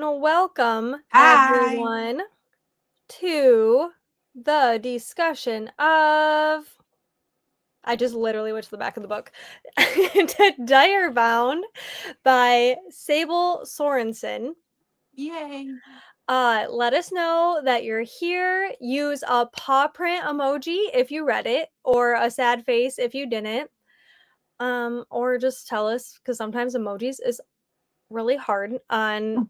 and welcome Hi. everyone to the discussion of I just literally went to the back of the book to Direbound by Sable Sorensen. Yay. Let us know that you're here. Use a paw print emoji if you read it, or a sad face if you didn't. Or just tell us, because sometimes emojis is really hard on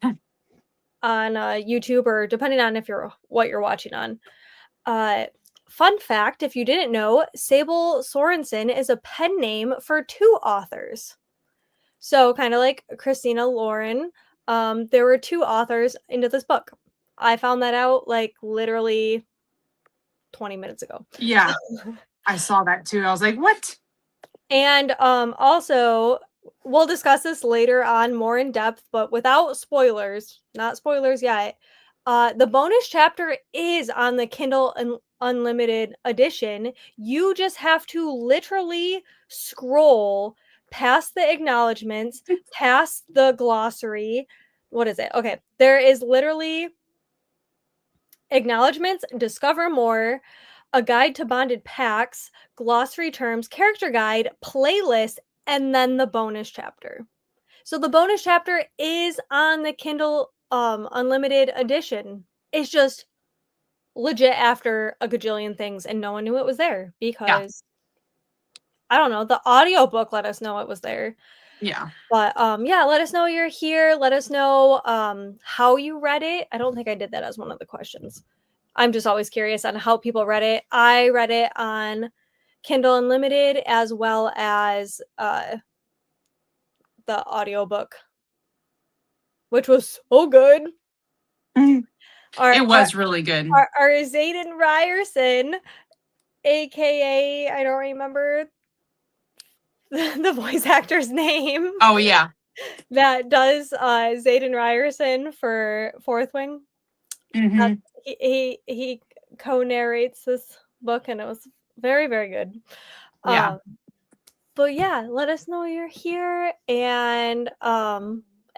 YouTube, or depending on what you're watching on. Fun fact, if you didn't know, Sable Sorensen is a pen name for two authors. So kind of like Christina Lauren, there were two authors into this book. I found that out like literally 20 minutes ago. Yeah, I saw that too. I was like, what? And also, we'll discuss this later on more in depth, but without spoilers, not spoilers yet. The bonus chapter is on the Kindle Unlimited edition. You just have to literally scroll past the acknowledgments, past the glossary. What is it? Okay, there is literally acknowledgments, discover more, a guide to bonded packs, glossary terms, character guide, playlist, and then the bonus chapter. So the bonus chapter is on the Kindle Unlimited edition. It's just legit after a gajillion things, and no one knew it was there Yeah. because I don't know, the audiobook let us know it was there. Yeah. But yeah, let us know you're here. Let us know how you read it. I don't think I did that as one of the questions. I'm just always curious on how people read it. I read it on Kindle Unlimited as well as the audiobook, which was so good. Our It was really good. our Zayden Ryerson, aka I don't remember the voice actor's name. Oh, yeah. That does Zayden Ryerson for Fourth Wing. Mm-hmm. He co-narrates this book, and it was very, very good. Yeah. But yeah, let us know you're here, and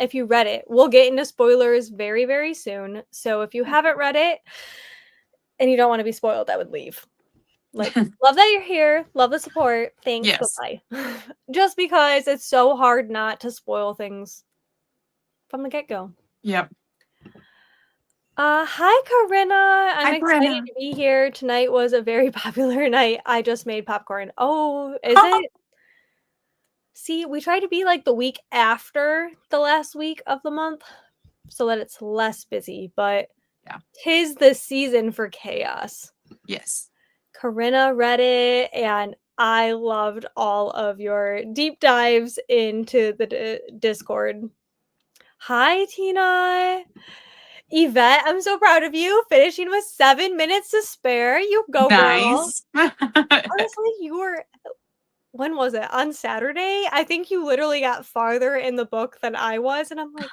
if you read it, we'll get into spoilers very, very soon. So if you haven't read it and you don't want to be spoiled, I would leave. Like, love that you're here, love the support, thanks, but Yes. bye. Just because it's so hard not to spoil things from the get-go. Yep. Hi, Corinna. I'm Hi, excited Brenna. to be here. Tonight was a very popular night. I just made popcorn. Oh, is it? See, we try to be like the week after the last week of the month so that it's less busy, but Yeah. 'tis the season for chaos. Yes. Corinna read it, and I loved all of your deep dives into the Discord. Hi, Tina. Yvette, I'm so proud of you, finishing with 7 minutes to spare. You go, girl. Nice. Honestly, you were when was it? On Saturday? I think you literally got farther in the book than I was, and I'm like,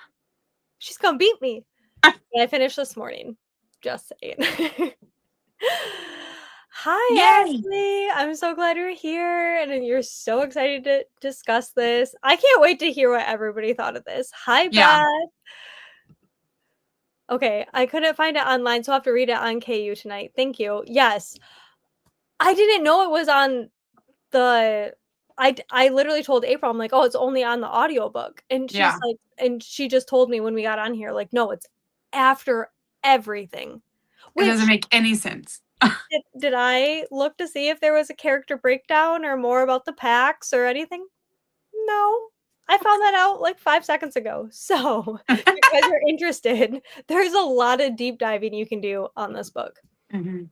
she's gonna beat me. And I finished this morning. Just saying. Hi, Yay. Ashley. I'm so glad you're here, and you're so excited to discuss this. I can't wait to hear what everybody thought of this. Hi, Yeah. Beth. Okay, I couldn't find it online, so I'll have to read it on KU tonight. Thank you. Yes. I didn't know it was on the I literally told April, I'm like, "Oh, it's only on the audiobook." And she's Yeah. like, and she just told me when we got on here, like, "No, it's after everything." It doesn't Which make any sense. did I look to see if there was a character breakdown or more about the packs or anything? No. I found that out like 5 seconds ago. So, if you guys are interested, there's a lot of deep diving you can do on this book. Mm-hmm.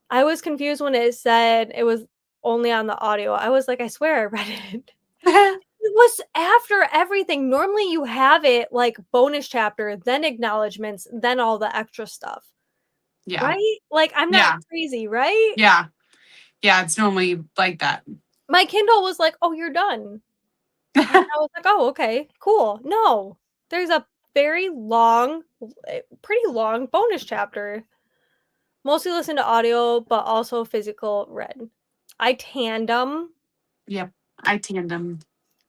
I was confused when it said it was only on the audio. I was like, "I swear I read it." It was after everything. Normally, you have it like bonus chapter, then acknowledgments, then all the extra stuff, Yeah. right? Like, I'm not Yeah. crazy, right? Yeah. Yeah. It's normally like that. My Kindle was like, "Oh, you're done." And I was like, "Oh, okay, cool." No, there's a very long, pretty long bonus chapter. Mostly listen to audio, but also physical read. I tandem Yep. I tandem.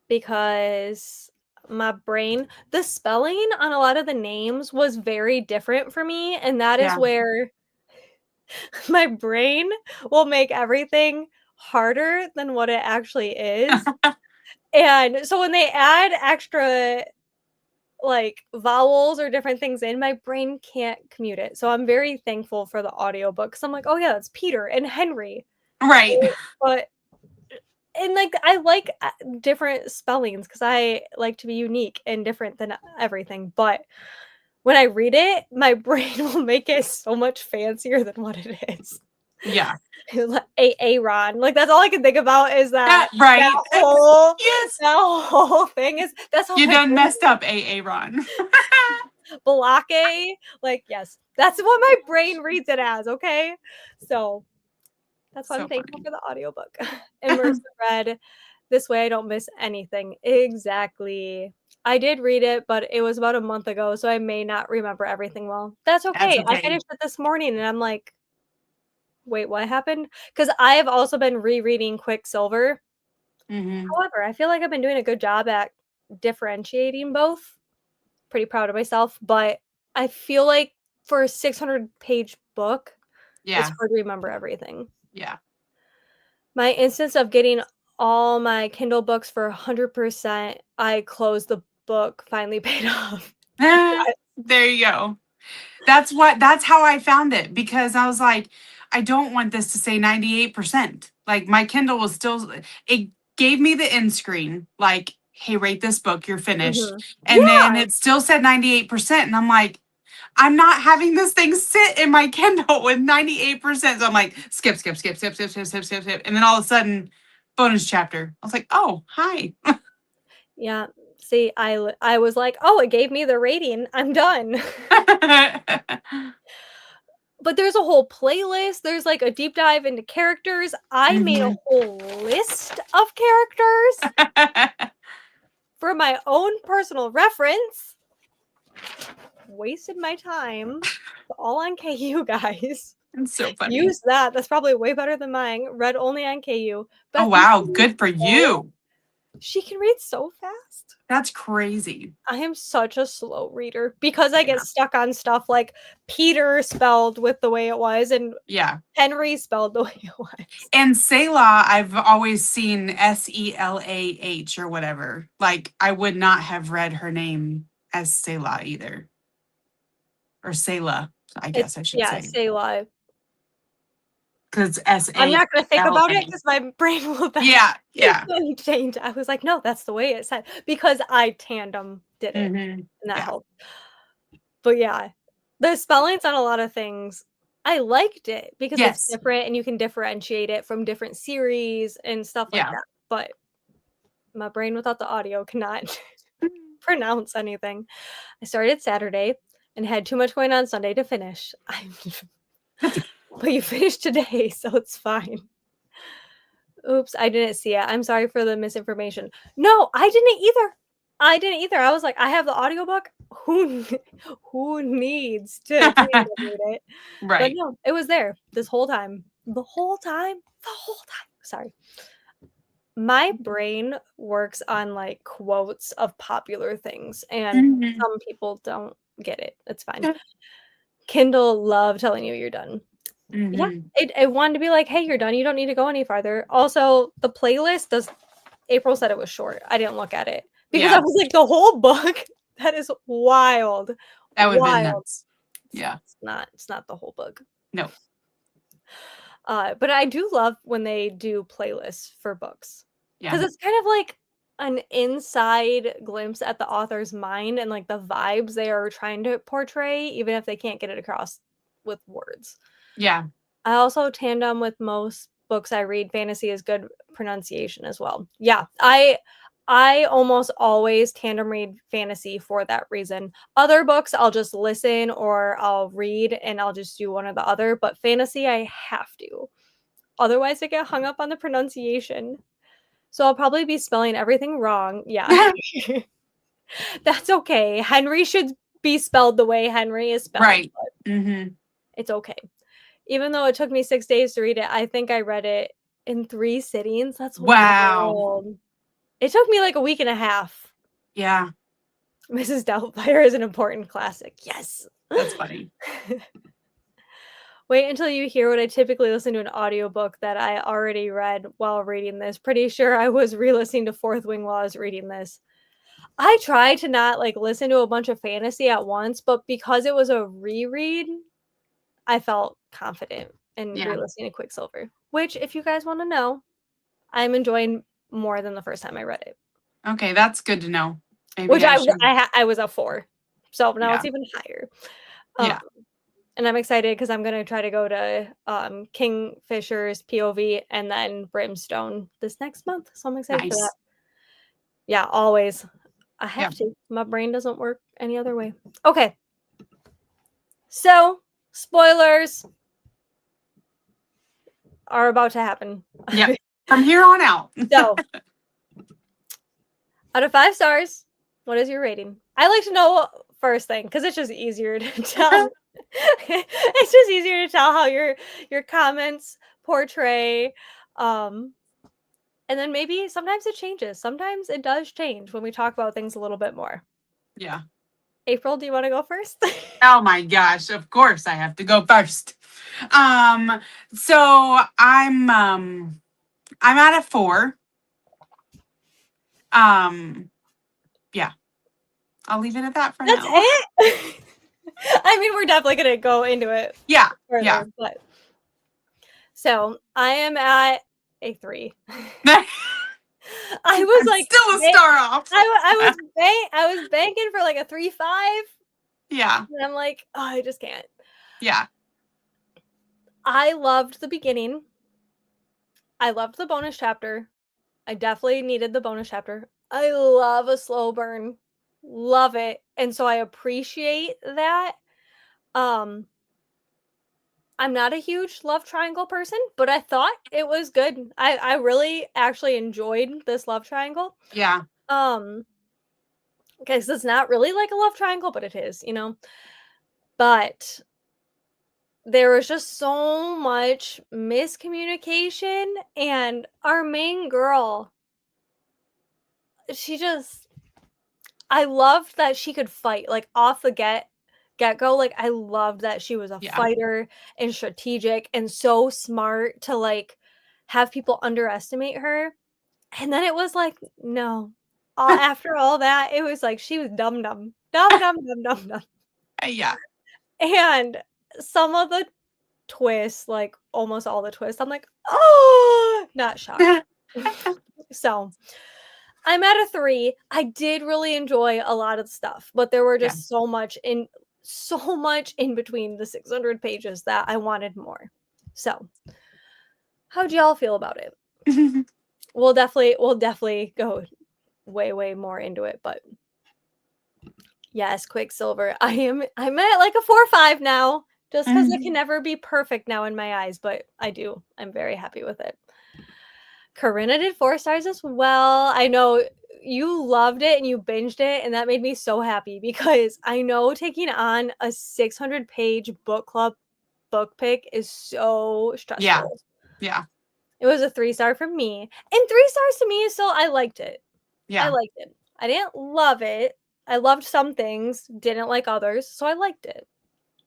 because my brain, the spelling on a lot of the names was very different for me, and that is Yeah. where my brain will make everything harder than what it actually is. And so when they add extra like vowels or different things in, my brain can't commute it. So I'm very thankful for the audiobook. So I'm like, oh yeah, that's Peter and Henry. Right. But and like I like different spellings because I like to be unique and different than everything. But when I read it, my brain will make it so much fancier than what it is. Yeah. Aaron, like that's all I can think about is That that right. whole Yes. that whole thing is that's how You my done brain messed up, Ron. Balake, like yes, that's what my brain reads it as. Okay, so that's why I'm So thankful funny. for the audiobook. Immersive read. This way I don't miss anything. Exactly. I did read it, but it was about a month ago, so I may not remember everything well. That's That's okay. I okay. finished it this morning and I'm like, wait, what happened? Because I have also been rereading Quicksilver. Hmm. However, I feel like I've been doing a good job at differentiating both. Pretty proud of myself, but I feel like for a 600-page book, it's Yeah. hard to remember everything. Yeah. My instance of getting all my Kindle books for 100%, I closed the book, finally paid off. There you go. That's how I found it because I was like, I don't want this to say 98%. Like my Kindle was still, it gave me the end screen, like, hey, rate this book, you're finished. Mhm. And Yeah, then it still said 98%. And I'm like, I'm not having this thing sit in my Kindle with 98%. So I'm like, skip, skip, skip, skip, skip, skip, skip, skip, skip. And then all of a sudden, bonus chapter. I was like, oh, hi. yeah. See, I was like, "Oh, it gave me the rating. I'm done." But there's a whole playlist, there's, like, a deep dive into characters. I made a Mhm. whole list of characters for my own personal reference. Wasted my time. All on KU, guys. It's so funny. Use that. That's probably way better than mine. Read only on KU. Oh, Beth, you wow. can read Good for so you. she can read so fast. That's crazy. I am such a slow reader because I get Yeah. stuck on stuff like Peter spelled with the way it was and Yeah. Henry spelled the way it was. And Selah, I've always seen Selah or whatever. Like, I would not have read her name as Selah either. Or Selah, I It's guess I should yeah, say. say live. Because I'm not gonna think about it Sala. because my brain will Yeah. Yeah. then change. I was like, no, that's the way it said because I tandem did it Hmm. and that Yeah. helped. But yeah, the spellings on a lot of things, I liked it because it's Yes. different and you can differentiate it from different series and stuff like Yeah. that. But my brain without the audio cannot pronounce anything. I started Saturday and had too much going on Sunday to finish. But you finished today, so it's fine. Oops, I didn't see it. I'm sorry for the misinformation. No, I didn't either. I didn't either. I was like, I have the audiobook. Who needs to tandem read it? But Right. no, it was there this whole time. The whole time. The whole time. Sorry. My brain works on like quotes of popular things, and Hmm. some people don't get it. It's fine. Kindle love telling you you're done. Yeah, Hmm. it wanted to be like, "Hey, you're done. You don't need to go any farther." Also, the playlist does April said it was short. I didn't look at it because I Yeah. was like, "The whole book? That is wild. That would have been Wild." nuts. Yeah. It's not the whole book. No. But I do love when they do playlists for books Yeah. because it's kind of like an inside glimpse at the author's mind and like the vibes they are trying to portray, even if they can't get it across with words. Yeah. I also tandem with most books I read. Fantasy is good pronunciation as well. Yeah, I almost always tandem read fantasy for that reason. Other books I'll just listen or I'll read and I'll just do one or the other, but fantasy I have to. Otherwise I get hung up on the pronunciation. So I'll probably be spelling everything wrong. Yeah. That's okay. Henry should be spelled the way Henry is spelled, Right. but Hmm. it's okay. Even though it took me 6 days to read it, I think I read it in 3 sittings. That's Wow. wild. It took me like a week and a half. Yeah. Mrs. Doubtfire is an important classic. Yes. That's funny. Wait until you hear what I typically listen to an audiobook that I already read while reading this. Pretty sure I was re-listening to Fourth Wing while I was reading this. I tried to not like listen to a bunch of fantasy at once, but because it was a reread, I felt confident in Yeah. re-listening to Quicksilver. Which, if you guys want to know, I'm enjoying more than the first time I read it. Okay, that's good to know. Maybe Which I should. I was a 4, so now Yeah. it's even higher. Yeah. And I'm excited because I'm gonna try to go to Kingfisher's POV and then Brimstone this next month. So I'm excited for that. Nice. Yeah, always. I have Yeah. to. My brain doesn't work any other way. Okay. So spoilers are about to happen. Yep. From here on out. So out of 5 stars, what is your rating? I like to know first thing because it's just easier to tell. It's just easier to tell how your comments portray. And then maybe sometimes it changes. Sometimes it does change when we talk about things a little bit more. Yeah. April, do you want to go first? Oh my gosh, of course I have to go first. So I'm at a 4. Yeah. I'll leave it at that for That's now. it. I mean, we're definitely gonna go into it. Yeah. Further, Yeah. but so I am at a 3. I was I'm like, still a star off. I was banking for like a 3.5. Yeah. And I'm like, oh, I just can't. Yeah. I loved the beginning. I loved the bonus chapter. I definitely needed the bonus chapter. I love a slow burn. Love it. And so I appreciate that. I'm not a huge love triangle person, but I thought it was good. I really actually enjoyed this love triangle. Yeah. Because it's not really like a love triangle, but it is, you know. But there was just so much miscommunication, and our main girl, she just I loved that she could fight, like, off the get-go, like, I loved that she was a Yeah. fighter and strategic and so smart to, like, have people underestimate her, and then it was like, no. After all that, it was like she was dumb dumb. Dumb, dumb, dumb, dumb, dumb. Yeah. And some of the twists, like, almost all the twists, I'm like, "Oh!" Not shocked. So I'm at a 3. I did really enjoy a lot of the stuff, but there were Yeah. just so much in between the 600 pages that I wanted more. So, how'd y'all feel about it? We'll definitely go way more into it, but yes, Quicksilver. I'm at like a 4 or 5 now, just because it can never be perfect now in my eyes, but I do. I'm very happy with it. Corinna did 4 stars as well. I know you loved it and you binged it, and that made me so happy because I know taking on a 600-page book club book pick is so Yeah. stressful. Yeah. It was a 3-star from me, and 3 stars to me is still I liked it. I Yeah. liked it. I didn't love it. I loved some things, didn't like others, so I liked it.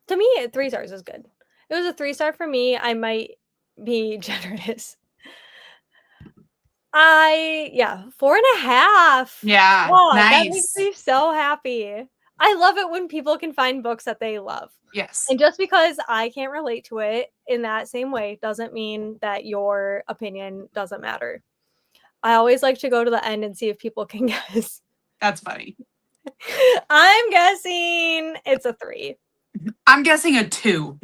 To me, 3 stars is good. It was a 3-star for me. I might be generous. 4.5. Yeah. Oh, that makes Nice. me so happy. I love it when people can find books that they love. Yes. And just because I can't relate to it in that same way doesn't mean that your opinion doesn't matter. I always like to go to the end and see if people can guess. That's funny. I'm guessing it's a 3. I'm guessing a 2.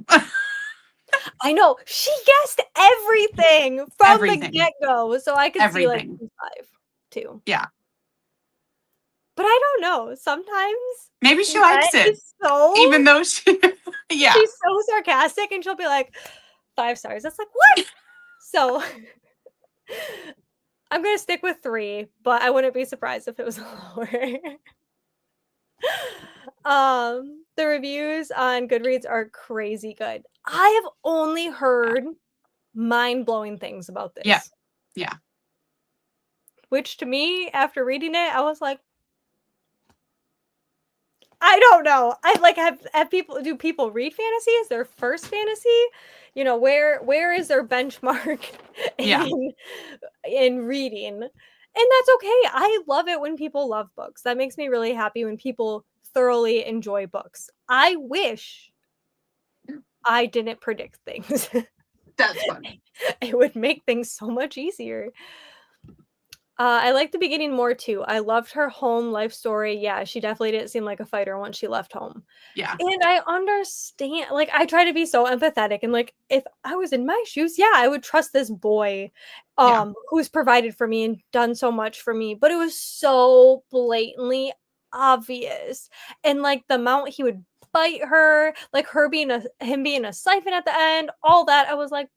I know. She guessed everything from the Everything. get-go, so I could see like Everything. 5 too. Yeah. But I don't know. Sometimes Maybe she Jet likes it. is so Even though yeah. she's so sarcastic and she'll be like 5 stars. That's like, what? So I'm gonna stick with 3, but I wouldn't be surprised if it was lower. The reviews on Goodreads are crazy good. I have only heard mind-blowing things about this. Yeah. Yeah. Which to me, after reading it, I was like, don't know. I like have people do people read fantasy? Is their first fantasy? You know, where is their benchmark Yeah. in reading? And that's okay. I love it when people love books. That makes me really happy when people thoroughly enjoy books. I wish I didn't predict things. That's funny. It would make things so much easier. I like the beginning more too. I loved her home life story. Yeah, she definitely didn't seem like a fighter once she left home. Yeah. And I understand, like, I try to be so empathetic and like if I was in my shoes, yeah, I would trust this boy Yeah. who's provided for me and done so much for me, but it was so blatantly obvious. And like the amount he would bite her, like him being a siphon at the end, all that, I was like,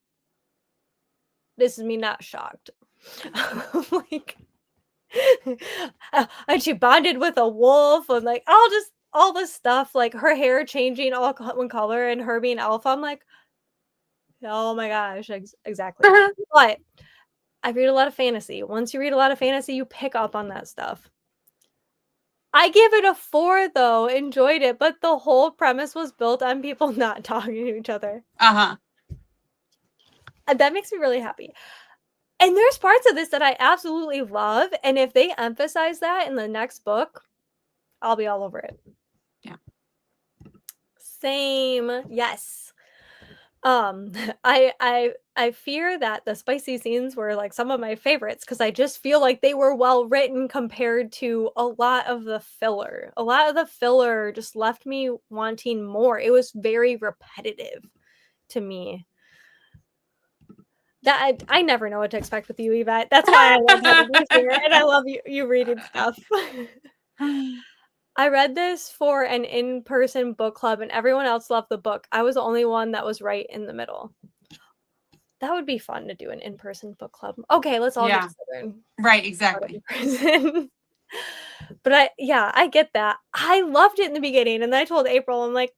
this is me not shocked. Like and she bonded with a wolf and like all this stuff, like her hair changing all one color and her being alpha. I'm like, oh my gosh, exactly. But I read a lot of fantasy. Once you read a lot of fantasy, you pick up on that stuff. I give it a 4 though, enjoyed it, but the whole premise was built on people not talking to each other. Uh-huh. And that makes me really happy. And there's parts of this that I absolutely love, and if they emphasize that in the next book, I'll be all over it. Yeah. Same. Yes. I fear that the spicy scenes were like some of my favorites because I just feel like they were well written compared to a lot of the filler. A lot of the filler just left me wanting more. It was very repetitive to me. That I never know what to expect with you, Yvette. That's why I love having you here, and I love you reading stuff. I read this for an in-person book club, and everyone else loved the book. I was the only one that was right in the middle. That would be fun to do an in-person book club. Okay, let's all get Yeah. together and Right, exactly. But I get that. I loved it in the beginning, and then I told April, I'm like,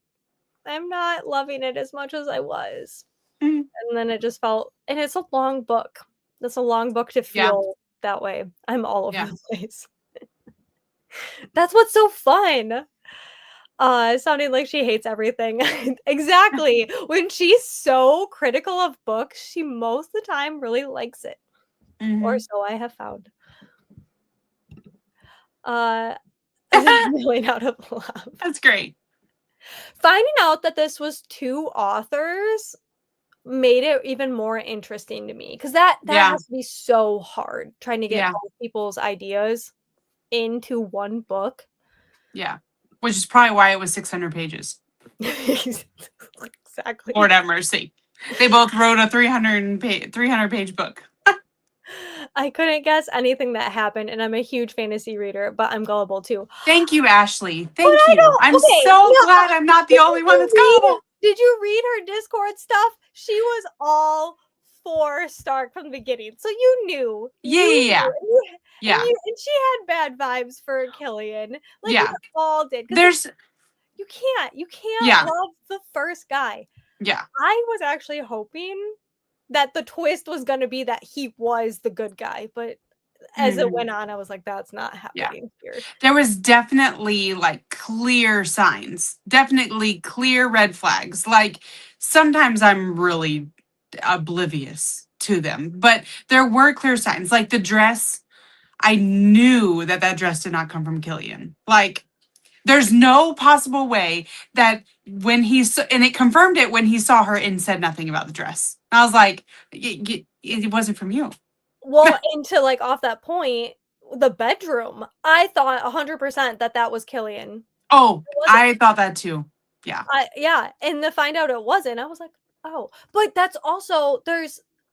I'm not loving it as much as I was. Mhm. And then it just felt, and it's a long book. That's a long book to Yeah. feel that way. I'm all over Yeah. the place. That's what's so fun. Sounding like she hates everything. Exactly. When she's so critical of books, she most of the time really likes it. Or Mhm. so I have found. Really out of love. That's great. Finding out that this was 2 authors made it even more interesting to me because that Yeah. has to be so hard trying to get Yeah. both people's ideas into one book. Yeah. Which is probably why it was 600 pages. Exactly. Lord have mercy. They both wrote a 300 page book. I couldn't guess anything that happened, and I'm a huge fantasy reader, but I'm gullible too. Thank you, Ashley. But Thank I you. I'm don't okay, so yeah, glad I'm not the only one that's gullible. did you read her Discord stuff? She was all for Stark from the beginning. So you knew. Yeah, You yeah, yeah. knew. Yeah. And she had bad vibes for Killian. Like we Yeah. all did. Because There's you can't yeah. love the first guy. Yeah. I was actually hoping that the twist was gonna be that he was the good guy, but as it Mhm. went on, I was like, that's not Yeah. happening here. There was definitely like clear signs, definitely clear red flags. Like sometimes I'm really oblivious to them, but there were clear signs. Like the dress, I knew that that dress did not come from Killian. Like there's no possible way that when and it confirmed it when he saw her and said nothing about the dress. I was like, it wasn't from you. Well, and to, like, off that point, the bedroom, I thought 100% that that was Killian. Oh, It wasn't. I thought that too. Yeah. Yeah, and to find out it wasn't, I was like, "Oh." But that's also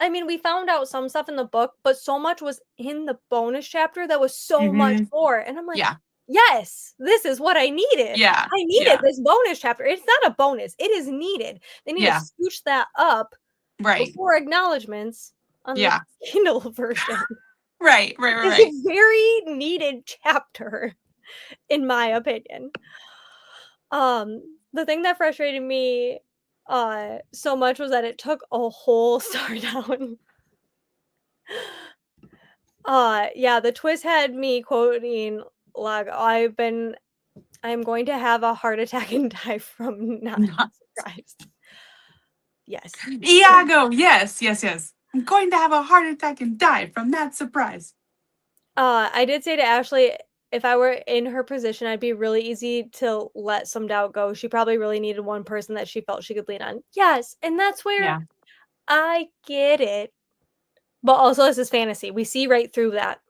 I mean, we found out some stuff in the book, but so much was in the bonus chapter that was so much Hmm. more, and I'm like, Yeah. "Yes, this is what I needed. Yeah. I needed Yeah. this bonus chapter." It's not a bonus, it is needed. They need to Yeah. scooch that up Right. before acknowledgments on the Yeah. Kindle version. Right. Right. Right. It's Right. a very needed chapter, in my opinion. The thing that frustrated me, so much was that it took a whole star down. Yeah, the twist had me quoting, like, I'm going to have a heart attack and die from not Not surprised. Yes. Iago. Yes, yes, yes. I'm going to have a heart attack and die from that surprise. I did say to Ashley, if I were in her position, I'd be really easy to let some doubt go. She probably really needed one person that she felt she could lean on. Yes, and that's where Yeah. I get it. But also, this is fantasy. We see right through that.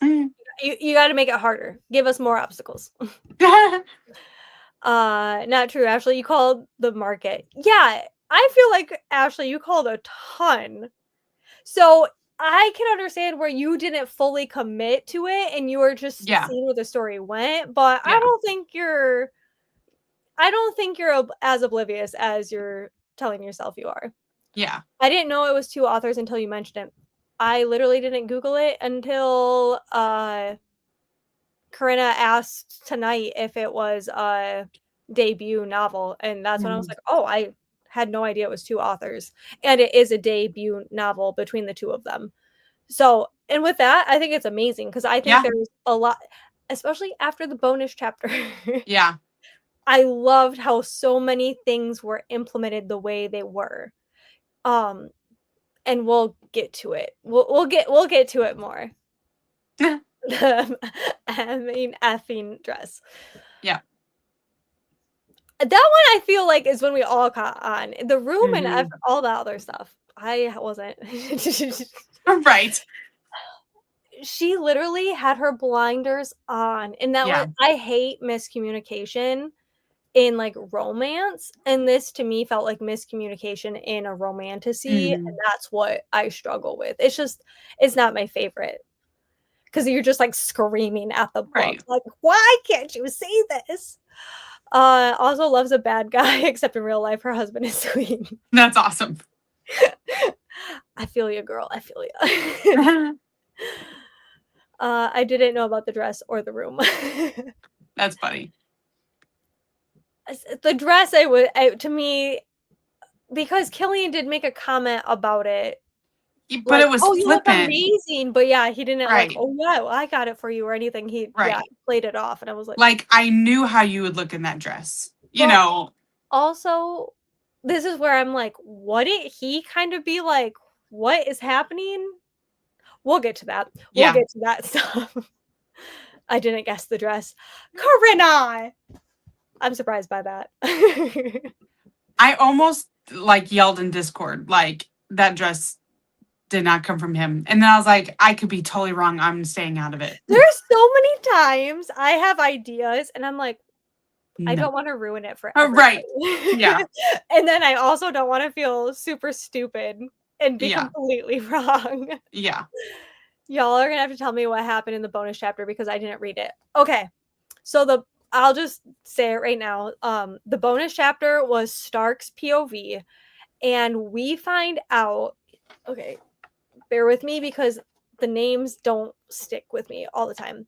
Mm. You got to make it harder. Give us more obstacles. Not true. Ashley, you called the market. Yeah, I feel like Ashley, you called a ton. So I can understand where you didn't fully commit to it and you were just Yeah, seeing where the story went, but yeah, I don't think you're as oblivious as you're telling yourself you are. yeah. I didn't know it was two authors until you mentioned it. I literally didn't Google it until Corinna asked tonight if it was a debut novel, and that's when I was Mhm. like, "Oh, I had no idea it was two authors." And it is a debut novel between the two of them. So, and with that, I think it's amazing because I think Yeah, there's a lot, especially after the bonus chapter. yeah. I loved how so many things were implemented the way they were. Um, and we'll get to it. We'll get to it more. I mean, effing dress. Yeah. That one I feel like is when we all caught on. The room and Mhm. all the other stuff. I wasn't. Right. She literally had her blinders on, and that was Yeah. I hate miscommunication in, like, romance, and this to me felt like miscommunication in a romantasy, and Mhm. that's what I struggle with. It's not my favorite because 'cause you're just, like, screaming at the book, Right. like, "Why can't you see this?" Also loves a bad guy, except in real life, her husband is sweet. That's awesome. I feel you, girl, I feel you. I didn't know about the dress or the room. That's funny. The dress, I would to me, because Killian did make a comment about it, But like, it was "Oh, you look flippant. amazing," but yeah, he didn't like, Right. "Oh, yeah, well, I got it for you," or anything. Yeah, Right. played it off, and I was like, Like, I knew how you would look in that dress. You but know? also, this is where I'm like, wouldn't he kind of be like, "What is happening?" We'll get to that. We'll Yeah. get to that stuff. I didn't guess the dress. Corinna! I'm surprised by that. I almost, like, yelled in Discord, like, that dress did not come from him. And then I was like, I could be totally wrong. I'm staying out of it. There's so many times I have ideas and I'm like, I No. don't wanna ruin it for Oh, right. everybody. Yeah. And then I also don't wanna feel super stupid and be Yeah. completely wrong. Yeah. Y'all are gonna have to tell me what happened in the bonus chapter because I didn't read it. Okay. So I'll just say it right now. The bonus chapter was Stark's POV, and we find out, okay, bear with me because the names don't stick with me all the time.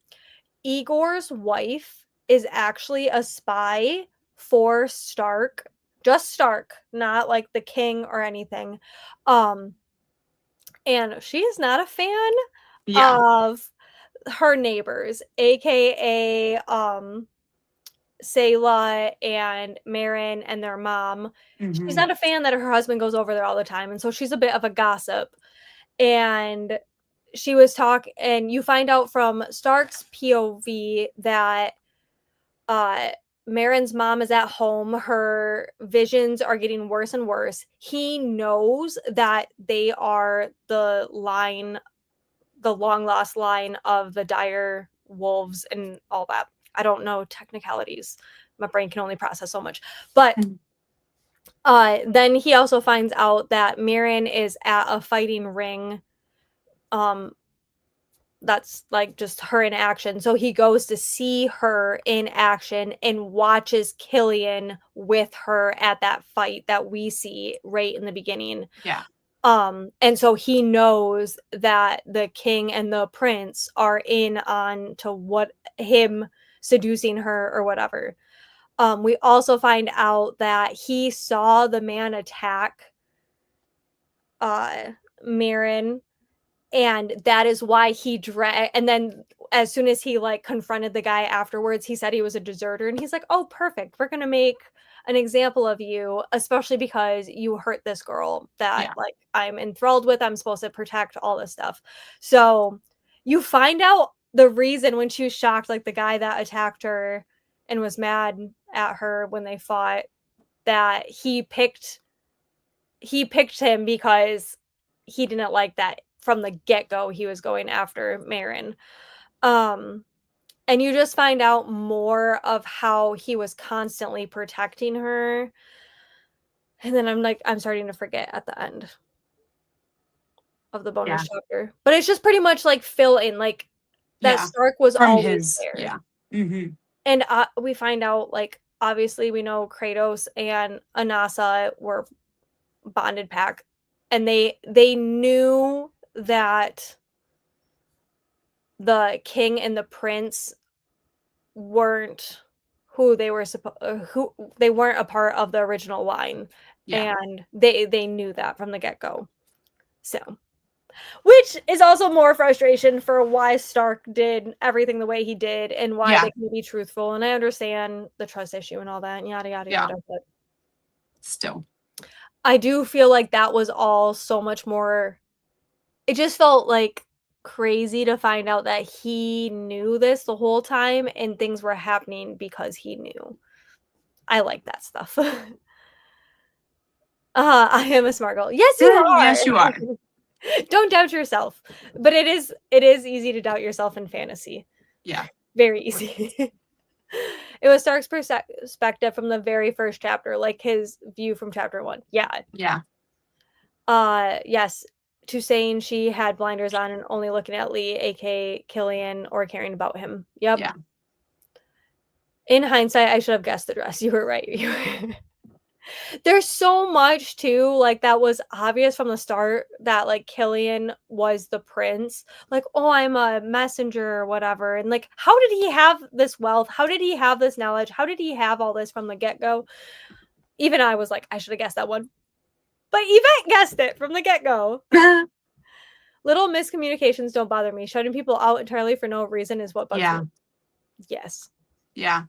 Igor's wife is actually a spy for Stark, just Stark, not like the king or anything. Um, and she is not a fan Yeah. of her neighbors, aka Selah and Marin and their mom. She's Hmm. not a fan that her husband goes over there all the time, and so she's a bit of a gossip. And she was and you find out from Stark's POV that uh Marin's mom is at home. Her visions are getting worse and worse. He knows that they are the long lost line of the dire wolves and all that. I don't know technicalities. My brain can only process so much. But then he also finds out that Marin is at a fighting ring. Um, that's like just her in action. So he goes to see her in action and watches Killian with her at that fight that we see right in the beginning. Yeah. And so he knows that the king and the prince are in on to what him seducing her or whatever. We also find out that he saw the man attack uh Marin, And that is why he and then as soon as he, like, confronted the guy afterwards, he said he was a deserter, and he's like, "Oh, perfect. We're gonna make an example of you, especially because you hurt this girl that, Yeah. like, I'm enthralled with, I'm supposed to protect, all this stuff." So, you find out the reason when she was shocked, like, the guy that attacked her and was mad at her when they fought, that he picked him because he didn't like that from the get-go he was going after Marin. Um, and you just find out more of how he was constantly protecting her, and then I'm starting to forget at the end of the Yeah. bonus chapter. But it's just pretty much, like, fill in, like, that Yeah. Stark was From always his, there. yeah. Mhm. And, we find out, like, obviously, we know Kratos and Anasa were bonded pack, and they knew that the king and the prince weren't who they weren't a part of the original line, Yeah. and they knew that from the get-go. So, which is also more frustration for why Stark did everything the way he did and why Yeah. they can be truthful, and I understand the trust issue and all that, and yada yada Yeah. yada, but Still. I do feel like that was all so much more. It just felt, like, crazy to find out that he knew this the whole time and things were happening because he knew. I like that stuff. I am a smart girl. Yes, you Yes, you are. are. Don't doubt yourself. But it is easy to doubt yourself in fantasy. Yeah. Very easy. It was Stark's perspective from the very first chapter, like, his view from chapter 1. Yeah. Yeah. Yes, to saying she had blinders on and only looking at Lee, aka Killian, or caring about him. Yep. Yeah. In hindsight, I should have guessed the dress. You were right. There's so much too, like, that was obvious from the start that, like, Killian was the prince. Like, "Oh, I'm a messenger," or whatever, and, like, how did he have this wealth? How did he have this knowledge? How did he have all this from the get-go? Even I was like, "I should have guessed that one." But Yvette guessed it from the get-go. Little miscommunications don't bother me. Shutting people out entirely for no reason is what bugs me. Yeah. Yes. Yeah.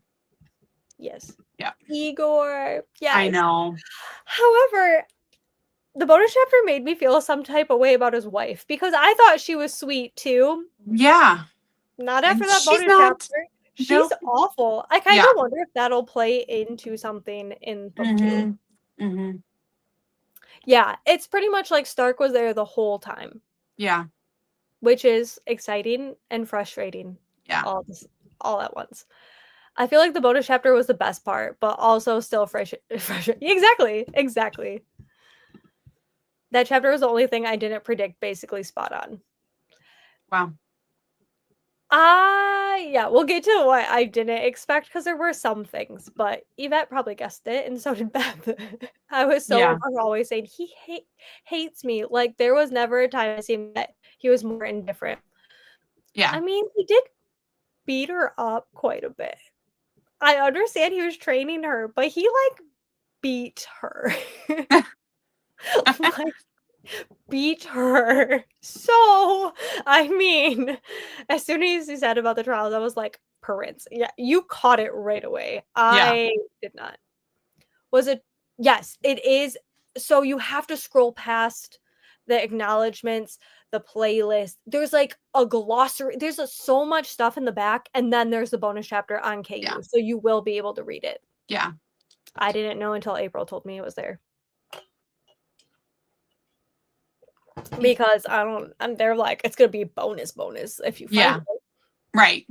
Yes. Yeah. Igor. I Yes. know. However, the bonus chapter made me feel some type of way about his wife because I thought she was sweet too. Yeah. Not after And that she's bonus not. chapter. She's Nope. awful. I kind Yeah. of wonder if that'll play into something in book 2. Mhm. Mhm. Yeah, it's pretty much like Stark was there the whole time, Yeah. which is exciting and frustrating Yeah. all at once. I feel like the bonus chapter was the best part, but also still frustrating. Exactly, exactly. That chapter was the only thing I didn't predict basically spot on. Wow. Yeah, we'll get to what I didn't expect because there were some things, but Yvette probably guessed it, and so did Beth. I was Yeah. always saying, "He hates me." Like, there was never a time I seen that he was more indifferent. Yeah. I mean, he did beat her up quite a bit. I understand he was training her, but he, like, beat her. Like, beat her. So, I mean, as soon as he said about the trials, I was like, "Prince." Yeah, you caught it right away. Yeah. I did not. Was it Yes, it is. So you have to scroll past the acknowledgments, the playlist. There's, like, a glossary. There's, so much stuff in the back, and then there's the bonus chapter on Yeah. KU, so you will be able to read it. Yeah. I didn't know until April told me it was there. Because I don't and they're like, "It's gonna be bonus if you find Yeah. it." Right.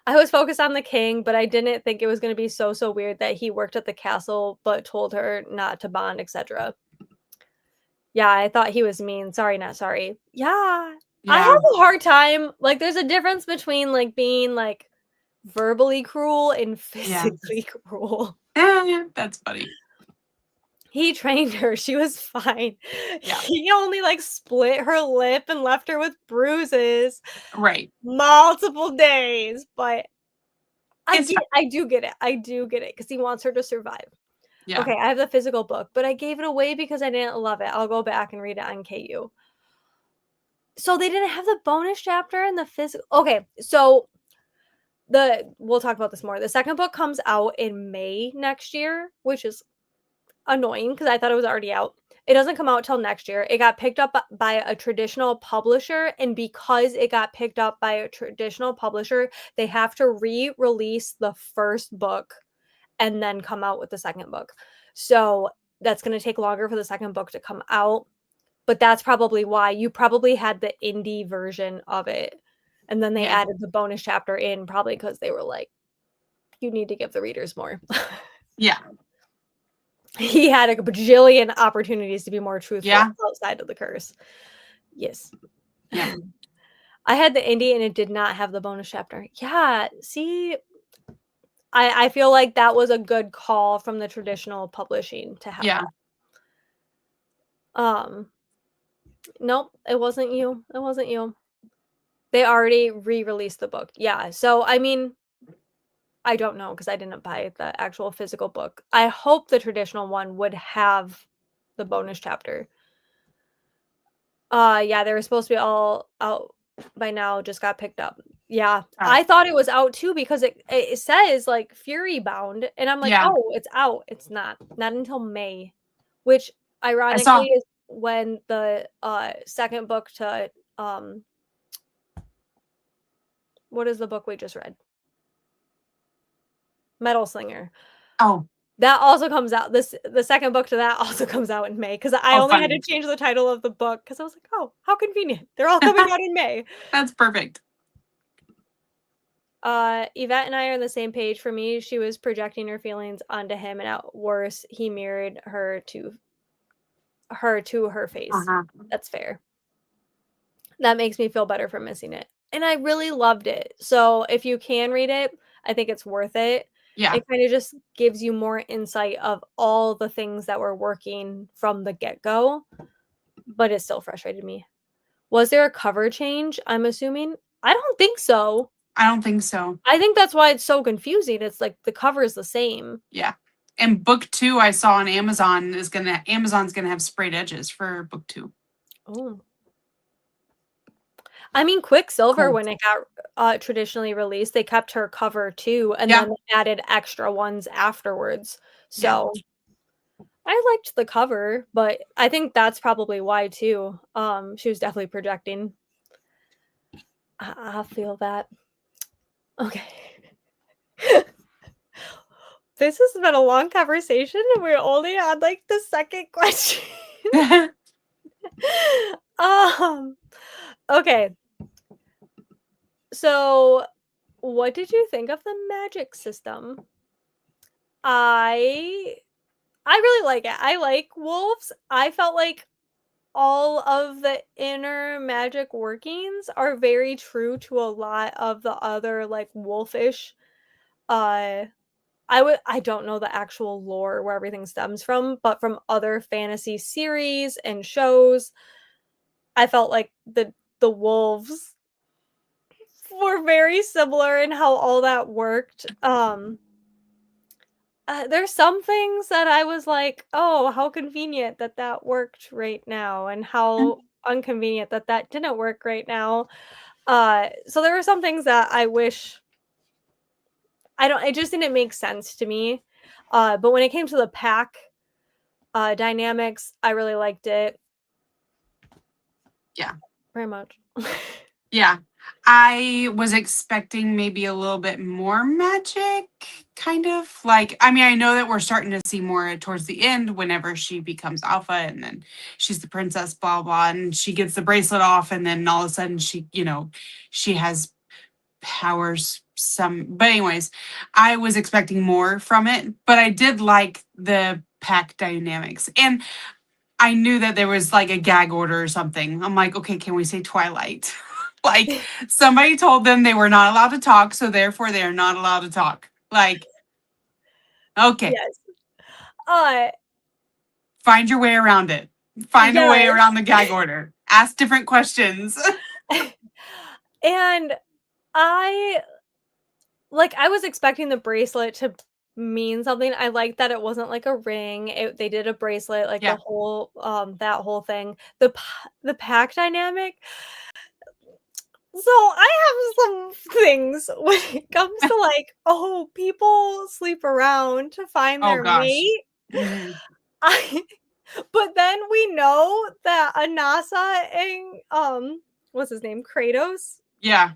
I was focused on the king, but I didn't think it was gonna be so weird that he worked at the castle, but told her not to bond, etc. Yeah, I thought he was mean. Sorry, not sorry. Yeah. I Yeah. have a hard time, like, there's a difference between, like, being, like, verbally cruel and Yeah. physically cruel. That's funny. He trained her, she was fine. Yeah. He only, like, split her lip and left her with bruises Right. multiple days, but It's fine. I do get it, because he wants her to survive. Yeah. Okay, I have the physical book, but I gave it away because I didn't love it. I'll go back and read it on KU. So they didn't have the bonus chapter in the physical. Okay, so we'll talk about this more. The second book comes out in May next year, which is annoying because I thought it was already out. It doesn't come out till next year. It got picked up by a traditional publisher, and because it got picked up by a traditional publisher, they have to re-release the first book and then come out with the second book. So that's going to take longer for the second book to come out. But that's probably why you probably had the indie version of it. And then they Yeah. added the bonus chapter in, probably because they were like, you need to give the readers more. Yeah. He had a bajillion opportunities to be more truthful Yeah. outside of the curse. Yes. Yeah. I had the indie and it did not have the bonus chapter. Yeah. See, I feel like that was a good call from the traditional publishing to have Yeah. that. Nope, it wasn't you. It wasn't you. They already re-released the book. Yeah. So I mean, I don't know because I didn't buy the actual physical book. I hope the traditional one would have the bonus chapter. Yeah, they were supposed to be all out by now, just got picked up. Yeah. Oh. I thought it was out too because it says like Fury bound and I'm like, Yeah. "Oh, it's out." It's not. Not until May, which I ironically saw. is when the second book to what is the book we just read? Metal Slinger. Oh. That also comes out the second book to that also comes out in May because I Oh, only had to funny. change the title of the book because I was like, "Oh, how convenient. They're all coming out in May." That's perfect. Yvette and I are on the same page. For me, she was projecting her feelings onto him, and at worst, he mirrored her face. Uh-huh. That's fair. That makes me feel better for missing it. And I really loved it. So if you can read it, I think it's worth it. Yeah. It kind of just gives you more insight of all the things that were working from the get-go, but it still frustrated me. Was there a cover change, I'm assuming? I don't think so. I don't think so. I think that's why it's so confusing. It's like the cover is the same. Yeah. And book 2 I saw on Amazon's gonna have sprayed edges for book 2. Oh. I mean, Quicksilver, Cool. when it got traditionally released, they kept her cover too, and Yeah. then they added extra ones afterwards. Yeah. So I liked the cover, but I think that's probably why too. She was definitely projecting. I feel that. Okay. This has been a long conversation, and we're only on like the second question. Okay. So, what did you think of the magic system? I really like it. I like wolves. I felt like all of the inner magic workings are very true to a lot of the other like wolfish uh I don't know the actual lore where everything stems from, but from other fantasy series and shows, I felt like the wolves were very similar in how all that worked. There's some things that I was like, "Oh, how convenient that that worked right now," and how inconvenient that that didn't work right now. So there were some things that I wish I don't it just didn't make sense to me. But when it came to the pack, dynamics, I really liked it. Yeah. Very much. Yeah. I was expecting maybe a little bit more magic, kind of. Like, I mean, I know that we're starting to see more towards the end whenever she becomes alpha and then she's the princess, blah, blah, and she gets the bracelet off, and then all of a sudden she has powers but anyways, I was expecting more from it, but I did like the pack dynamics. And I knew that there was like a gag order or something. I'm like, okay, can we say Twilight? Like somebody told them they were not allowed to talk, so therefore they are not allowed to talk. Like, okay, Yes. Uh, find your way around it. Find a way yes. around the gag order. Ask different questions. And I I was expecting the bracelet to mean something. I like that it wasn't like a ring. They did a bracelet, like the Yeah. whole that whole thing. The pack dynamic. So I have some things when it comes to like, oh, people sleep around to find Oh their gosh. mate. Hmm. I but then we know that Anasa and what's his name? Kratos, Yeah.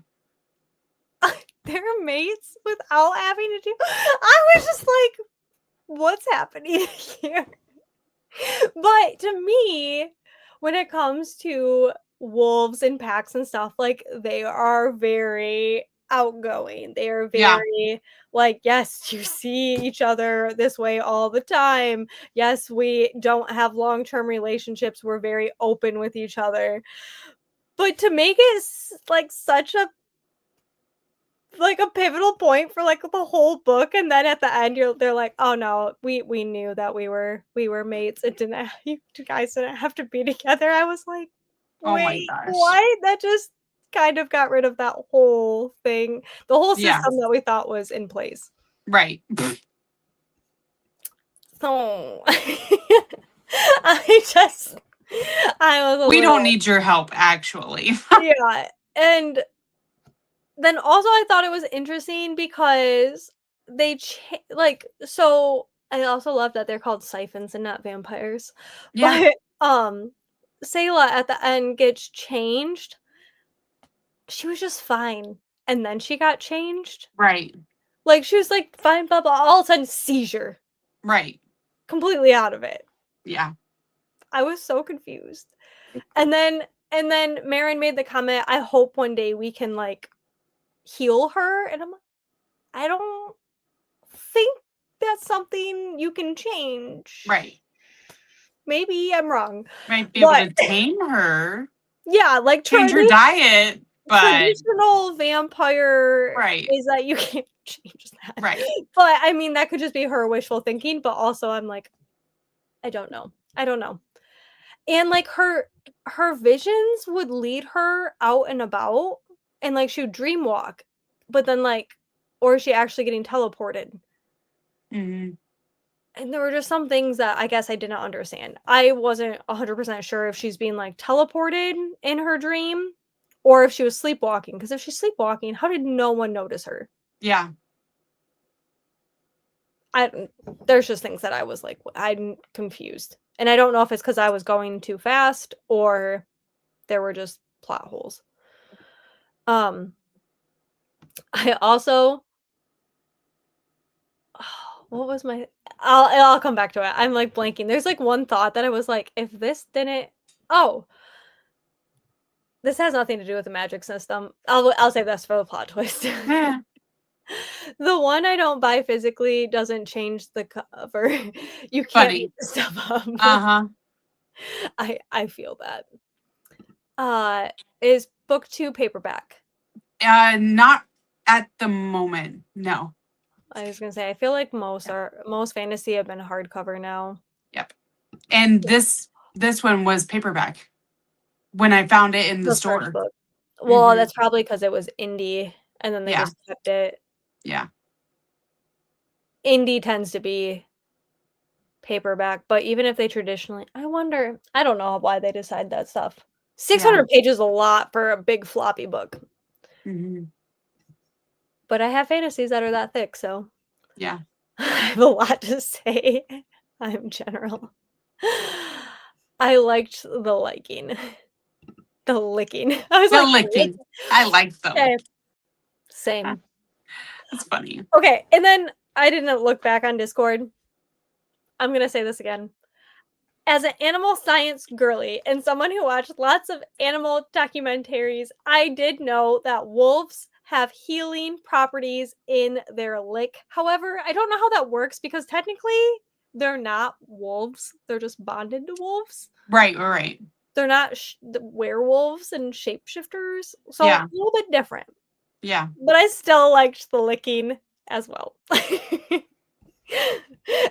they're mates without having to do. I was just like, what's happening here? But to me, when it comes to wolves and packs and stuff, like they are very outgoing. They are Yeah. very like, yes, you see each other this way all the time. Yes, we don't have long-term relationships. We're very open with each other. But to make it like such a like a pivotal point for like the whole book, and then at the end they're like, oh no, we knew that we were mates. It didn't you guys didn't have to be together. I was like, Oh my wait, gosh. what? That just kind of got rid of that whole thing, the whole Yeah. system that we thought was in place. Right. So I just I was a We don't little need your help, actually. yeah. And then also I thought it was interesting because like, so I also love that they're called siphons and not vampires. Yeah. But Sayla at the end gets changed. She was just fine. And then she got changed. Right. Like she was like fine, blah blah, all of a sudden seizure. Right. Completely out of it. Yeah. I was so confused. And then Marin made the comment, I hope one day we can like heal her. And I'm like, I don't think that's something you can change. Right. Maybe I'm wrong. Might be able But to tame her, yeah, like change her diet, but traditional vampire right. is that you can't change that. Right. But I mean that could just be her wishful thinking, but also I'm like, I don't know. I don't know. And like her visions would lead her out and about and like she would dream walk, but then like or is she actually getting teleported? Hmm. And there were just some things that I guess I did not understand. I wasn't 100% sure if she's being, like, teleported in her dream or if she was sleepwalking. Because if she's sleepwalking, how did no one notice her? Yeah. I there's just things that I was like, I'm confused. And I don't know if it's because I was going too fast or there were just plot holes. Um, I also what was my I'll come back to it. I'm, like, blanking. There's, like, one thought that I was like, "If this didn't" oh, this has nothing to do with the magic system. I'll save this for the plot twist. Yeah. The one I don't buy physically doesn't change the cover. You can't make Funny. this stuff up. Uh-huh. I feel that. Uh, is book 2 paperback? Not at the moment. No. I was gonna say, I feel like Yep. most fantasy have been hardcover now. Yep. And this one was paperback when I found it in the The first store. book. Well, Hmm. that's probably because it was indie, and then they Yeah. just kept it. Yeah. Indie tends to be paperback, but even if they traditionally I don't know why they decide that stuff. Yeah. 600 pages is a lot for a big floppy book, Hmm. but I have fantasies that are that thick, so Yeah. I have a lot to say. I'm general. I liked the liking. The licking. I was The like, "Lick?" licking. I like the Okay, lick. same. That's funny. Okay, and then I didn't look back on Discord. I'm gonna say this again. As an animal science girly and someone who watched lots of animal documentaries, I did know that wolves have healing properties in their lick. However, I don't know how that works because technically they're not wolves. They're just bonded to wolves. Right. Right. They're not the werewolves and shapeshifters. So a Yeah. little bit different. Yeah. But I still liked the licking as well.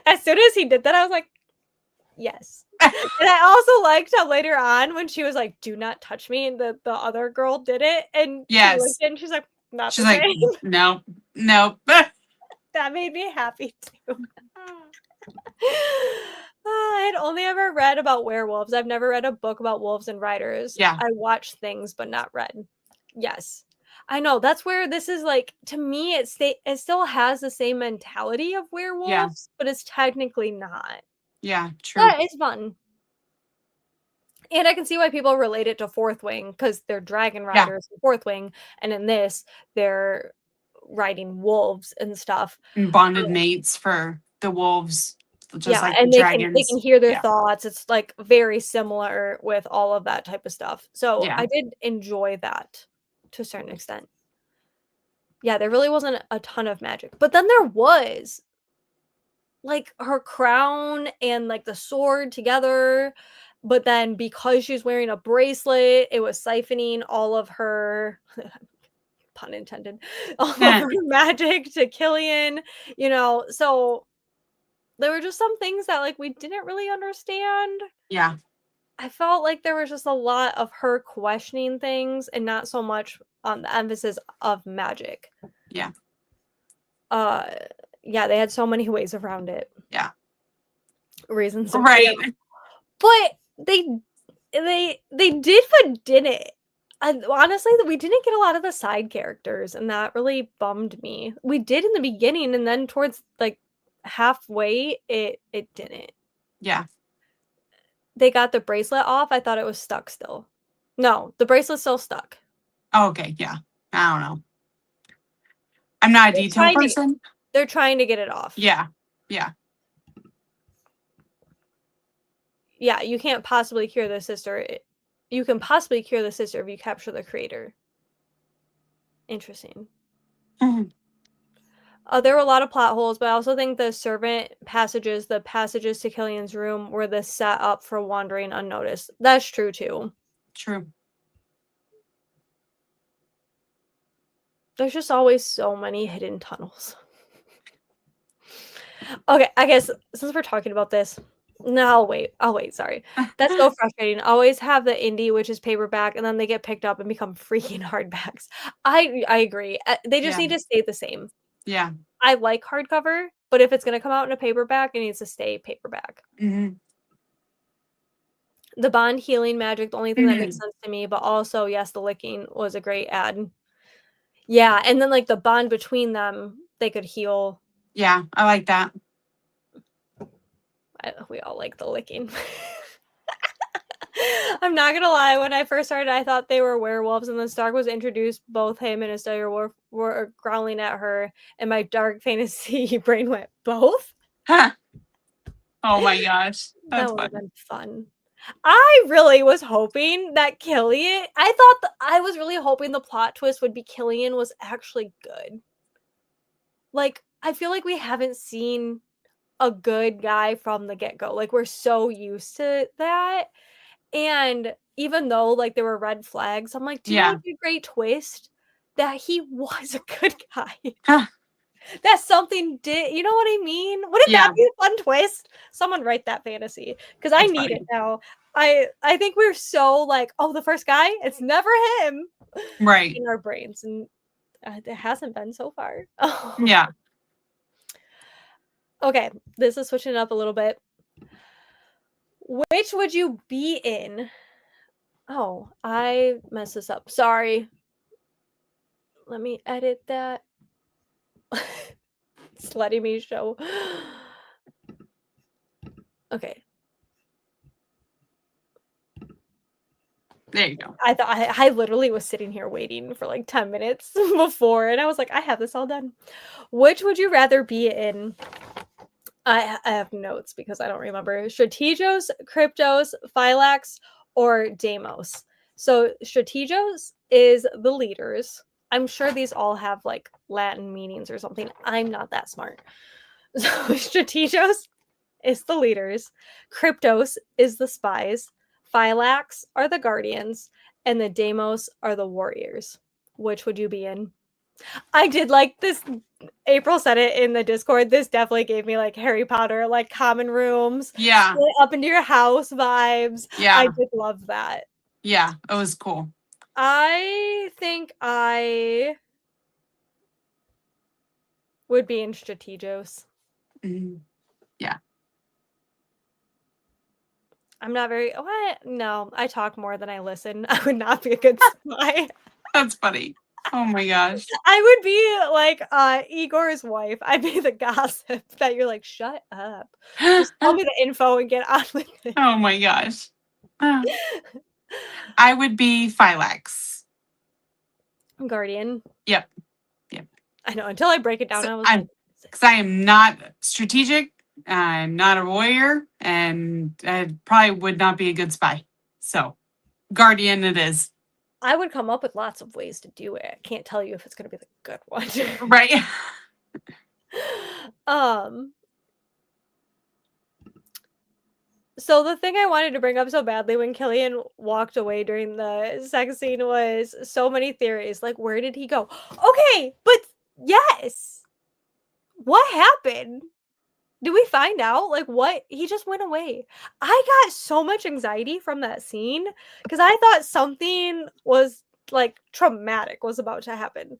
As soon as he did that, I was like, yes. And I also liked how later on when she was like, "Do not touch me," and the other girl did it, and she licked Yes. it, and she's like, "Not She's the like, same." no, no. That That made me happy too. I had only ever read about werewolves. I've never read a book about wolves and riders. Yeah. I watched things but not read. Yes. I know. That's where this is like to me it still has the same mentality of Yeah. werewolves, but it's technically not. Yeah. True. But it's fun. And I can see why people relate it to Fourth Wing because they're dragon Yeah. riders in Fourth Wing, and in this, they're riding wolves and stuff. And bonded mates for the wolves, just Yeah, like the and they can dragons. hear their Yeah. thoughts. It's like very similar with all of that type of stuff. So Yeah. I did enjoy that to a certain extent. Yeah, there really wasn't a ton of magic, but then there was like her crown and like the sword together. But then because she's wearing a bracelet, it was siphoning all of her pun intended, all of her magic to Killian, so there were just some things that like we didn't really understand. Yeah. I felt like there was just a lot of her questioning things and not so much on the emphasis of magic. Yeah. Uh yeah, they had so many ways around it. Yeah. Reasons of Right. but they did but didn't. And honestly, we didn't get a lot of the side characters, and that really bummed me. We did in the beginning, and then towards like halfway, it didn't. Yeah. They got the bracelet off. I thought it was stuck still. No, the bracelet's still stuck. Oh, okay. Yeah. I don't know. I'm not a They're detail trying to person. they're trying to get it off. Yeah. Yeah. Yeah, you can't possibly cure the sister. You can possibly cure the sister if you capture the creator. Interesting. Mhm. There were a lot of plot holes, but I also think the passages to Killian's room were the set up for wandering unnoticed. That's true too. True. There's just always so many hidden tunnels. Okay, I guess since we're talking about this, no, I'll wait, sorry. That's so frustrating. Always have the indie, which is paperback, and then they get picked up and become freaking hardbacks. I agree. They just Yeah. need to stay the same. Yeah. I like hardcover, but if it's gonna come out in a paperback, it needs to stay paperback. Mm-hmm. The bond healing magic, the only thing that makes Mm-hmm. sense to me, but also, yes, the licking was a great add. Yeah, and then, like, the bond between them, they could heal. Yeah. I like that. We all like the licking. I'm not gonna lie, when I first started, I thought they were werewolves, and then Stark was introduced, both him and his dire were growling at her, and my dark fantasy brain went, "Both?" Oh my gosh. That That's would have fun. been fun. I really was hoping that I was really hoping the plot twist would be Killian was actually good. Like, I feel like we haven't seen a good guy from the get-go. Like, we're so used to that. And even though like there were red flags, I'm like, do you know Yeah. what'd be a great twist? That he was a good guy. Huh. That something did, you know what I mean? Wouldn't that Yeah. be a fun twist? Someone write that fantasy because I That's need it funny. now. I think we're so like, oh, the first guy, it's never him Right. in our brains, and it hasn't been so far. Yeah. Okay, this is switching it up a little bit. Which would you be in? Oh, I messed this up. Sorry. Let me edit that. It's letting me show. Okay. There you go. I thought I literally was sitting here waiting for like 10 minutes before, and I was like, I have this all done. Which would you rather be in? I have notes because I don't remember. Strategos, Cryptos, Phylax, or Deimos. So Strategos is the leaders. I'm sure these all have like Latin meanings or something. I'm not that smart. So Strategos is the leaders, Cryptos is the spies, Phylax are the guardians, and the Deimos are the warriors. Which would you be in? I did like this. April said it in the Discord. This definitely gave me like Harry Potter, like common rooms, Yeah. split up into your house vibes. I Yeah. did love that. Yeah. It was cool. I think I would be in Strategos. Mhm. Yeah. I'm not very what? No, I talk more than I listen. I would not be a good spy. That's funny. Oh my gosh. I would be like Igor's wife. I'd be the gossip that you're like, shut up. Just tell me the info and get on with it. Oh my gosh. Uh, I would be Phylax. Guardian. Yep. Yep. I know. Until I break it down, So I was like, because I am not strategic, I'm not a warrior, and I probably would not be a good spy. So, Guardian it is. I would come up with lots of ways to do it. I can't tell you if it's gonna be the good one. Right. um So the thing I wanted to bring up so badly when Killian walked away during the sex scene was so many theories. Like, where did he go? Okay, but yes. What happened? Did we find out? Like, what? He just went away. I got so much anxiety from that scene because I thought something was like traumatic was about to happen.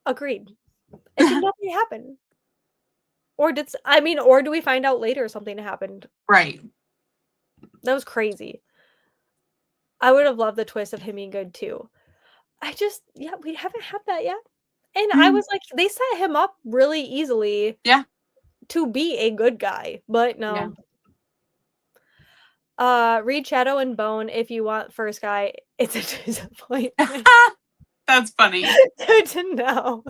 Agreed. It did nothing happen. Or or do we find out later something happened? Right. That was crazy. I would have loved the twist of him being good too. Yeah, we haven't had that yet. And I Mm, was like, they set him up really easily yeah. to be a good guy, but Yeah. no. Read Shadow and Bone if you want first guy. It's a disappointment. That's funny. Good to know.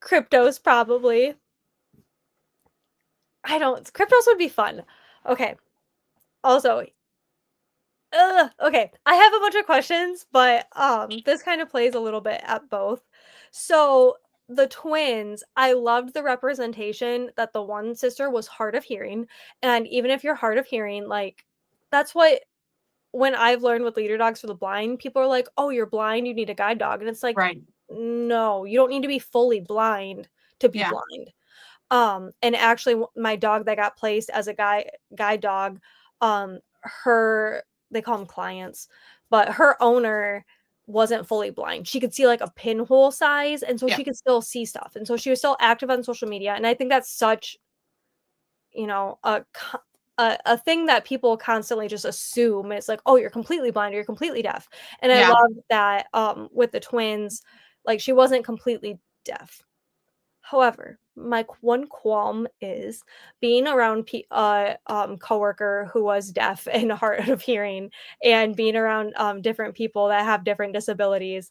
Cryptos probably. Cryptos would be fun. Okay. Also, okay. I have a bunch of questions, but this kind of plays a little bit at both. So the twins, I loved the representation that the one sister was hard of hearing. And even if you're hard of hearing, like that's what when I've learned with leader dogs for the blind, people are like, "Oh, you're blind, you need a guide dog." And it's like, Right. no, you don't need to be fully blind to be Yeah. blind. And actually my dog that got placed as a guide dog, her they call them clients, but her owner wasn't fully blind. She could see like a pinhole size, and so Yeah. she could still see stuff. And so she was still active on social media. And I think that's such, a thing that people constantly just assume. It's like, oh, you're completely blind or you're completely deaf. And I Yeah. love that with the twins, like she wasn't completely deaf. However, my one qualm is being around coworker who was deaf and hard of hearing, and being around different people that have different disabilities.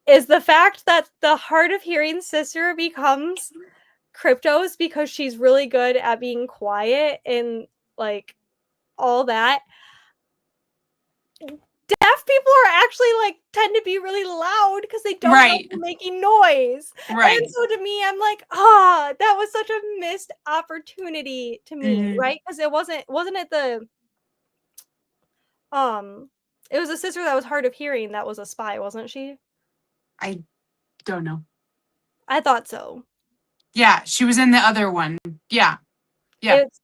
Is the fact that the hard of hearing sister becomes Cryptos because she's really good at being quiet and like all that. Deaf people are actually like tend to be really loud because they don't know Right. they're making noise. And Right. so to me, I'm like, that was such a missed opportunity to me, Mhm. right? Because wasn't it um it was a sister that was hard of hearing that was a spy, wasn't she? I don't know. I thought so. Yeah, she was in the other one. Yeah. Yeah. It's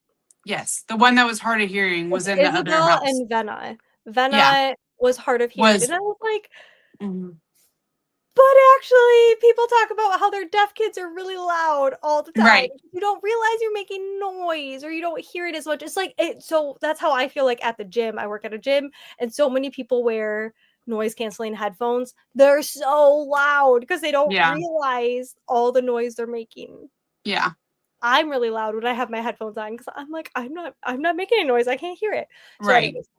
Yes. The one that was hard of hearing it's was in the other Isabel house. and Venna. Yeah. Venna was hard of hearing, Was and I was like, mhm. but actually, people talk about how their deaf kids are really loud all the time. Right. You don't realize you're making noise or you don't hear it as much. It's like so that's how I feel like at the gym. I work at a gym and so many people wear noise canceling headphones. They're so loud because they don't Yeah. realize all the noise they're making. Yeah. I'm really loud when I have my headphones on because I'm like, I'm not making any noise. I can't hear it. So Right. anyways,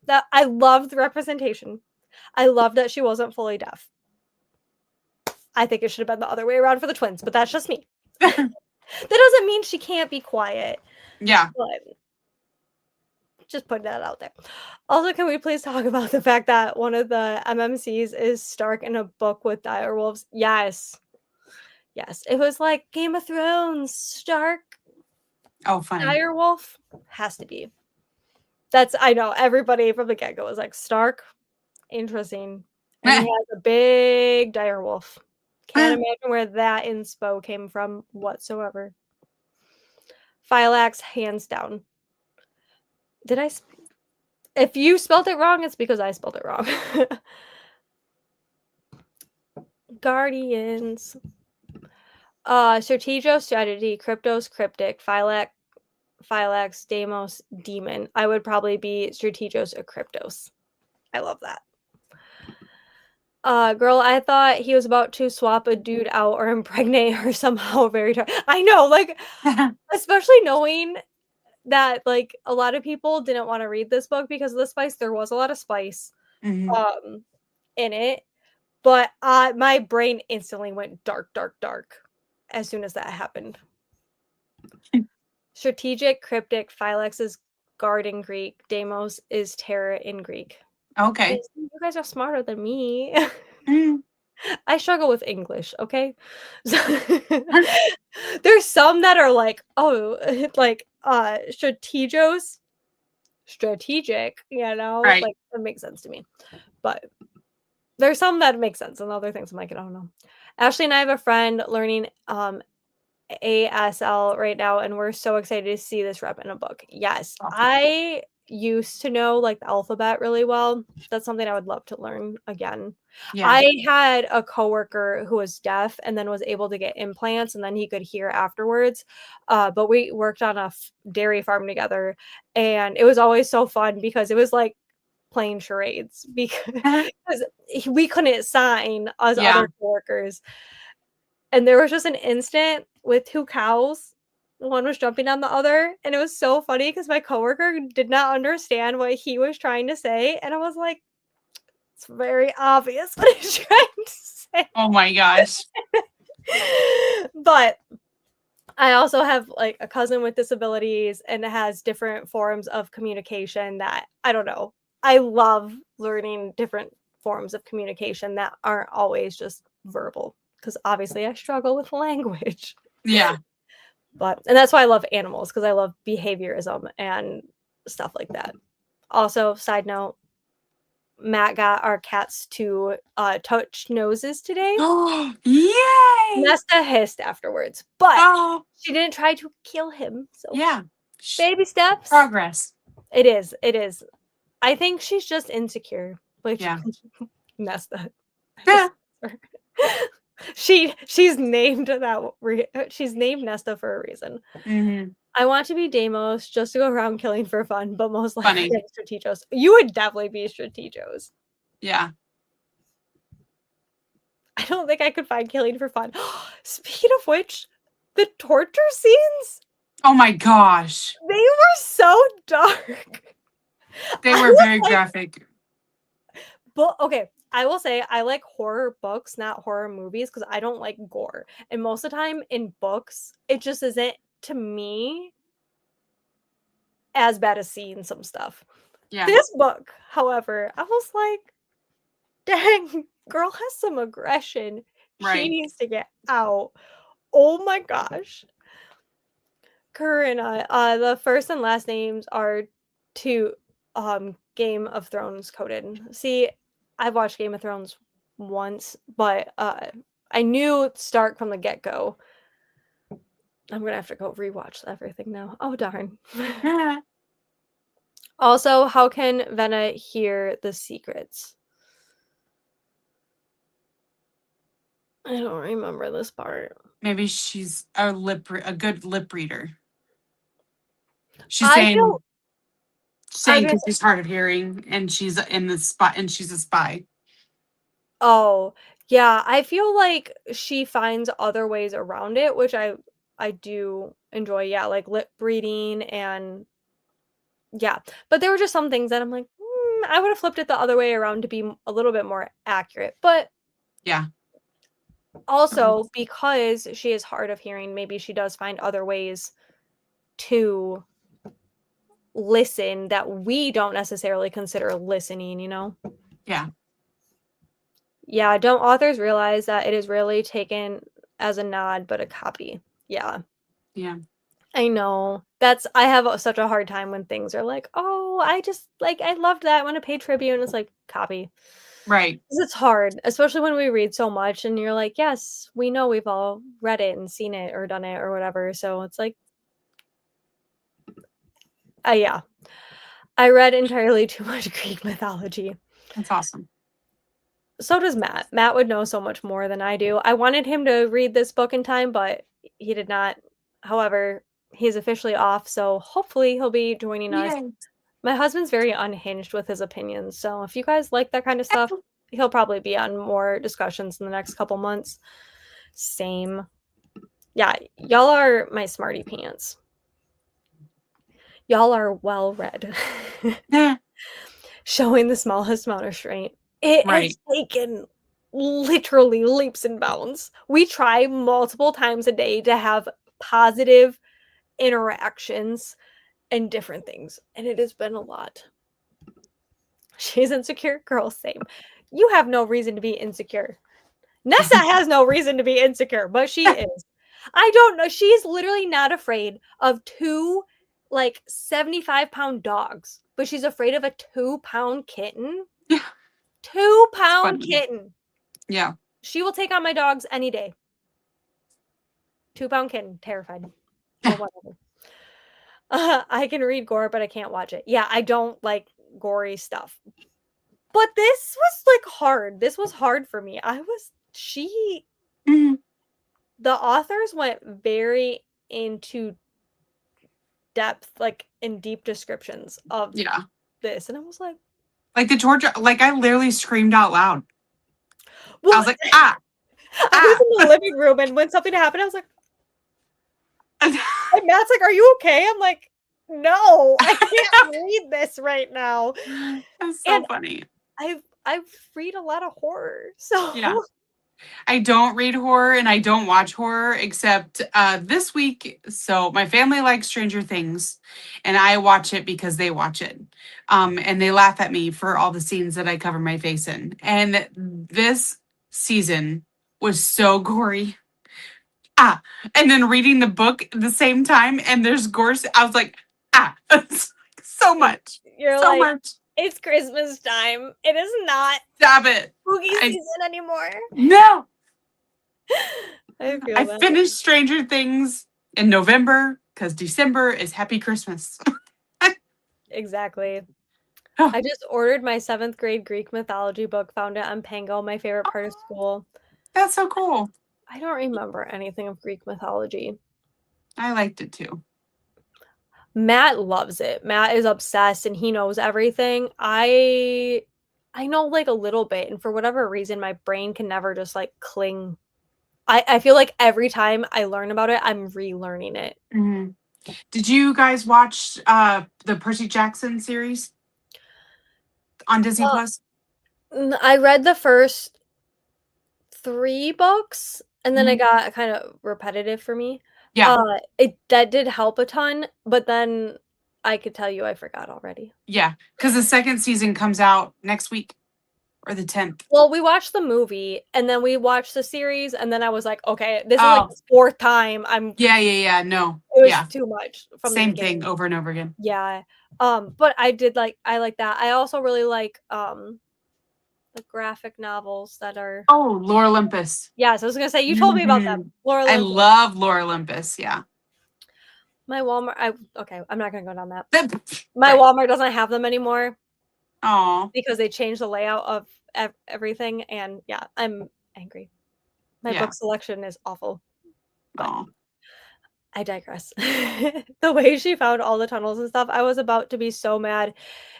that I love the representation. I love that she wasn't fully deaf. I think it should have been the other way around for the twins, but that's just me. That doesn't mean she can't be quiet, Yeah. but just putting that out there. Also, can we please talk about the fact that one of the MMCs is Stark in a book with direwolves? Yes. Yes. It was like Game of Thrones, Stark, Oh, funny. direwolf. Has to be. I know, everybody from the get-go was like, Stark, interesting. And he has a big direwolf. Can't imagine where that inspo came from whatsoever. Phylax, hands down. If you spelled it wrong, it's because I spelled it wrong. Guardians. Strategos, strategy. Cryptos, cryptic. Phylax, Deimos, demon. I would probably be Strategos or Cryptos. I love that. Girl, I thought he was about to swap a dude out or impregnate her somehow very I know, like, especially knowing that, like, a lot of people didn't wanna read this book because of the spice. There was a lot of spice, Mhm. in it, but, my brain instantly went dark, dark, dark as soon as that happened. Strategic, cryptic, Phylax is guard in Greek, Deimos is terror in Greek. Okay. You guys are smarter than me. Mm. I struggle with English, okay? So there's some that are like, "Oh," like, strategic, you know? Right. Like, it makes sense to me. But there's some that make sense, and other things I'm like, "I don't know." Ashley and I have a friend learning, ASL right now, and we're so excited to see this rep in a book. Yes, Awesome. I used to know, like, the alphabet really well. That's something I would love to learn again. Yeah. I had a coworker who was deaf and then was able to get implants, and then he could hear afterwards, but we worked on a dairy farm together, and it was always so fun because it was like playing charades because we couldn't sign as Yeah. other coworkers. And there was just an instant with 2 cows, one was jumping on the other, and it was so funny because my coworker did not understand what he was trying to say, and I was like, "It's very obvious what he's trying to say." Oh my gosh. But I also have, like, a cousin with disabilities and has different forms of communication that I don't know. I love learning different forms of communication that aren't always just verbal because obviously I struggle with language. Yeah. But and that's why I love animals because I love behaviorism and stuff like that. Also, side note, Matt got our cats to, touch noses today. Oh, yay! Nesta hissed afterwards, but Oh, she didn't try to kill him, so yeah. baby steps. Progress. It is. I think she's just insecure, which Yeah. Nesta. I Yeah. just she's named she's named Nesta for a reason. Mhm. I want to be Deimos just to go around killing for fun, but most likely Funny. I'm Strategos. You would definitely be Strategos. Yeah. I don't think I could find killing for fun. Speaking of which, the torture scenes, Oh my gosh. they were so dark. They I were was very like, graphic. but okay, I will say I like horror books, not horror movies, because I don't like gore. And most of the time in books, it just isn't to me as bad as seeing some stuff. Yeah. This book, however, I was like, dang, girl has some aggression. She Right. needs to get out. Oh my gosh. Corinna, the first and last names are 2, Game of Thrones coded. See, I've watched Game of Thrones once, but, I knew Stark from the get-go. I'm gonna have to go rewatch everything now. Oh, darn. Yeah. Also, how can Venna hear the secrets? I don't remember this part. Maybe she's a good lip reader. She's I feel I was saying gonna because she's hard of hearing and she's in the spot and she's a spy. Oh, yeah, I feel like she finds other ways around it, which I do enjoy, yeah, like lip reading and yeah, but there were just some things that I'm like, I would have flipped it the other way around to be a little bit more accurate, but Yeah. also because she is hard of hearing, maybe she does find other ways to listen that we don't necessarily consider listening, you know? Yeah. Yeah, don't authors realize that it is rarely taken as a nod, but a copy? Yeah, Yeah. I know. I have such a hard time when things are like, "Oh, I just like I loved that. I want to pay tribute," and it's like copy. Right. 'Cause it's hard, especially when we read so much, and you're like, "Yes, we know we've all read it and seen it or done it or whatever." So it's like, yeah, I read entirely too much Greek mythology. That's awesome. So does Matt. Matt would know so much more than I do. I wanted him to read this book in time, but he did not. However, he's officially off, so hopefully he'll be joining us. Yay. My husband's very unhinged with his opinions, so if you guys like that kind of stuff, he'll probably be on more discussions in the next couple months. Same. Yeah, y'all are my smarty pants. Y'all are well read. Yeah. Showing the smallest amount of restraint. It Right. has taken literally leaps and bounds. We try multiple times a day to have positive interactions and different things, and it has been a lot. She's insecure, girl, same. You have no reason to be insecure. Nessa has no reason to be insecure, but she is. I don't know. She's literally not afraid of two, like, 75-pound dogs, but she's afraid of a 2-pound kitten. Yeah. 2-pound Funny. kitten. Yeah. She will take on my dogs any day. 2-pound kitten, terrified. But whatever. I can read gore, but I can't watch it. Yeah, I don't like gory stuff. But this was like hard. This was hard for me. Mhm. The authors went very into depth, like in deep descriptions of Yeah. this. And I was Like the Georgia, like I literally screamed out loud. I well, was like, ah, I was ah. in the living room and when something happened, I was like, and Matt's like, "Are you okay?" I'm like, "No, I can't read this right now." That's so And funny. I've read a lot of horror, so Yeah. I don't read horror and I don't watch horror except this week. So my family likes Stranger Things and I watch it because they watch it. And they laugh at me for all the scenes that I cover my face in. And this season was so gory. Ah, and then reading the book at the same time and there's gore. I was like, ah, so much, you're so like, much. "It's Christmas time. It is not Stop it. spooky I season anymore." no. I feel I that. finished Stranger Things in November because December is Happy Christmas. Exactly. Oh, I just ordered my 7th grade Greek mythology book, found it on Pango, my favorite part of school. that's so cool. I don't remember anything of Greek mythology. I liked it too. Matt loves it. Matt is obsessed and he knows everything. I know like a little bit, and for whatever reason, my brain can never just like cling. I feel like every time I learn about it, I'm relearning it. Mhm. Did you guys watch the Percy Jackson series on Disney Well, Plus? I read the first 3 books, and then it Mhm. got kind of repetitive for me. Yeah, It that did help a ton, but then I could tell you I forgot already. yeah. Because the second season comes out next week or the 10th. Well, we watched the movie, and then we watched the series, and then I was like, "Okay, this is like Oh, the 4th time I'm." yeah, yeah, yeah. No, It was yeah. just too much from the Same thing beginning. over and over again. Yeah, but I like that. I also really like, the graphic novels that are. Oh, Lore Olympus. Yes, I was gonna say, you told me about them. Mhm. Laura I Olympus. love Lore Olympus. Yeah. My Walmart okay, I'm not gonna go down that. My Right. Walmart doesn't have them anymore Oh, because they changed the layout of everything, and yeah, I'm angry. My yeah. book selection is awful, but Oh, I digress. The way she found all the tunnels and stuff, I was about to be so mad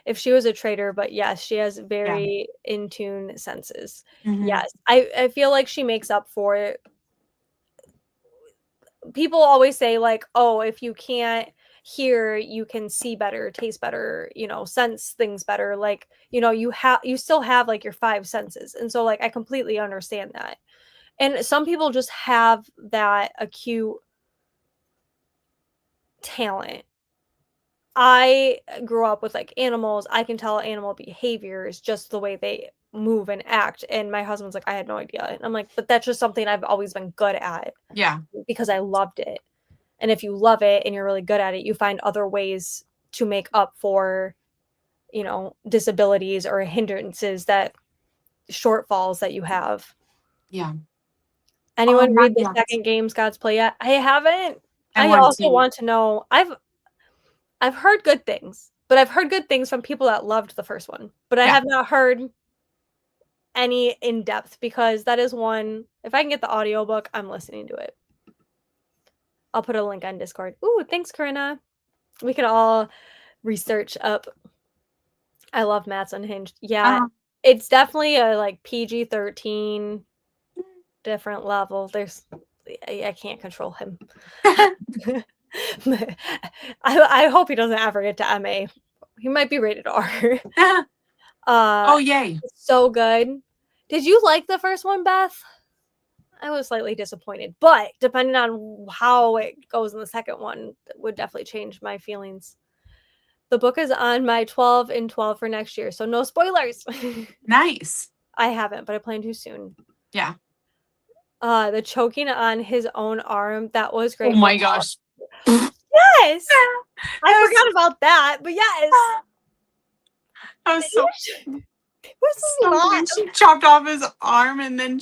if she was a traitor, but yes, she has yeah. very in tune senses. Mhm. Yes, I feel like she makes up for it. People always say like, "Oh, if you can't hear, you can see better, taste better, sense things better." Like, you still have like your 5 senses. And so like I completely understand that. And some people just have that acute talent. I grew up with, like, animals. I can tell animal behaviors just the way they move and act, and my husband's like, "I had no idea." And I'm like, "But that's just something I've always been good at Yeah. because I loved it." And if you love it and you're really good at it, you find other ways to make up for, disabilities or hindrances shortfalls that you have. Yeah. Oh, Anyone not read the yet. 2nd Games God's Play yet? I haven't. I I want also to. want to know. I've heard good things, but I've heard good things from people that loved the first one, but I Yeah. have not heard any in depth because that is one. If I can get the audiobook, I'm listening to it. I'll put a link on Discord. Ooh, thanks, Corinna. We can all research up. I love Matt's Unhinged. Yeah, it's definitely a like PG-13 different level. There's I can't control him. I hope he doesn't ever get to MA. He might be rated R. Oh, yay. So good. Did you like the first one, Beth? I was slightly disappointed, but depending on how it goes in the second one, it would definitely change my feelings. The book is on my 12 and 12 for next year, so no spoilers. Nice. I haven't, but I plan to soon. Yeah. The choking on his own arm, that was great. Oh my gosh. Yes! I forgot about that, but yes. That was so It was a lot. She chopped off his arm and then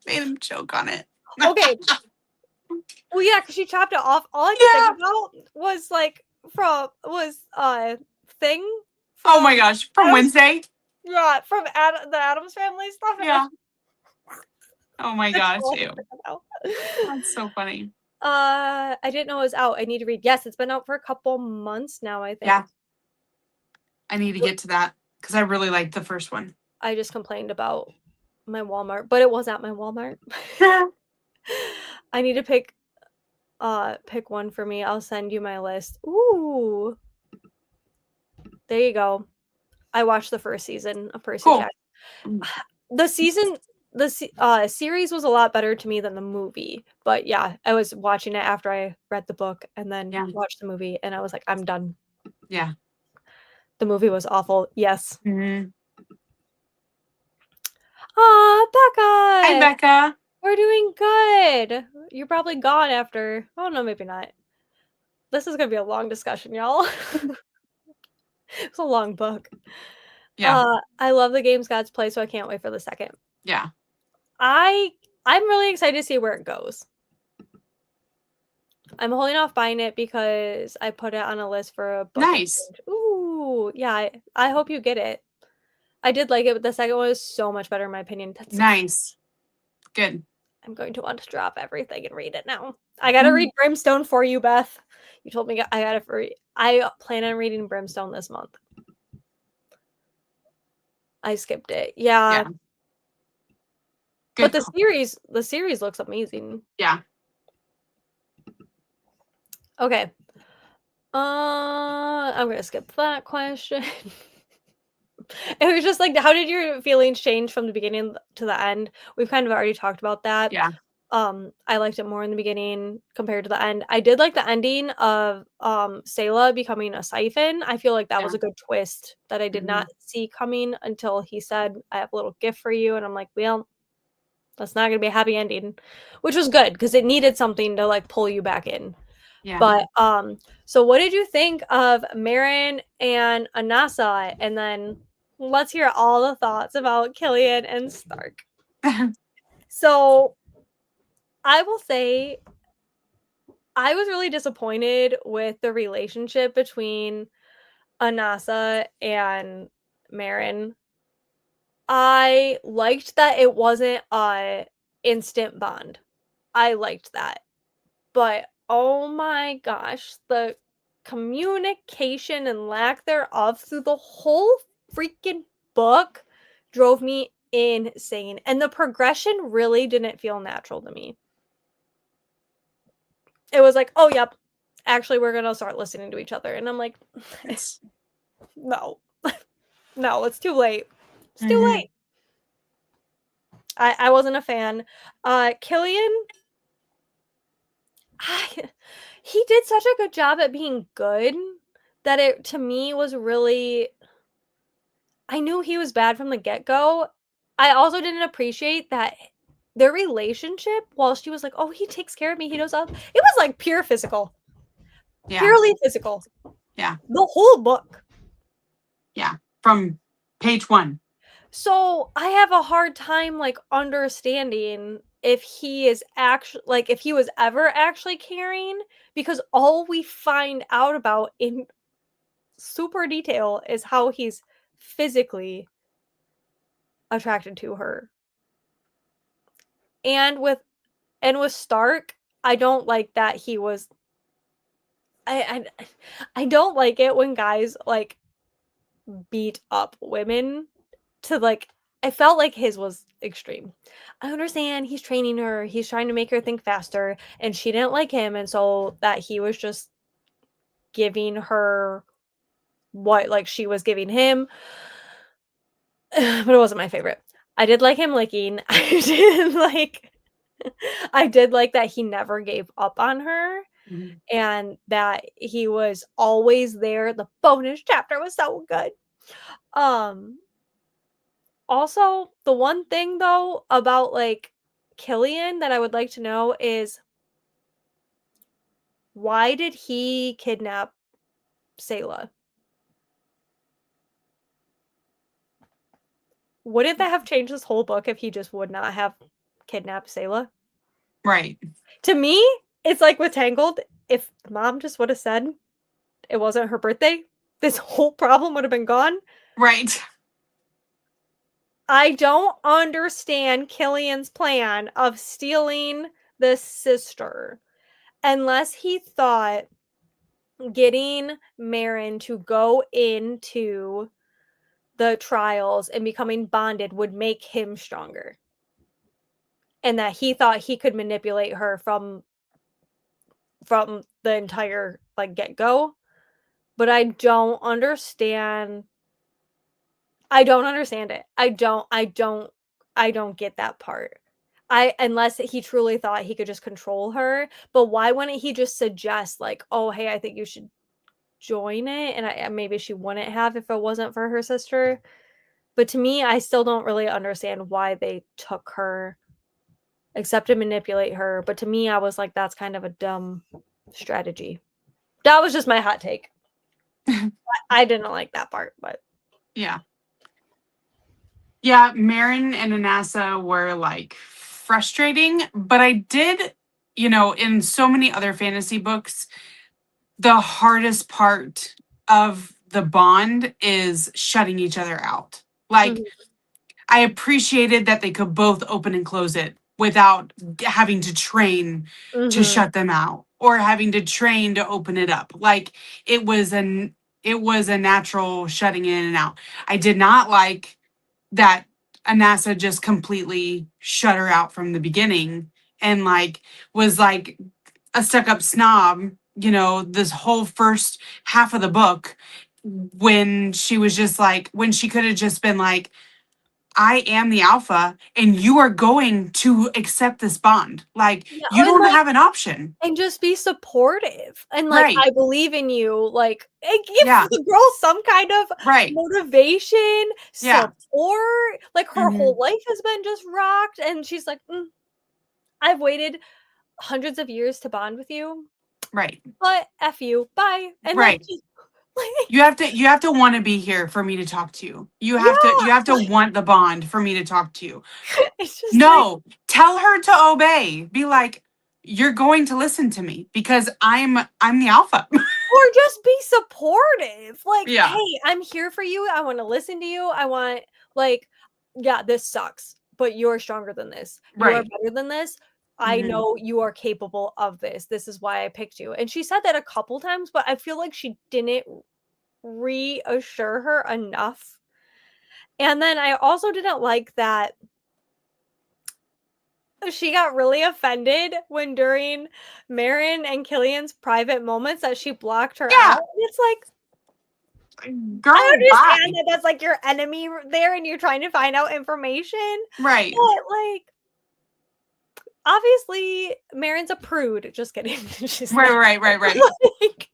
made him choke on it. Okay. Well, yeah, because she chopped it off. All I could think about was like thing. Oh my gosh, from Wednesday? Yeah, from the Addams Family stuff. Yeah. Oh my gosh, ew. That's so funny. I didn't know it was out. I need to read. Yes, it's been out for a couple months now, I think. Yeah. I need to get to that because I really liked the first one. I just complained about my Walmart, but it was at my Walmart. I need to pick one for me. I'll send you my list. Ooh. There you go. I watched the first season of Percy Jackson. The series was a lot better to me than the movie. But yeah, I was watching it after I read the book and then watched the movie and I was like, I'm done. Yeah. The movie was awful. Yes. Mm-hmm. Becca. Hi, Becca. We're doing good. You're probably gone after. Oh, no, maybe not. This is going to be a long discussion, y'all. It's a long book. Yeah. I love the games Gods play, so I can't wait for the second. Yeah. I'm really excited to see where it goes. I'm holding off buying it because I put it on a list for a book. Nice. Ooh, yeah. I hope you get it. I did like it, but the second one was so much better in my opinion. That's nice. Good. I'm going to want to drop everything and read it now. I gotta read Brimstone for you, Beth. You told me I gotta read. I plan on reading Brimstone this month. I skipped it. Yeah. But the series looks amazing. Yeah. Okay. I'm gonna skip that question. It was just like, how did your feelings change from the beginning to the end? We've kind of already talked about that. Yeah. I liked it more in the beginning compared to the end. I did like the ending of Sayla becoming a siphon. I feel like that was a good twist that I did not see coming until he said, I have a little gift for you. And I'm like, well, that's not gonna be a happy ending. Which was good because it needed something to like pull you back in. Yeah. But so what did you think of Marin and Anasa? And then let's hear all the thoughts about Killian and Stark. So I will say I was really disappointed with the relationship between Anasa and Marin. I liked that it wasn't a instant bond. I liked that. But oh my gosh, the communication and lack thereof through the whole freaking book drove me insane. And the progression really didn't feel natural to me. It was like, oh, yep, actually, we're going to start listening to each other. And I'm like, no, no, it's too late. It's too late. I wasn't a fan. Killian, he did such a good job at being good that it, to me, was really... I knew he was bad from the get-go. I also didn't appreciate that their relationship, while she was like, oh, he takes care of me, he knows all... It was like pure physical. Yeah. Purely physical. Yeah. The whole book. Yeah. From page 1. So I have a hard time like understanding if he is actually like if he was ever actually caring, because all we find out about in super detail is how he's physically attracted to her. And with Stark, I don't like that he was I don't like it when guys like beat up women to like I felt like his was extreme. I understand he's training her, he's trying to make her think faster, and she didn't like him, and so that he was just giving her what like she was giving him. But it wasn't my favorite. I did like him licking. I did like that he never gave up on her Mhm. and that he was always there. The bonus chapter was so good. Um Also, the one thing though about like Killian that I would like to know is why did he kidnap Sayla? Wouldn't that have changed this whole book if he just would not have kidnapped Sayla? Right. To me, it's like with Tangled, if mom just would have said it wasn't her birthday, this whole problem would have been gone. Right. I don't understand Killian's plan of stealing this sister unless he thought getting Marin to go into the trials and becoming bonded would make him stronger. And that he thought he could manipulate her from the entire like get-go. But I don't understand it. I don't get that part. I unless he truly thought he could just control her, but why wouldn't he just suggest like, "Oh, hey, I think you should join it," and maybe she wouldn't have if it wasn't for her sister. But to me, I still don't really understand why they took her except to manipulate her. But to me, I was like, that's kind of a dumb strategy. That was just my hot take. I didn't like that part, but Yeah. Yeah, Marin and Anassa were like frustrating, but I did, in so many other fantasy books, the hardest part of the bond is shutting each other out. Like, mhm, I appreciated that they could both open and close it without having to train to mhm. shut them out or having to train to open it up. Like it was a natural shutting in and out. I did not like that Anassa just completely shut her out from the beginning and like was like a stuck up snob, this whole first half of the book when she was just like when she could have just been like I am the alpha and you are going to accept this bond. Like Yeah, you and don't like have an option. and just be supportive and like Right. I believe in you. Like and give Yeah. the girl some kind of Right. motivation, Yeah. support. Like her whole Hmm. life has been just rocked, and she's like, I've waited hundreds of years to bond with you, Right. but F you, bye. And like, Right. just, You like have to want to be here for me to talk to you. You have to yeah, you have to like, want the bond for me to talk to you. it's just like, No, tell her to obey. Be like, you're going to listen to me because I'm the alpha. or just be supportive. Like, Yeah. hey, I'm here for you. I want to listen to you. I want, like, yeah, this sucks, but you're stronger than this. You are Right. better than this. I Hmm. know you are capable of this. This is why I picked you. And she said that a couple times, but I feel like she didn't reassure her enough. And then I also didn't like that she got really offended when during Marin and Killian's private moments that she blocked her out. Yeah. And it's like, I Girl, understand bye. that that's like your enemy there and you're trying to find out information, Right. but like, obviously, Marin's a prude. Just kidding. She's Right, not. right, right, right. Like,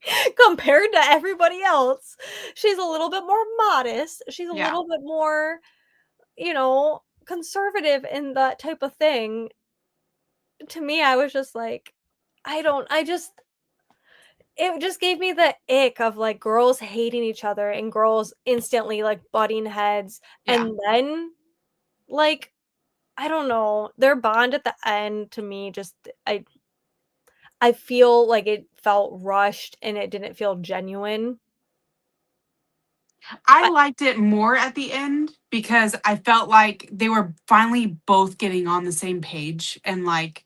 compared to everybody else, she's a little bit more modest. She's a Yeah. little bit more, conservative in that type of thing. To me, I was just like, I just it just gave me the ick of like girls hating each other and girls instantly like butting heads. Yeah. And then like I don't know, their bond at the end to me just I feel like it felt rushed and it didn't feel genuine. I I liked it more at the end because I felt like they were finally both getting on the same page and like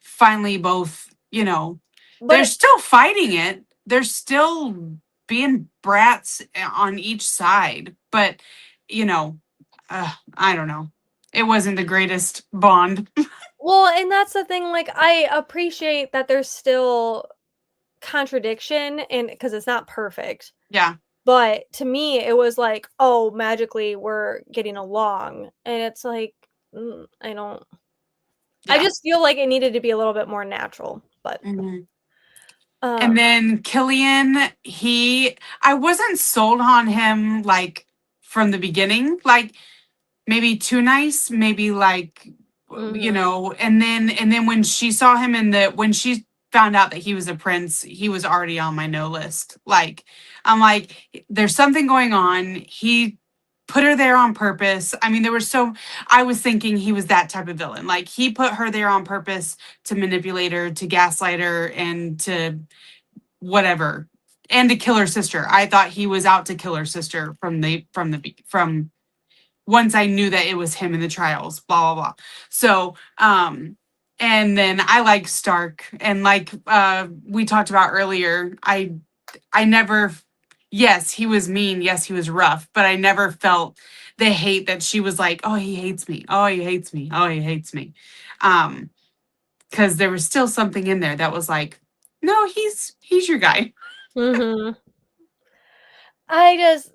finally both, they're But still fighting it. They're still being brats on each side, but you know, I don't know. It wasn't the greatest bond. well, and that's the thing, like, I appreciate that there's still contradiction and because it's not perfect. Yeah, But to me, it was like, "Oh, magically we're getting along." And it's like, I don't I yeah. just feel like it needed to be a little bit more natural, but, Mhm. And um then Killian, I wasn't sold on him like from the beginning. Like maybe too nice, maybe like mhm, and then when she saw him when she found out that he was a prince, he was already on my no list. Like I'm like there's something going on. He put her there on purpose. I mean, I was thinking he was that type of villain. Like he put her there on purpose to manipulate her, to gaslight her, and to whatever, and to kill her sister. I thought he was out to kill her sister from once I knew that it was him in the trials, blah blah blah. So, and then I like Stark, and like we talked about earlier, I never, yes, he was mean, yes, he was rough, but I never felt the hate that she was like, oh, he hates me, oh, he hates me, oh, he hates me, um, because there was still something in there that was like, no, he's your guy. mhm. I just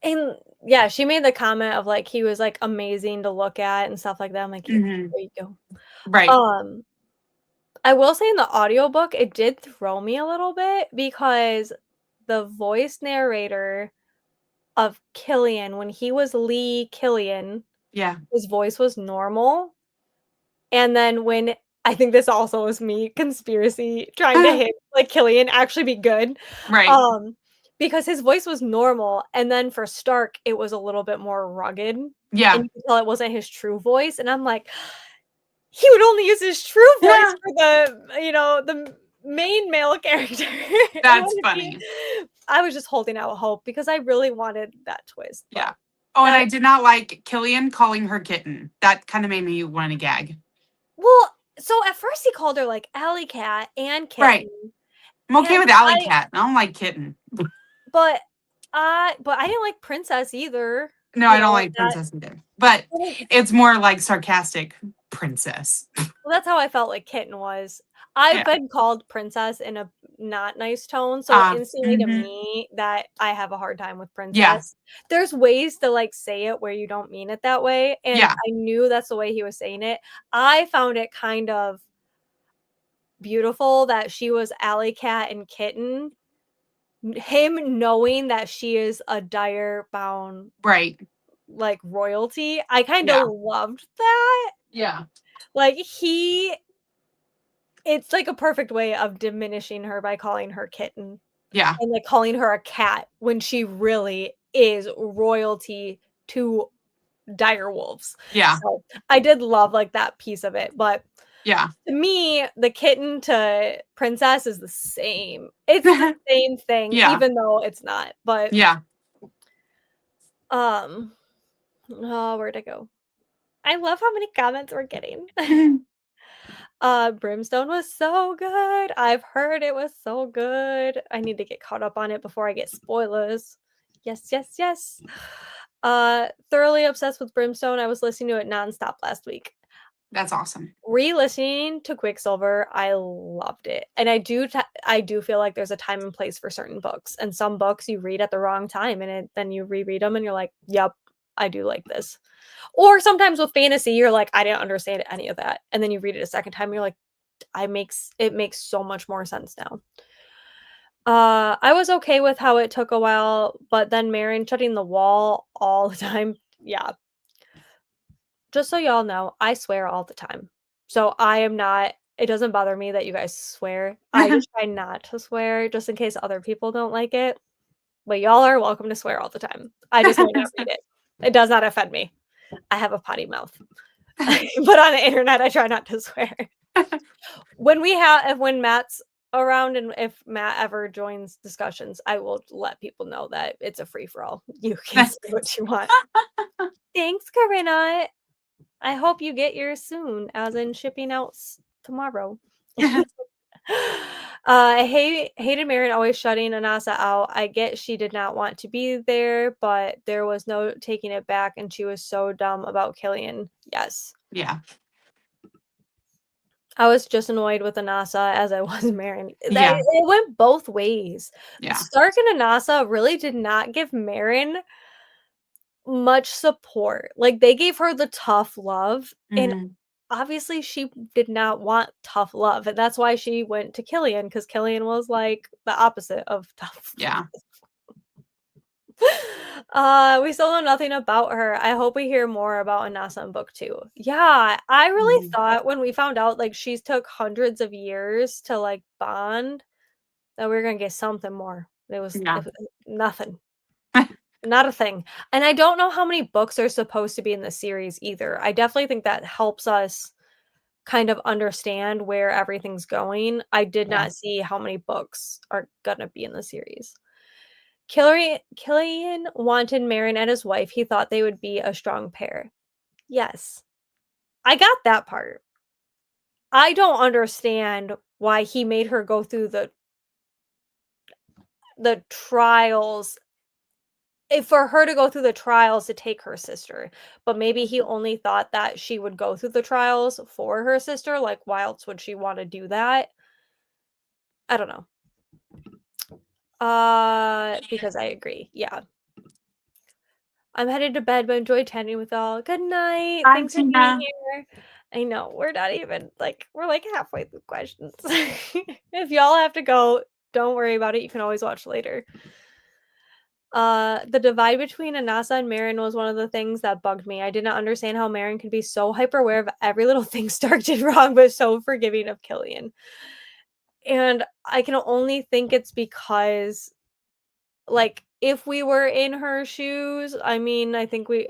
and yeah, she made the comment of, like, he was, like, amazing to look at and stuff like that. I'm like, "Yeah, Hmm. there you go." Right. Um, I will say in the audiobook, it did throw me a little bit because the voice narrator of Killian, when he was Lee Killian, Yeah. his voice was normal, and then when I think this also is me conspiracy trying to hit, like, Killian actually be good, Right. um, because his voice was normal, and then for Stark, it was a little bit more rugged, and Yeah. you could tell it wasn't his true voice, and I'm like, he would only use his true voice Yeah. for the main male character. It That's wouldn't be funny. I was just holding out hope because I really wanted that twist, Yeah. but Oh, and that I did not like Killian calling her kitten. That kind of made me want to gag. well, so at first he called her, like, Alley Cat and Right. Kitten, I'm okay and with Alley Cat. I don't like kitten. but I didn't like Princess either, No, I don't like that princess either. But well, it's more like sarcastic princess. that's how I felt like Kitten was. I've Yeah. been called Princess in a not nice tone, so instantly to Mm-hmm. me, that I have a hard time with Yeah. Princess. There's ways to, like, say it where you don't mean it that way, and Yeah. I knew that's the way he was saying it. I found it kind of beautiful that she was Alley Cat and Kitten, him knowing that she is a dire bound, Right. like, royalty. I kinda Yeah. loved that. Yeah. Like, it's like a perfect way of diminishing her by calling her Kitten Yeah. and, like, calling her a cat when she really is royalty to dire wolves. Yeah. So, I did love, like, that piece of it, but Yeah. to me, the kitten to princess is the same. It's the same thing, Yeah. even though it's not, but, Yeah. um oh, where'd it go? I love how many comments we're getting. Brimstone was so good. I've heard it was so good. I need to get caught up on it before I get spoilers. Yes, yes, yes. Thoroughly obsessed with Brimstone. I was listening to it nonstop last week. That's awesome. Re-listening to Quicksilver, I loved it. And I do feel like there's a time and place for certain books. And some books you read at the wrong time and then you reread them and you're like, "Yep, I do like this." Or sometimes with fantasy, you're like, "I didn't understand any of that." And then you read it a second time, you're like, it makes so much more sense now. I was okay with how it took a while, but then Marin shutting the wall all the time, yeah. Just so y'all know, I swear all the time. So I am not it doesn't bother me that you guys swear. I just try not to swear just in case other people don't like it, but y'all are welcome to swear all the time. I just might not read it. It does not offend me. I have a potty mouth. But on the internet, I try not to swear. When Matt's around, and if Matt ever joins discussions, I will let people know that it's a free for all. You can say what you want. Thanks, Corinna. I hope you get yours soon, as in shipping out tomorrow. I hated Marin always shutting Anasa out. I get she did not want to be there, but there was no taking it back, and she was so dumb about Killian. Yes. Yeah. I was just annoyed with Anasa as I was Marin. Yeah. It went both ways. Yeah. Stark and Anasa really did not give Marin much support. Like, they gave her the tough love, and Mhm. obviously she did not want tough love, and that's why she went to Killian, because Killian was, like, the opposite of tough. Yeah. We still know nothing about her. I hope we hear more about Anasa in book 2. Yeah, I really Mhm. thought when we found out, like, she's took hundreds of years to, like, bond, that we were gonna get something more. Yeah. It was nothing. Not a thing. And I don't know how many books are supposed to be in the series either. I definitely think that helps us kind of understand where everything's going. I did Yeah. not see how many books are gonna be in the series. Killian wanted Marin and his wife. He thought they would be a strong pair. Yes. I got that part. I don't understand why he made her go through the trials, for her to go through the trials to take her sister. But maybe he only thought that she would go through the trials for her sister. Like, why else would she want to do that? I don't know. Because I agree. Yeah. I'm headed to bed, but enjoy chatting with all. Good night. Bye, Thanks for being Tina. here. I know we're not even like we're like halfway through questions. If y'all have to go, don't worry about it. You can always watch later. The divide between Anasa and Marin was one of the things that bugged me. I did not understand how Marin could be so hyper aware of every little thing Stark did wrong, but so forgiving of Killian. And I can only think it's because, like, if we were in her shoes, I mean, I think I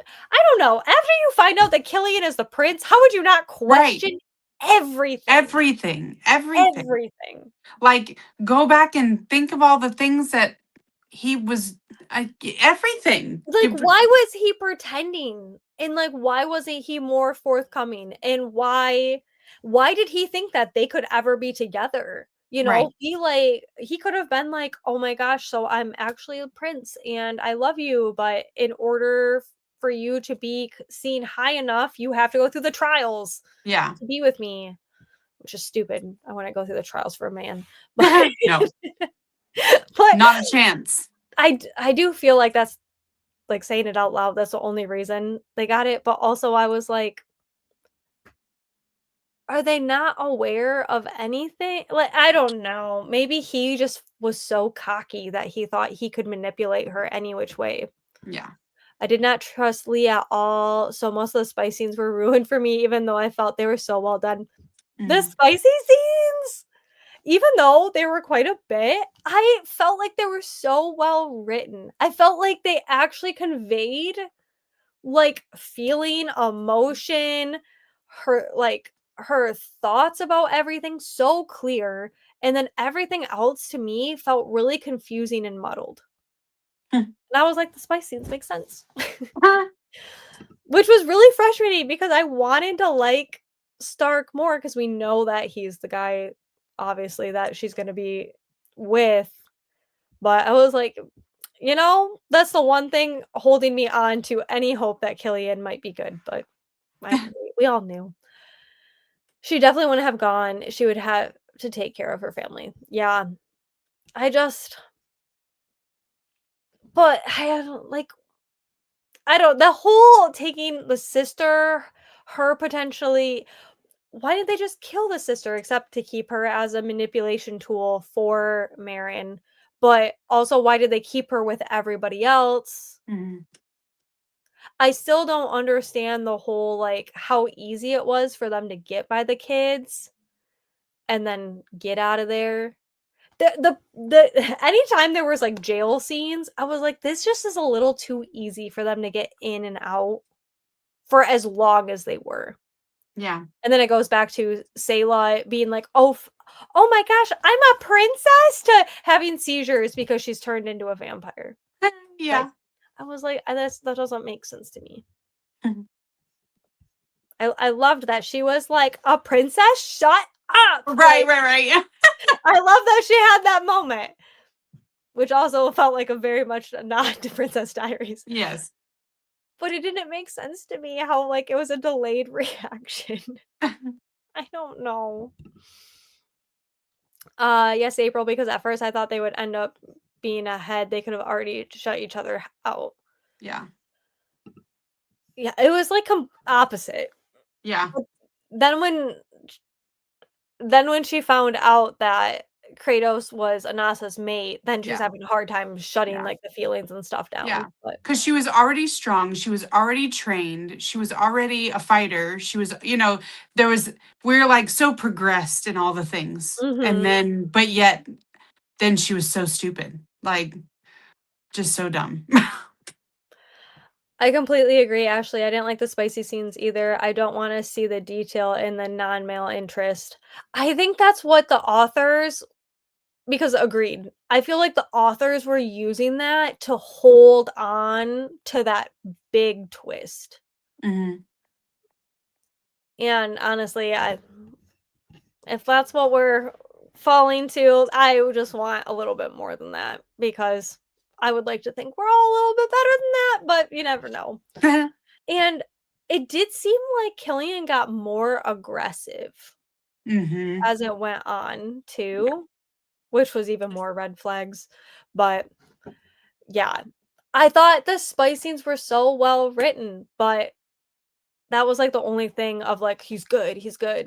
don't know. After you find out that Killian is the prince, how would you not Right. question everything? Everything. Everything. Everything. Like, go back and think of all the things that he was. Everything. Like, why was he pretending? And, like, why wasn't he more forthcoming? And why did he think that they could ever be together? You know, Right. he could have been like, "Oh my gosh, so I'm actually a prince and I love you, but in order for you to be seen high enough, you have to go through the trials Yeah. to be with me," which is stupid. I want to go through the trials for a man. But No, but not a chance. I do feel like that's, like, saying it out loud, that's the only reason they got it, but also I was like, are they not aware of anything? Like, I don't know. Maybe he just was so cocky that he thought he could manipulate her any which way. Yeah. I did not trust Lee at all, so most of the spice scenes were ruined for me, even though I felt they were so well done. The Mm. spicy scenes, even though they were quite a bit, I felt like they were so well written. I felt like they actually conveyed, like, feeling, emotion, her thoughts about everything so clear, and then everything else to me felt really confusing and muddled. And I was like, "The spice scenes make sense." Which was really frustrating because I wanted to like Stark more because we know that he's the guy, obviously, that she's gonna be with, but I was like, that's the one thing holding me on to any hope that Killian might be good, but we all knew. She definitely wouldn't have gone. She would have to take care of her family. Yeah. I just but I don't like I don't the whole taking the sister, her potentially why did they just kill the sister except to keep her as a manipulation tool for Marin? But also, why did they keep her with everybody else? Mhm. I still don't understand the whole, like, how easy it was for them to get by the kids and then get out of there. The anytime there was, like, jail scenes, I was like, "This just is a little too easy for them to get in and out for as long as they were." Yeah. And then it goes back to Sayla being like, "Oh my gosh, I'm a princess," to having seizures because she's turned into a vampire. Like, Yeah. I was like, that doesn't make sense to me." I loved that she was like, "A princess? Shut up!" Right, Like, right, right. I love that she had that moment, which also felt like a very much a nod to Princess Diaries. Yes. But it didn't make sense to me how, like, it was a delayed reaction. I don't know. Yes, April, because at first I thought they would end up being ahead. They could have already shut each other out. Yeah. Yeah, it was like opposite. Yeah. But then when she found out that Kratos was Anasa's mate, then she was Yeah. having a hard time shutting, Yeah. like, the feelings and stuff Yeah. down, but Because she was already strong. She was already trained. She was already a fighter. She was, there was, we're like so progressed in all the things. And mhm. then, but yet, then she was so stupid. Like, just so dumb. I completely agree, Ashley. I didn't like the spicy scenes either. I don't wanna see the detail in the non-male interest. I think that's what the authors because agreed. I feel like the authors were using that to hold on to that big twist. Mhm. And honestly, I if that's what we're falling to, I would just want a little bit more than that because I would like to think we're all a little bit better than that, but you never know. And it did seem like Killian got more aggressive Mhm. as it went on Yeah. too, which was even more red flags. But yeah, I thought the spice scenes were so well written, but that was like the only thing of like he's good,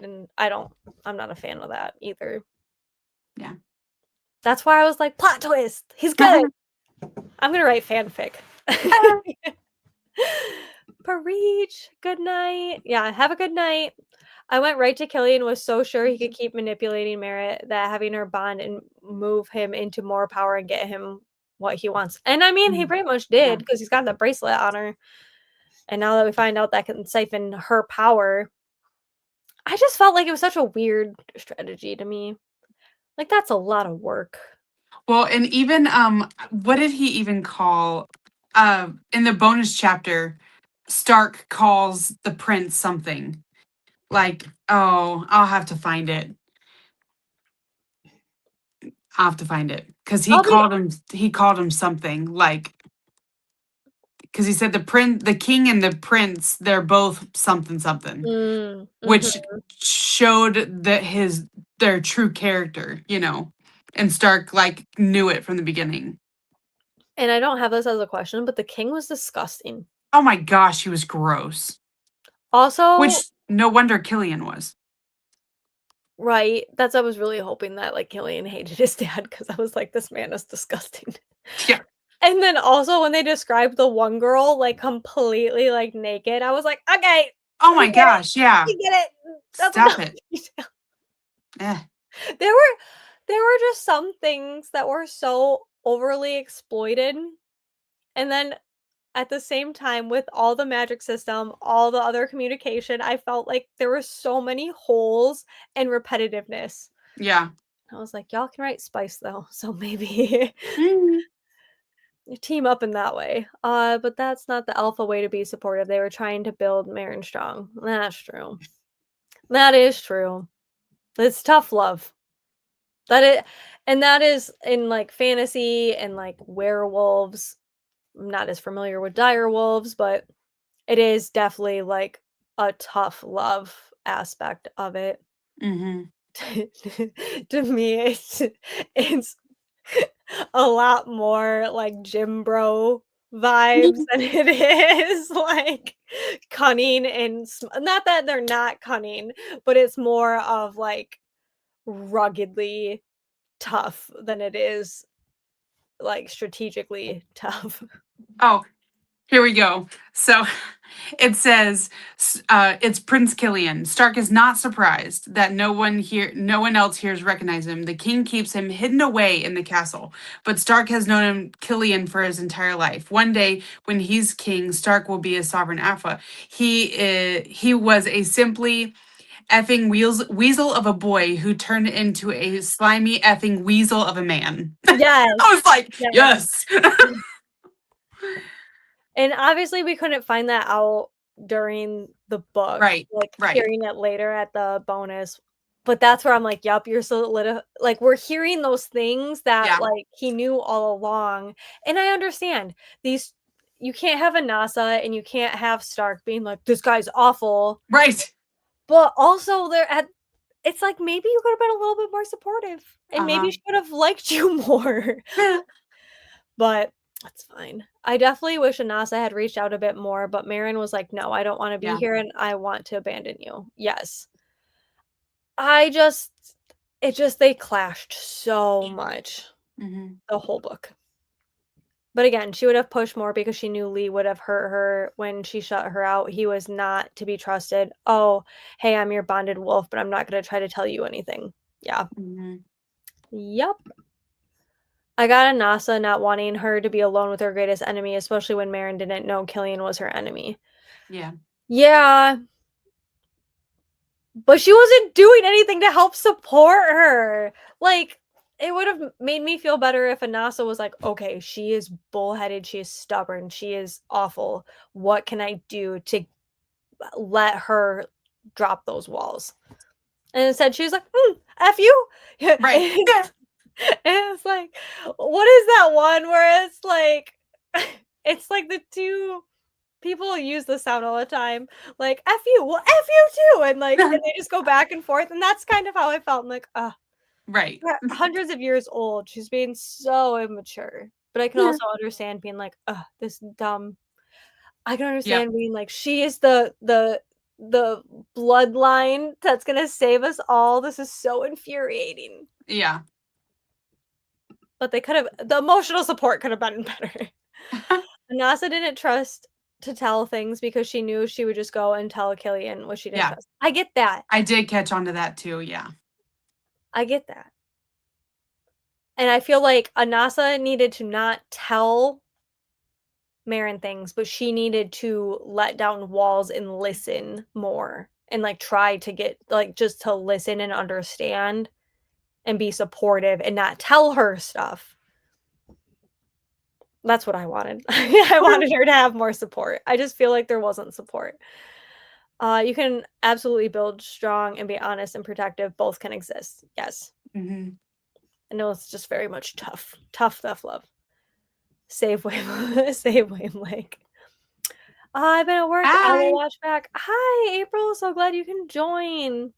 and I'm not a fan of that either. Yeah. That's why I was like, plot twist, he's good. I'm gonna write fanfic. Preach. Good night. Yeah, have a good night. I went right to Killian, was so sure he could keep manipulating Merritt that having her bond and move him into more power and get him what he wants. And I mean, he Mhm. pretty much Yeah. did because he's got the bracelet on her. And now that we find out that can siphon her power, I just felt like it was such a weird strategy to me. Like, that's a lot of work. Well, and even what did he even call in the bonus chapter, Stark calls the prince something. Like, oh, I'll have to find it. I'll have to find it. Cuz I'll be he called him something like cuz he said the king and the prince, they're both something something, mhm. which showed that their true character. And Stark like knew it from the beginning. And I don't have this as a question, but the king was disgusting. Oh my gosh, he was gross. Also, Which no wonder Killian was. right, I was really hoping that, like, Killian hated his dad because I was like, "This man is disgusting." Yeah. And then also when they described the one girl, like, completely, like, naked, I was like, "Okay, Oh we my get it, gosh, yeah. we get it, that's Stop enough it. detail." Eh. There were there were just some things that were so overly exploited, and then at the same time, with all the magic system, all the other communication, I felt like there were so many holes and repetitiveness. Yeah. I was like, "Y'all can write spice though, so maybe Mhm. you team up in that way." But that's not the alpha way to be supportive. They were trying to build Marin strong. That's true. That is true. It's tough love. That is in, like, fantasy and, like, werewolves. I'm not as familiar with dire wolves, but it is definitely, like, a tough love aspect of it. Mhm. To me, it's a lot more like gym bro vibes than it is like cunning and not that they're not cunning, but it's more of like ruggedly tough than it is like strategically tough. Oh, Here we go. So it says, it's Prince Killian. Stark is not surprised that no one else here recognizes him. The king keeps him hidden away in the castle, but Stark has known him, Killian, for his entire life. One day, when he's king, Stark will be a sovereign alpha. He was a simply effing weasel of a boy who turned into a slimy effing weasel of a man. Yes. I was like, Yes. yes. And obviously we couldn't find that out during the book, Right, like, right. hearing it later at the bonus, but that's where I'm like, "Yep, you're like, we're hearing those things that, Yeah, like, he knew all along, and I understand. These You can't have a NASA and you can't have Stark being like, "This guy's awful," right. but also they're at it's like, maybe you could've been a little bit more supportive, and maybe Uh-huh. she would've liked you more. But that's fine. I definitely wish Anasa had reached out a bit more, but Marin was like, "No, I don't wanna be Yeah. here and I want to abandon you." Yes. I just it just they clashed so much Mhm. the whole book. But again, she would have pushed more because she knew Lee would have hurt her when she shut her out. He was not to be trusted. "Oh, hey, I'm your bonded wolf, but I'm not gonna try to tell you anything." Yeah. Mhm. Yep. I got Anasa not wanting her to be alone with her greatest enemy, especially when Marin didn't know Killian was her enemy. Yeah. Yeah, but she wasn't doing anything to help support her. Like, it would have made me feel better if Anasa was like, "Okay, she is bullheaded, she is stubborn, she is awful. What can I do to let her drop those walls?" And instead, she was like, F you." Right. Yeah. And it's like, what is that one where it's like, it's like the two people use the sound all the time, like, "F you, well, F you too," and they just go back and forth, and that's kind of how I felt. I'm like, ugh, Right. we're hundreds of years old. She's being so immature. But I can Yeah. also understand being like, ugh, this dumb. I can Yep. understand being like, she is the bloodline that's gonna save us all. This is so infuriating. Yeah. But they could have the emotional support could have been better. Nasa didn't trust to tell things because she knew she would just go and tell Killian what she didn't Yeah. trust. I get that. I did catch on to that too, yeah. I get that. And I feel like Anasa needed to not tell Marin things, but she needed to let down walls and listen more and, like, try to get like, just to listen and understand and be supportive and not tell her stuff. That's what I wanted. I wanted her to have more support. I just feel like there wasn't support. You can absolutely build strong and be honest and protective. Both can exist. Yes. Mhm. I know it's just very much tough. Tough love. Save Wayne save Wayne Lake. I've been at work. I will Hi. watch back. Hi, April. So glad you can join.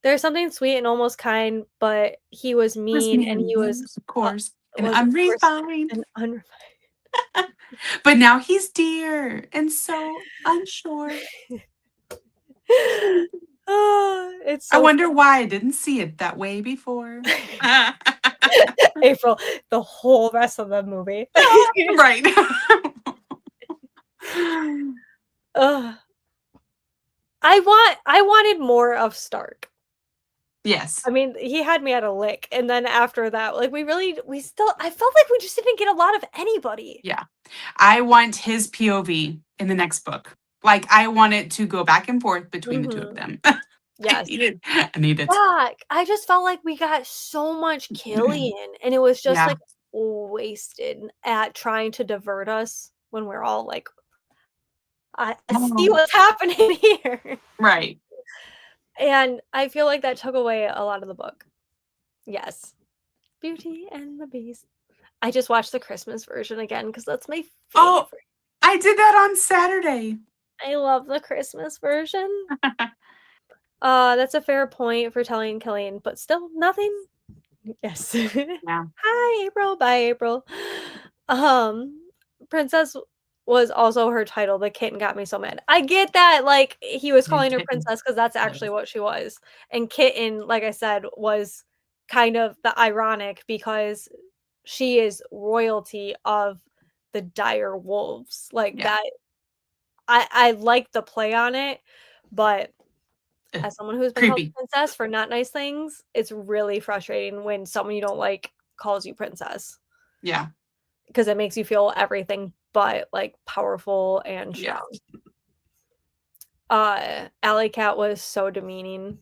There's something sweet and almost kind, but he was Was mean and mean, he yes, of uh, course, and was of course unrefined. an unrefined. But now he's dear and so unsure. It's I so wonder why I didn't see it that way before. April, the whole rest of the movie. Right. Ugh. I wanted more of Stark. Yes. I mean, he had me at a lick, and then after that, like, we still I felt like we just didn't get a lot of anybody. Yeah. I want his POV in the next book. Like, I want it to go back and forth between the two of Mhm. them. I Yes. need it. I need it. Fuck, I just felt like we got so much Killian, and it was just, Yeah. like, wasted at trying to divert us when we're all like, I see Oh, what's happening here." right. And I feel like that took away a lot of the book. Yes. Beauty and the Beast. I just watched the Christmas version again because that's my Oh, favorite. I did that on Saturday. I love the Christmas version. That's a fair point for telling Killian, but still nothing. Yes. Yeah. Hi, April. Bye, April. Um, Princess was also her title. The kitten got me so mad. I get that, like, he was Good calling her kitten. princess because that's actually what she was. And kitten, like I said, was kind of the ironic because she is royalty of the dire wolves. Like, Yeah. that I like the play on it, but Ugh, as someone who's been called creepy. princess for not nice things, it's really frustrating when someone you don't like calls you princess Yeah. because it makes you feel everything but, like, powerful and Yeah. strong. Alley Cat was so demeaning.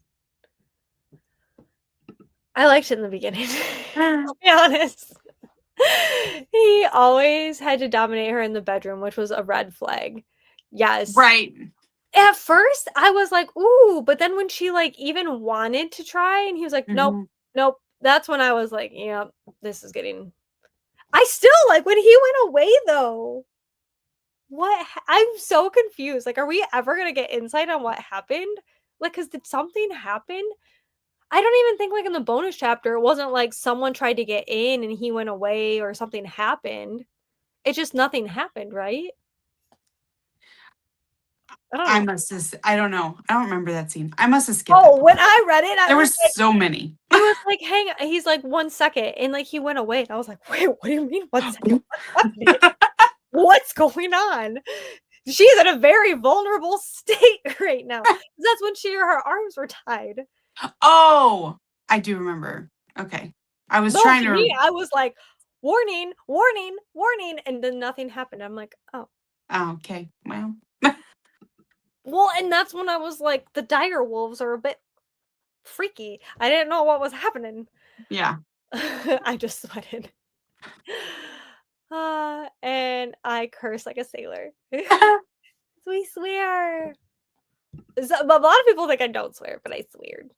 I liked it in the beginning, I'll be honest. He always had to dominate her in the bedroom, which was a red flag. Yes. Right. At first, I was like, "Ooh," but then when she, like, even wanted to try and he was like, "Nope, Mhm. nope," that's when I was like, "Yep, this is getting." I still like when he went away though. I'm so confused, like, are we ever gonna get insight on what happened? Like, cause did something happen? I don't even think, like, in the bonus chapter, it wasn't like someone tried to get in and he went away or something happened. It just nothing happened, right? I don't know. I don't know. I don't remember that scene. I must have skipped that Oh, part. when I read it, I There were was like so many. he was like, "Hang" he's like, "1 second," and, like, he went away, and I was like, "Wait, what do you mean 1 second? What's happening? What's going on?" She's in a very vulnerable state right now. 'Cause that's when her arms were tied. Oh, I do remember. Okay. I was No, trying to to me, I was like, "Warning, warning, warning," and then nothing happened. I'm like, "Oh." oh, okay. Well, Well, and that's when I was like, the dire wolves are a bit freaky. I didn't know what was happening. yeah. I just sweated. And I curse like a sailor. We swear. A lot of people think I don't swear, but I sweared.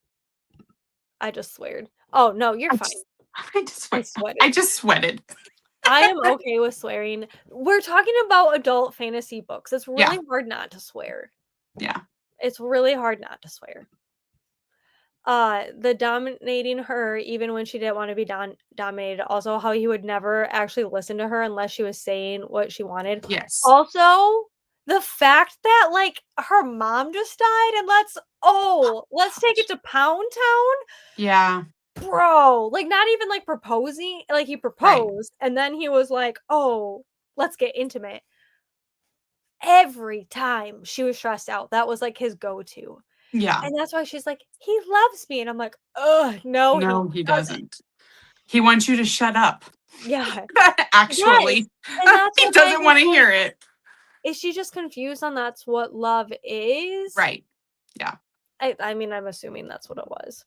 I just sweared. Oh, no, you're I fine. just I just I sweat. I sweated. just sweated. I am okay with swearing. We're talking about adult fantasy books. It's really Yeah. hard not to swear. Yeah. It's really hard not to swear. The dominating her even when she didn't wanna be dominated, also how he would never actually listen to her unless she was saying what she wanted. Yes. Also, the fact that, like, her mom just died and let's take it to Pound Town? Yeah. Bro, like, not even, like, proposing like, he Right. proposed, and then he was like, "Oh, let's get intimate." Every time she was stressed out, that was, like, his go-to. Yeah. And that's why she's like, "He loves me," and I'm like, "Ugh, no, he No, he doesn't." doesn't. He wants you to shut up. Yeah. Yes, Actually, and that's he what I doesn't was want to like, hear it. is she just confused on that's what love is? Right. Yeah. I mean, I'm assuming that's what it was.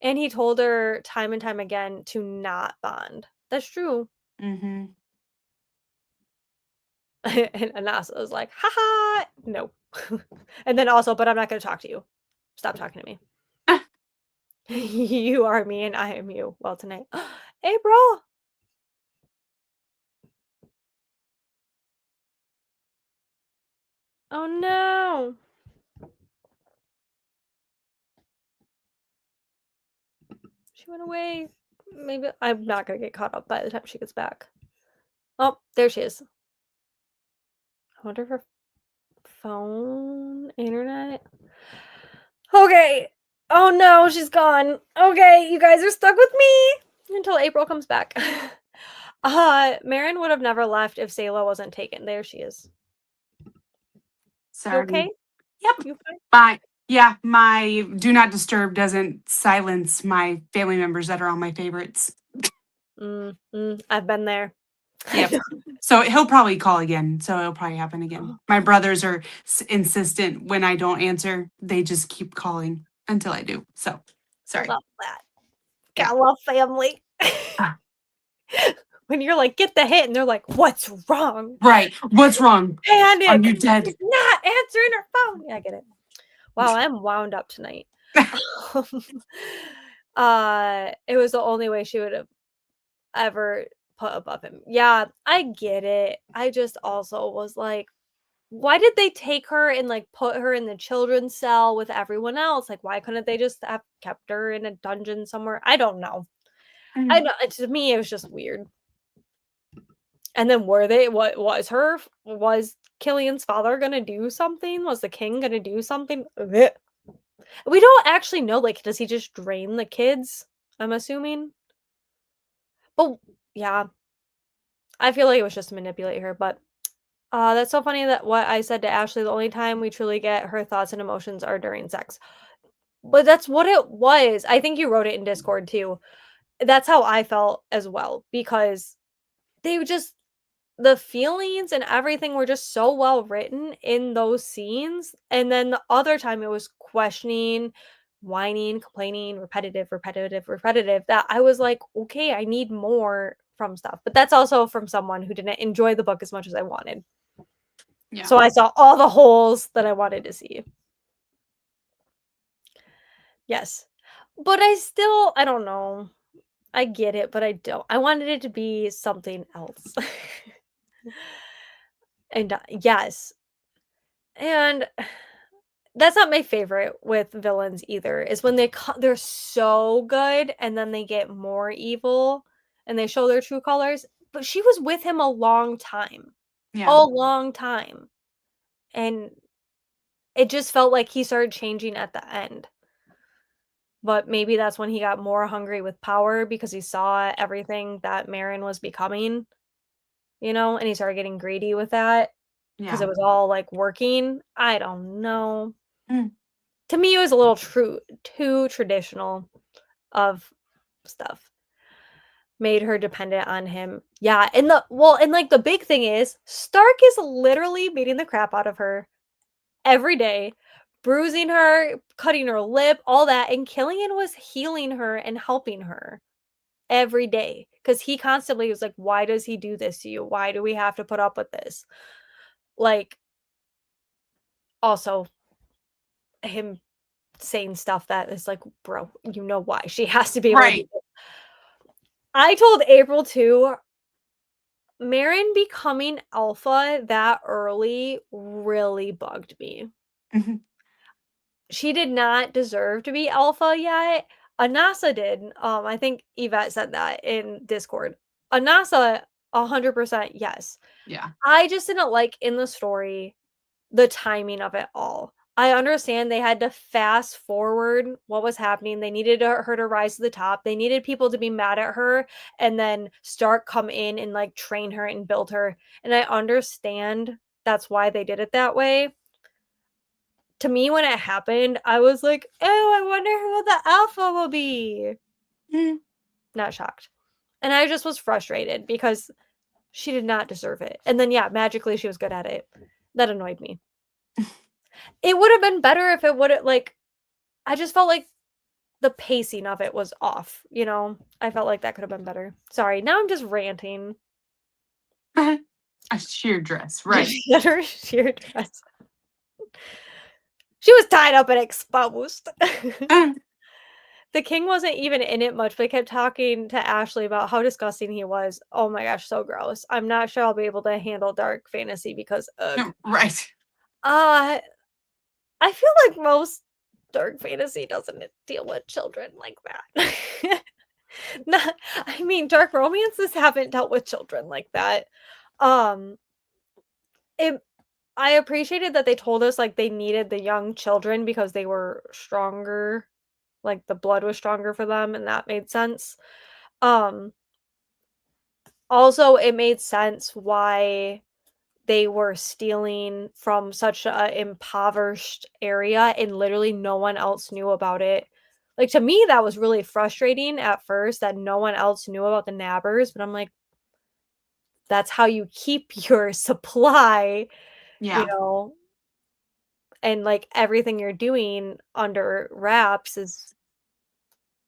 And he told her time and time again to not bond. That's true. Mhm. And Anasa was like, "Ha ha, no." And then also, "But I'm not gonna talk to you. Stop talking to me. You are me and I am you." Well, tonight. April! Oh, no. She went away. Maybe I'm not gonna get caught up by the time she gets back. Oh, there she is. I wonder if her phone, internet. Okay. Oh no, she's gone. Okay, you guys are stuck with me until April comes back. Marin would have never left if Sayla wasn't taken. There she is. You Sorry. okay? Yep. You fine? My yeah, my do not disturb doesn't silence my family members that are on my favorites. I've been there. I Yep. know. So he'll probably call again. So it'll probably happen again. My brothers are insistent when I don't answer. They just keep calling until I do. So sorry. Love that. Yeah. Gotta love family. Ah, When you're like, "Get the hit," and they're like, "What's wrong?" right. What's wrong? Are Panic! you dead? She's not answering her phone. Yeah, I get it. Wow, I'm wound up tonight. Um, it was the only way she would have ever put above him. Yeah, I get it. I just also was like, why did they take her and, like, put her in the children's cell with everyone else? Like, why couldn't they just have kept her in a dungeon somewhere? I don't know. I know to me, it was just weird. And then what was Killian's father gonna do something? Was the king gonna do something? Blech. We don't actually know, like, does he just drain the kids? I'm assuming. But yeah, I feel like it was just to manipulate her, but that's so funny that what I said to Ashley, the only time we truly get her thoughts and emotions are during sex. But that's what it was. I think you wrote it in Discord too. That's how I felt as well because they were just the feelings and everything were just so well written in those scenes. And then the other time it was questioning, whining, complaining, repetitive, repetitive, repetitive that I was like, okay, I need more from stuff. But that's also from someone who didn't enjoy the book as much as I wanted. Yeah. So I saw all the holes that I wanted to see. Yes. But I don't know. I get it, but I don't. I wanted it to be something else. And yes. And that's not my favorite with villains either. Is when they're so good and then they get more evil and they show their true colors. But she was with him a long time. Yeah. A long time. And it just felt like he started changing at the end. But maybe that's when he got more hungry with power because he saw everything that Marin was becoming, and he started getting greedy with that because Yeah. it was all, like, working. I don't know. Mm. To me, it was a little too traditional of stuff. Made her dependent on him. Yeah, and, like, the big thing is Stark is literally beating the crap out of her every day, bruising her, cutting her lip, all that, and Killian was healing her and helping her every day because he constantly was like, "Why does he do this to you? Why do we have to put up with this?" Like, also him saying stuff that is like, "Bro, you know why she has to be able to do Right. this." I told April too, Marin becoming alpha that early really bugged me. Mhm. She did not deserve to be alpha yet. Anasa did. I think Yvette said that in Discord. Anasa, 100% yes. Yeah. I just didn't like in the story the timing of it all. I understand they had to fast forward what was happening. They needed her to rise to the top. They needed people to be mad at her and then Stark come in and like train her and build her. And I understand that's why they did it that way. To me, when it happened, I was like, oh, I wonder who the alpha will be. Mm. Not shocked. And I just was frustrated because she did not deserve it. And then, yeah, magically she was good at it. That annoyed me. It would have been better if it would have, like, I just felt like the pacing of it was off, you know? I felt like that could have been better. Sorry, now I'm just ranting. A sheer dress. Right. At her sheer dress. She was tied up and exposed. Uh, The king wasn't even in it much, but I kept talking to Ashley about how disgusting he was. Oh my gosh, so gross. I'm not sure I'll be able to handle dark fantasy because ugh. no, right. Uh, I feel like most dark fantasy doesn't deal with children like that. Not I mean, dark romances haven't dealt with children like that. Um, it I appreciated that they told us, like, they needed the young children because they were stronger, like, the blood was stronger for them, and that made sense. Um, Also, it made sense why they were stealing from such a impoverished area and literally no one else knew about it. Like, to me, that was really frustrating at first that no one else knew about the nabbers, but I'm like, that's how you keep your supply, you Yeah. know, and, like, everything you're doing under wraps is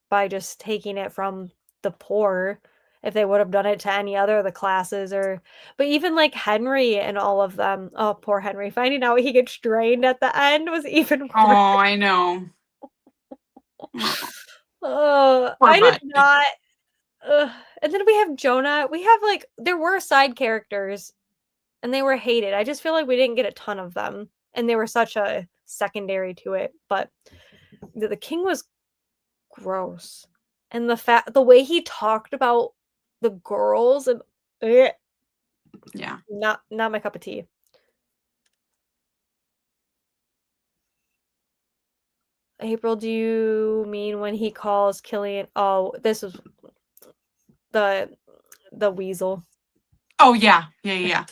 by just taking it from the poor. If they would have done it to any other of the classes but even, like, Henry and all of them oh, poor Henry, finding out he gets drained at the end was even worse. Oh, I know. Oh, Oh, poor I did butt. not ugh, and then we have Jonah. We have, like there were side characters, and they were hated. I just feel like we didn't get a ton of them, and they were such a secondary to it, but the king was gross. And the way he talked about the girls and eh, Yeah. not my cup of tea. April, do you mean when he calls Killian? Oh, this was the the weasel. Oh yeah, yeah.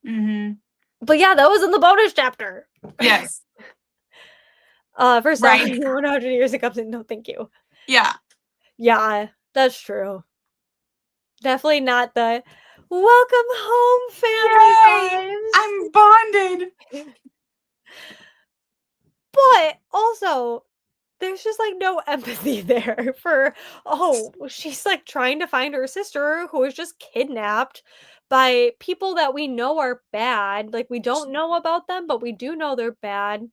Mm-hmm. But yeah, that was in the bonus chapter. Yes. For Right. 100 years it comes in. No, thank you. Yeah. Yeah, that's true. Definitely not the welcome home Yay! family I'm bonded. vibes. But also, there's just like no empathy there for, oh, she's like trying to find her sister who was just kidnapped by people that we know are bad. Like we don't know about them, but we do know they're bad. And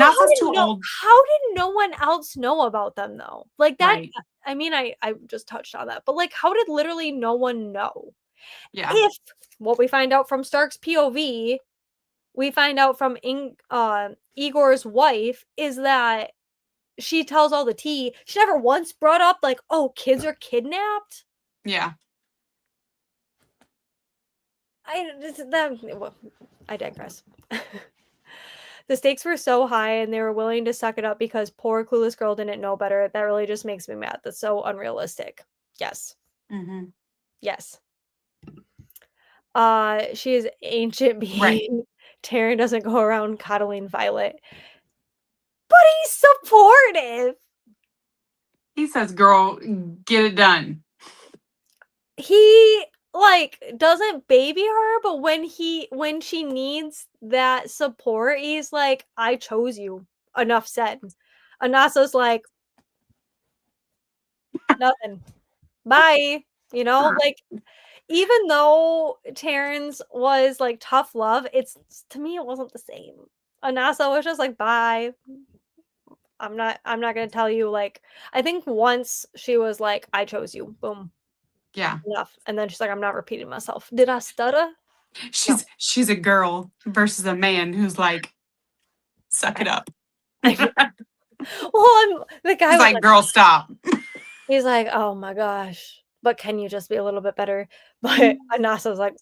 Also, Nasa's too old. how did no one else know about them though? Like that, Right. I mean, I just touched on that, but like how did literally no one know? Yeah. If what we find out from Stark's POV, we find out from Igor's wife is that she tells all the tea. She never once brought up like, "Oh, kids are kidnapped." Yeah. Well, I digress. The stakes were so high and they were willing to suck it up because poor clueless girl didn't know better. That really just makes me mad. That's so unrealistic. Yes. Mm-hmm. Yes. She is ancient Right. being. Taryn doesn't go around coddling Violet. But he's supportive. He says, "Girl, get it done." He like doesn't baby her, but when she needs that support, he's like, I chose you. Enough said. Anasa's like, nothing. Bye. You know, like even though Terrence was like tough love, it's to me it wasn't the same. Anasa was just like, bye. I'm not gonna tell you like I think once she was like, I chose you. Boom. Yeah. Enough. And then she's like, I'm not repeating myself. Did I stutter? No. She's a girl versus a man who's like, suck it up. I well, the guy He's was like, like, girl, stop. he's like, "Oh my gosh, but can you just be a little bit better?" But Anasa's like,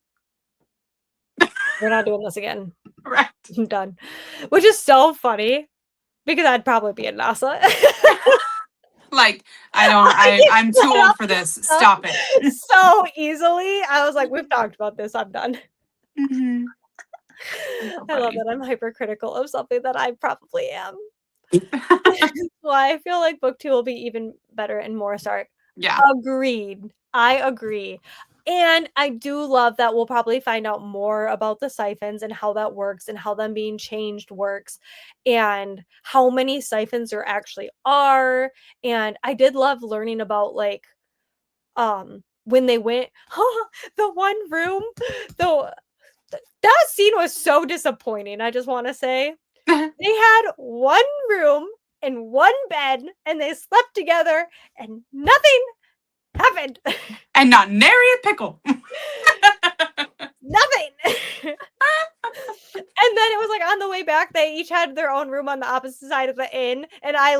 "We're not doing this again. Right. I'm done." Which is so funny because I'd probably be Anasa. Like, I get I'm too set old up for this. Stop it. so easily. I was like, "We've talked about this. I'm done." Mm-hmm. So I love funny. that I'm hypercritical of something that I probably am. Well, I feel like book 2 will be even better and more Stark. Yeah. Agreed. I agree. And I do love that we'll probably find out more about the siphons and how that works and how them being changed works and how many siphons there actually are. And I did love learning about like when they went the one room, the that scene was so disappointing, I just want to say. They had one room and one bed and they slept together and nothing happened. And not nary a pickle. Nothing. And then it was like on the way back, they each had their own room on the opposite side of the inn. And I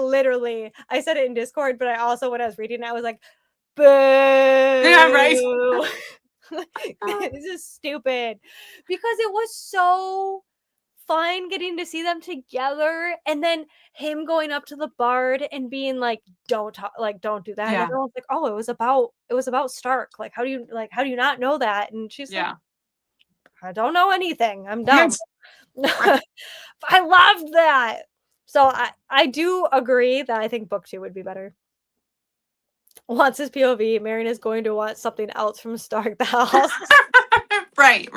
said it in Discord, but I also, when I was reading it, I was like, boo. Yeah, right. This is stupid. Because it was so fun getting to see them together and then him going up to the bard and being like don't talk, like don't do that, and Yeah. everyone's like, oh, it was about Stark, like how do you not know that? And she's like, Yeah. I don't know anything, I'm dumb. Right. I loved that. So I do agree that I think book 2 would be better. Wants his POV, Marion is going to want something else from Stark the house. Right.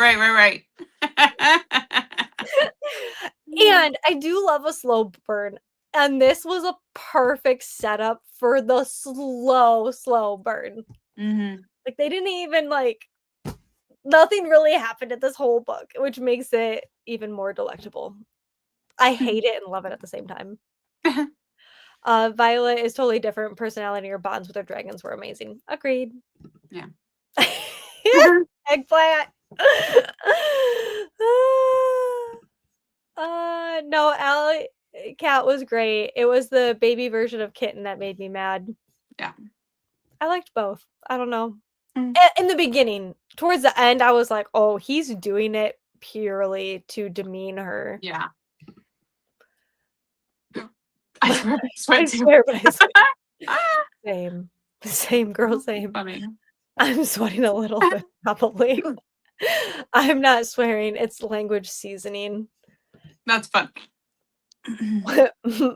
And I do love a slow burn. And this was a perfect setup for the slow burn. Mm-hmm. Like they didn't even like nothing really happened in this whole book, which makes it even more delectable. I hate it and love it at the same time. Violet is totally different personality. Her bonds with her dragons were amazing. Agreed. Yeah. Eggplant. No, Alley Cat was great. It was the baby version of Kitten that made me mad. Yeah. I liked both. I don't know. Mm. In the beginning, towards the end, I was like, "Oh, he's doing it purely to demean her." Yeah. I swear, I too. swear, but I swear. Same. Same, girl, same. Funny. I'm sweating a little bit, probably. I'm not swearing, it's language seasoning. That's fun.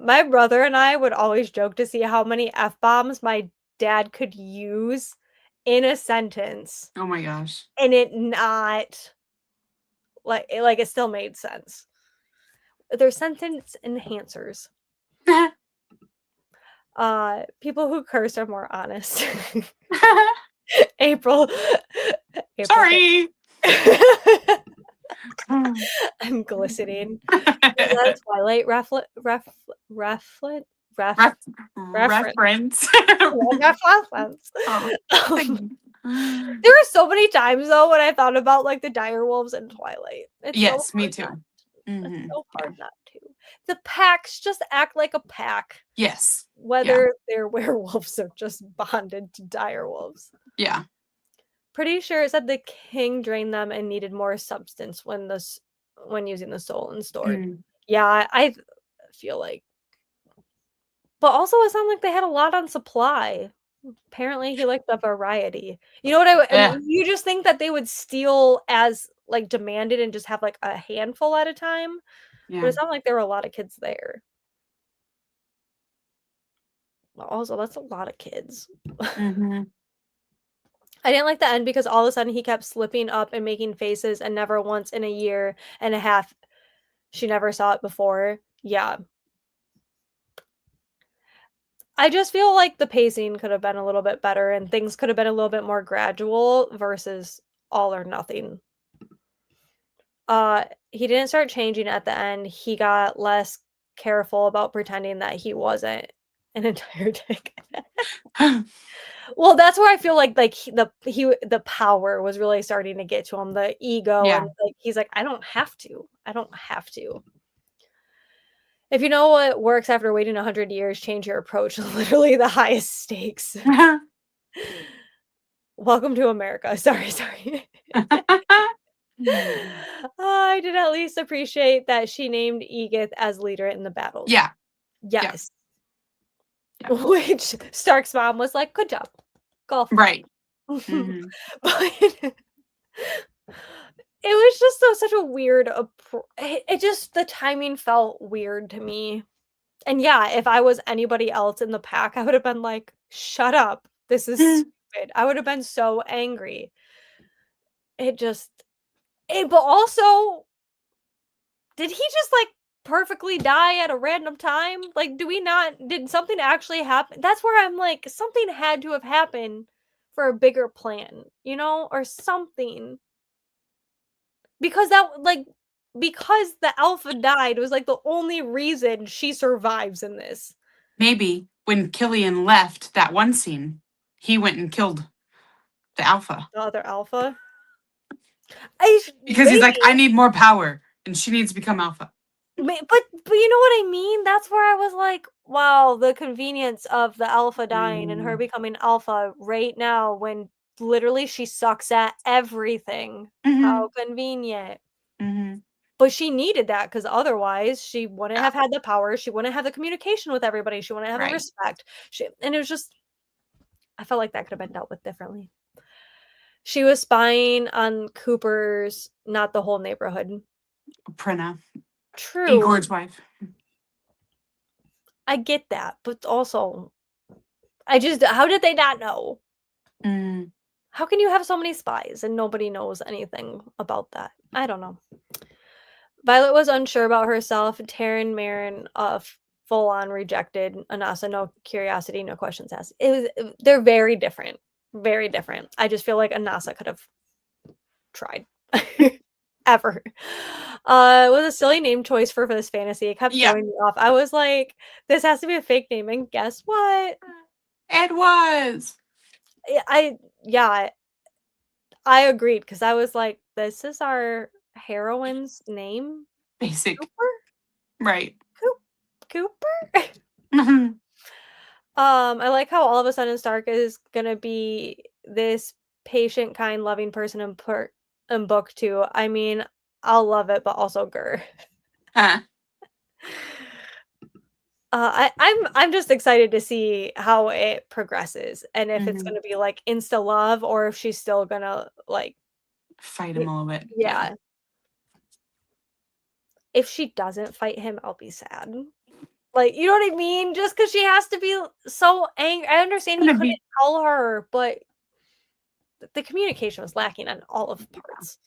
My brother and I would always joke to see how many F-bombs my dad could use in a sentence, Oh my gosh. and it not like, it still made sense. They're sentence enhancers. People who curse are more honest. April April Sorry. I'm glistening. Is that a Twilight ref Ref- reference? reference. Reference. Oh, There were so many times, though, when I thought about, like, the direwolves in Twilight. It's so yes, me hard too. not it's Hmm. so hard not to. The packs just act like a pack, Yes. Yeah. whether they're werewolves or just bonded to direwolves. Yeah. Pretty sure it said the king drained them and needed more substance when using the soul and stored. Mm. Yeah, I feel like but also it sounded like they had a lot on supply. Apparently, he liked the variety. You know what Yeah. you just think that they would steal as, like, demanded and just have, like, a handful at a time, but Yeah. it sounded like there were a lot of kids there. Also, that's a lot of kids. Hmm. I didn't like the end because all of a sudden he kept slipping up and making faces and never once in a year and a half she never saw it before. Yeah. I just feel like the pacing could have been a little bit better and things could have been a little bit more gradual versus all or nothing. He didn't start changing at the end. He got less careful about pretending that he wasn't an entire dick. Well, that's where I feel like the power was really starting to get to him, the ego, Yeah. and, like, he's like, "I don't have to. I don't have to." If you know what works after waiting 100 years, change your approach. Literally the highest stakes. Welcome to America. Sorry, sorry. I did at least appreciate that she named Edith as leader in the battles. Yeah. Yeah. Yes. Yeah. Which Stark's mom was like, "Good job. Golf." Right. But Hmm. it was just such a weird it just the timing felt weird to me. And yeah, if I was anybody else in the pack, I would have been like, "Shut up. This is stupid." I would have been so angry. It just but also, did he just, like, perfectly die at a random time? Like, did something actually happen? That's where I'm like, something had to have happened for a bigger plan, you know, or something. Because because the alpha died was, like, the only reason she survives in this. Maybe when Killian left that one scene, he went and killed the alpha The other alpha. because he's like, I Maybe. need more power, and she needs to become alpha. But you know what I mean? That's where I was like, wow, the convenience of the alpha dying and her Mm. becoming alpha right now when literally she sucks at everything. Hmm. How convenient. Hmm. But she needed that because otherwise she wouldn't Yeah. have had the power. She wouldn't have the communication with everybody. She wouldn't have the Right. respect. And it was just, I felt like that could have been dealt with differently. She was spying on Cooper's, not the whole neighborhood. Prina, True. Igor's wife. I get that. But also, how did they not know? Mm. How can you have so many spies and nobody knows anything about that? I don't know. Violet was unsure about herself. Taryn Marin, full on rejected. Anasa, no curiosity, no questions asked. They're very different. Very different. I just feel like Anasa could have tried. Ever. It was a silly name choice for this fantasy. It kept Yeah, throwing me off. I was like, this has to be a fake name. And guess what? it was Yeah, I agreed because I was like, "This is our heroine's name? basic. Cooper? Right. Cooper?" Mhm. I like how all of a sudden Stark is gonna be this patient, kind, loving person in book 2. I mean, I'll love it, but also grr. Uh, I'm just excited to see how it progresses and if it's Mhm. gonna be, like, insta love or if she's still gonna, like Fight y him a little bit. Yeah. yeah. If she doesn't fight him, I'll be sad. Like, you know what I mean? Just because she has to be so angry. I understand he Gonna couldn't be tell her, but the communication was lacking on all of parts.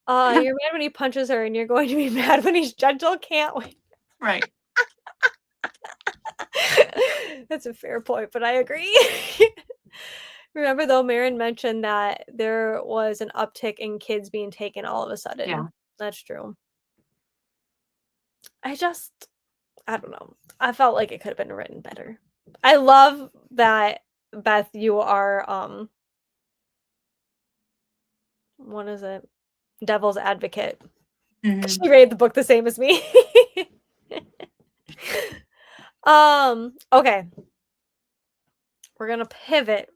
You're mad when he punches her, and you're going to be mad when he's gentle, can't wait. right. That's a fair point, but I agree. Remember, though, Marin mentioned that there was an uptick in kids being taken all of a Yeah. sudden. That's true. I just I don't know. I felt like it could have been written better. I love that, Beth, you are, what is it? Devil's advocate. Mhm. She read the book the same as me. Okay, we're gonna pivot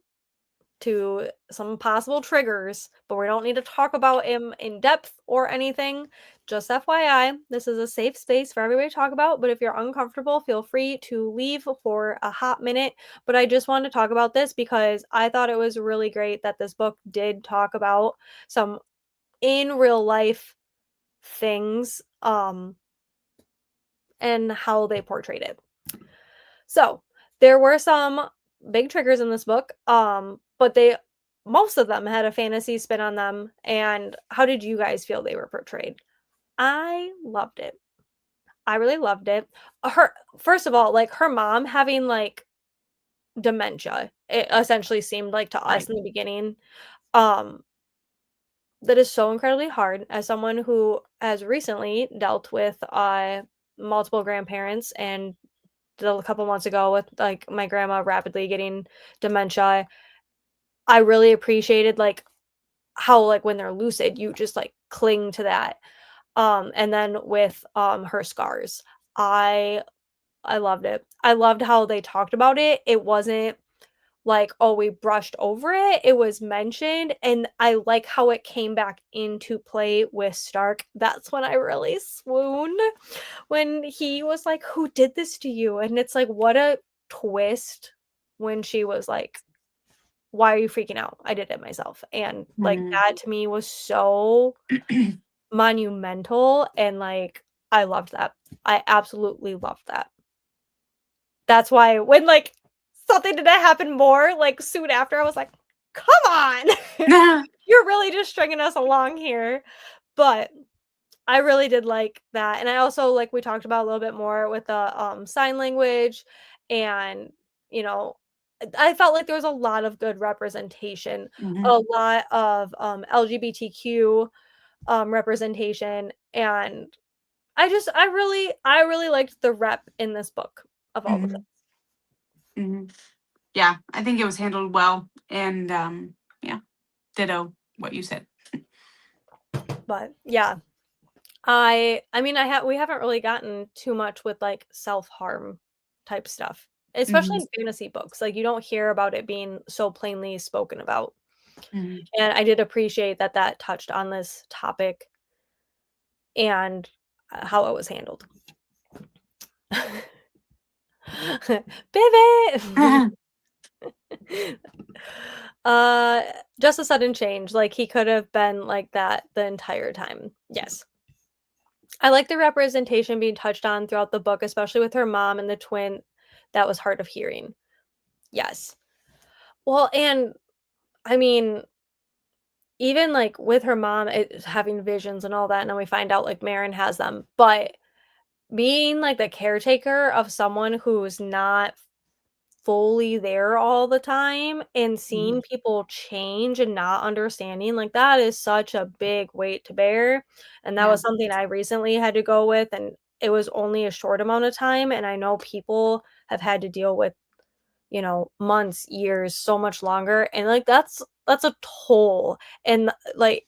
to some possible triggers, but we don't need to talk about him in depth or anything. Just FYI, this is a safe space for everybody to talk about, but if you're uncomfortable, feel free to leave for a hot minute. But I just wanted to talk about this because I thought it was really great that this book did talk about some in real life things and how they portrayed it. So, there were some big triggers in this book, but they most of them had a fantasy spin on them. And how did you guys feel they were portrayed? I loved it. I really loved it. Her first of all, like her mom having like dementia, it essentially seemed like to us Right. in the beginning. Um, that is so incredibly hard as someone who has recently dealt with multiple grandparents and a couple months ago with like my grandma rapidly getting dementia. I really appreciated like how like when they're lucid, you just like cling to that. And then with her scars, I I loved it. I loved how they talked about it. It wasn't like, oh, we brushed over it. It was mentioned, and I like how it came back into play with Stark. That's when I really swooned when he was like, "Who did this to you?" And it's like, what a twist when she was like, "Why are you freaking out? I did it myself." And like Mhm. that to me was so monumental and like I loved that. I absolutely loved that. That's why when, like, something didn't happen more, like, soon after, I was like, "Come on! You're really just stringing us along here." But I really did like that, and I also, like we talked about a little bit more with the, sign language and, you know, I felt like there was a lot of good representation, Mhm. a lot of, LGBTQ, representation, and I really liked the rep in this book of all the Mhm. Mhm. Yeah, I think it was handled well, and yeah, ditto what you said. but yeah, I mean, we haven't really gotten too much with, like, self-harm type stuff, especially Mhm. in fantasy books, like, you don't hear about it being so plainly spoken about, Mhm. and I did appreciate that that touched on this topic and, how it was handled. Pivot! Uh, just a sudden change, like, he could have been like that the entire time. Yes. I like the representation being touched on throughout the book, especially with her mom and the twin that was hard of hearing. Yes. Well, and I mean, even like with her mom having visions and all that, and then we find out like Marin has them, but being like the caretaker of someone who's not fully there all the time and seeing Mhm. people change and not understanding, like, that is such a big weight to bear, and that Yeah. was something I recently had to go with, and it was only a short amount of time, and I know people have had to deal with, months, years, so much longer, and, like, that's a toll, and, like,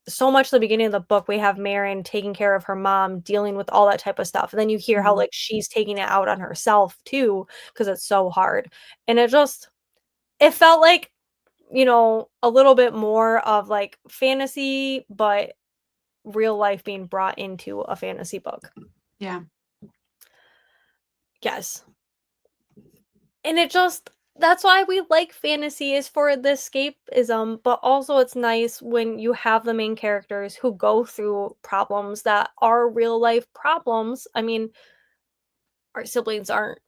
so much at the beginning of the book, we have Marin taking care of her mom, dealing with all that type of stuff, and then you hear how, Mhm. like, she's taking it out on herself too, because it's so hard, and it felt like, a little bit more of, like, fantasy, but real life being brought into a fantasy book. Yeah. Yes. And it just that's why we like fantasy is for the escapism, but also it's nice when you have the main characters who go through problems that are real life problems. I mean, our siblings aren't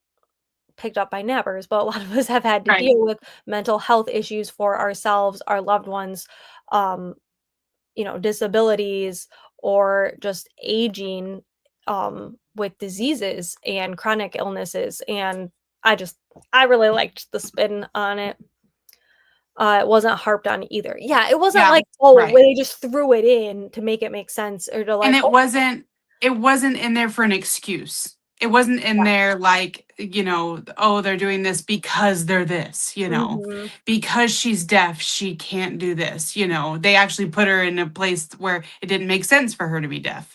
picked up by nappers, but a lot of us have had to Right. deal with mental health issues for ourselves, our loved ones, um, disabilities or just aging with diseases and chronic illnesses. And I just, I really liked the spin on it. It wasn't harped on either. Yeah, it wasn't Yeah. like, oh, Right. where they just threw it in to make it make sense or to And like, it oh, wasn't in there for an excuse. It wasn't in yeah. there like, oh, they're doing this because they're this, Mhm. because she's deaf, she can't do this, They actually put her in a place where it didn't make sense for her to be deaf.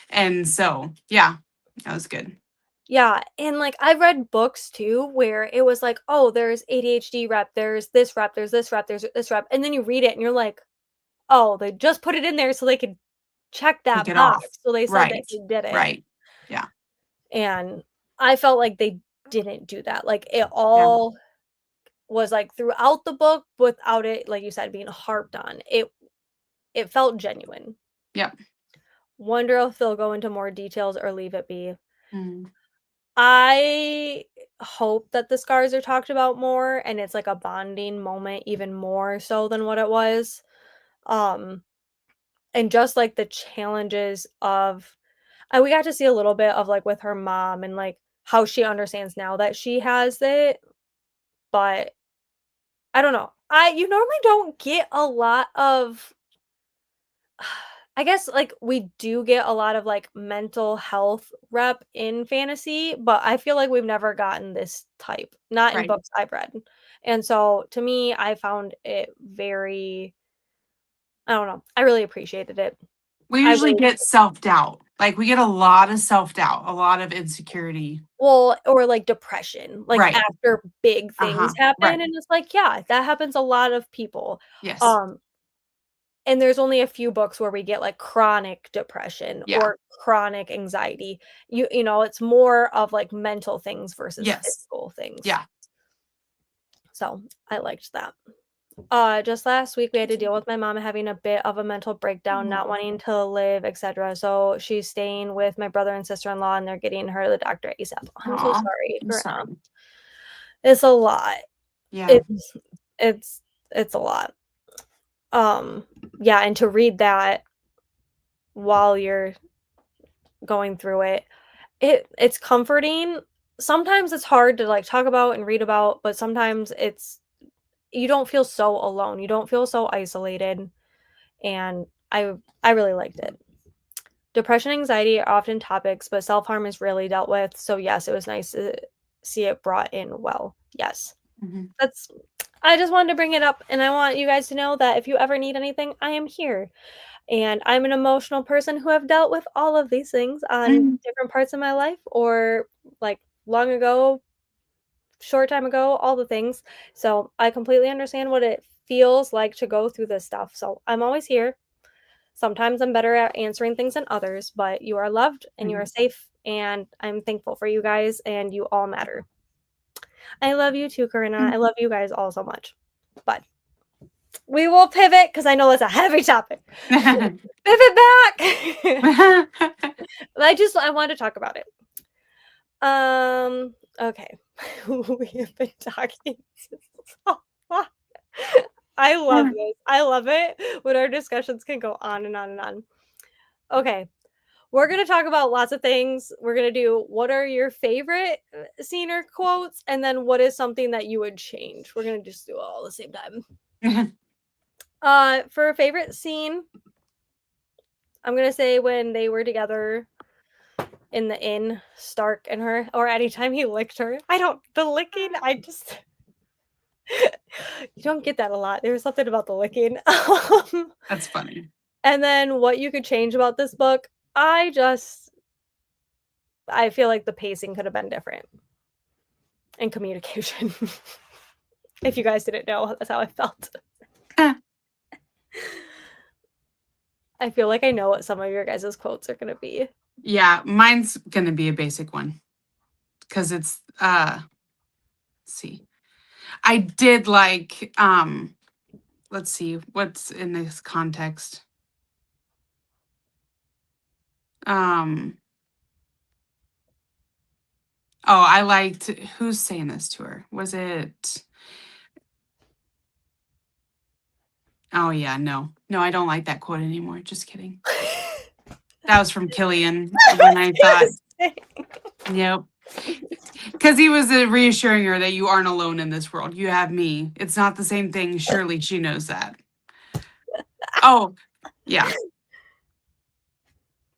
And so, yeah, that was good. Yeah, and, like, I've read books too where it was like, "Oh, there's ADHD rep, there's this rep, there's this rep, there's this rep," and then you read it and you're like, "Oh, they just put it in there so they could check Take that it box, off. so they said that Right. they did it." Right. Yeah. And I felt like they didn't do that, like, it Yeah. all was, like, throughout the book without it, like you said, being harped on. It felt genuine. Yep. Wonder if they'll go into more details or leave it be. Mm. I hope that the scars are talked about more and it's like a bonding moment even more so than what it was. Um, and just like the challenges of we got to see a little bit of like with her mom and like how she understands now that she has it, but I don't know. You normally don't get a lot of I guess, like, we do get a lot of, like, mental health rep in fantasy, but I feel like we've never gotten this type, not in Right. books I've read. And so, to me, I found it very I don't know, I really appreciated it. We I usually really get self-doubt. Like, we get a lot of self-doubt, a lot of insecurity. well, or, like, depression, like, Right. after big things Uh-huh. happen, Right. and it's like, yeah, that happens a lot of people. Yes. Um, and there's only a few books where we get, like, chronic depression Yeah. or chronic anxiety. It's more of, like, mental things versus Yes. physical things. Yeah. So, I liked that. Just last week, we had to deal with my mom having a bit of a mental breakdown, Mhm. not wanting to live, etc. So, she's staying with my brother and sister-in-law, and they're getting her to the doctor ASAP. I'm so Aw, sorry I'm for sorry. it's a lot. Yeah. It's it's it's a lot. Um, yeah, and to read that while you're going through it, it's comforting. Sometimes it's hard to, like, talk about and read about, but sometimes it's you don't feel so alone, you don't feel so isolated, and I really liked it. Depression, anxiety are often topics, but self-harm is rarely dealt with, so yes, it was nice to see it brought in well. Yes. Mhm. That's I just wanted to bring it up, and I want you guys to know that if you ever need anything, I am here. And I'm an emotional person who have dealt with all of these things on Mhm. different parts of my life or like long ago, short time ago, all the things. So I completely understand what it feels like to go through this stuff. So I'm always here. Sometimes I'm better at answering things than others, but you are loved and you are Mhm. safe. And I'm thankful for you guys, and you all matter. I love you too, Corinna. I love you guys all so much. But we will pivot because I know it's a heavy topic. Pivot back. I wanted to talk about it. Okay. We have been talking so long. I love this. I love it when our discussions can go on and on and on. Okay. We're going to talk about lots of things. We're going to do what are your favorite scene or quotes, and then what is something that you would change. We're going to just do it all at the same time. For a favorite scene, I'm going to say when they were together in the inn, Stark and her, or anytime he licked her. The licking, I just, you don't get that a lot. There was something about the licking. That's funny. And then what you could change about this book, I feel like the pacing could have been different and communication. If you guys didn't know, that's how I felt. I feel like I know what some of your guys' quotes are going to be. Yeah, mine's gonna be a basic one. because it's let's see. I did like let's see what's in this context. Um oh, I liked who's saying this to her? Was it Oh yeah, no. No, I don't like that quote anymore. Just kidding. That was from Killian when I thought, nope. Because he was reassuring her that you aren't alone in this world. You have me. It's not the same thing. Surely she knows that. Oh, yeah.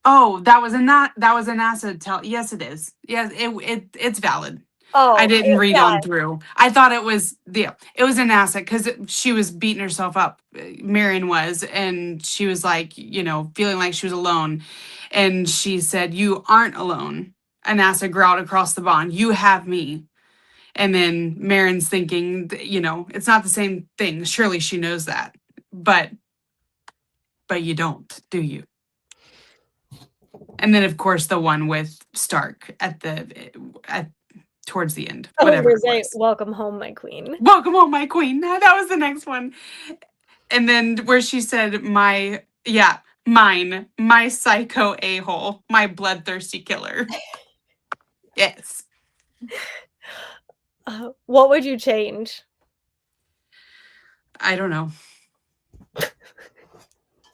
Oh, that was a NASA tell. Yes, it is. Yes, it's valid. I Oh, didn't read yeah. on through. I thought it was a NASA because she was beating herself up. Marion was, and she was like, feeling like she was alone, and she said, "You aren't alone." And NASA growled across the bond, "You have me." And then Marion's thinking, it's not the same thing. Surely she knows that, but you don't, do you? And then, of course, the one with Stark at towards the end, I was whatever gonna it say, was. "Welcome home, my queen." Welcome home, my queen. That was the next one. And then where she said, my psycho a-hole, my bloodthirsty killer. Yes. What would you change? I don't know.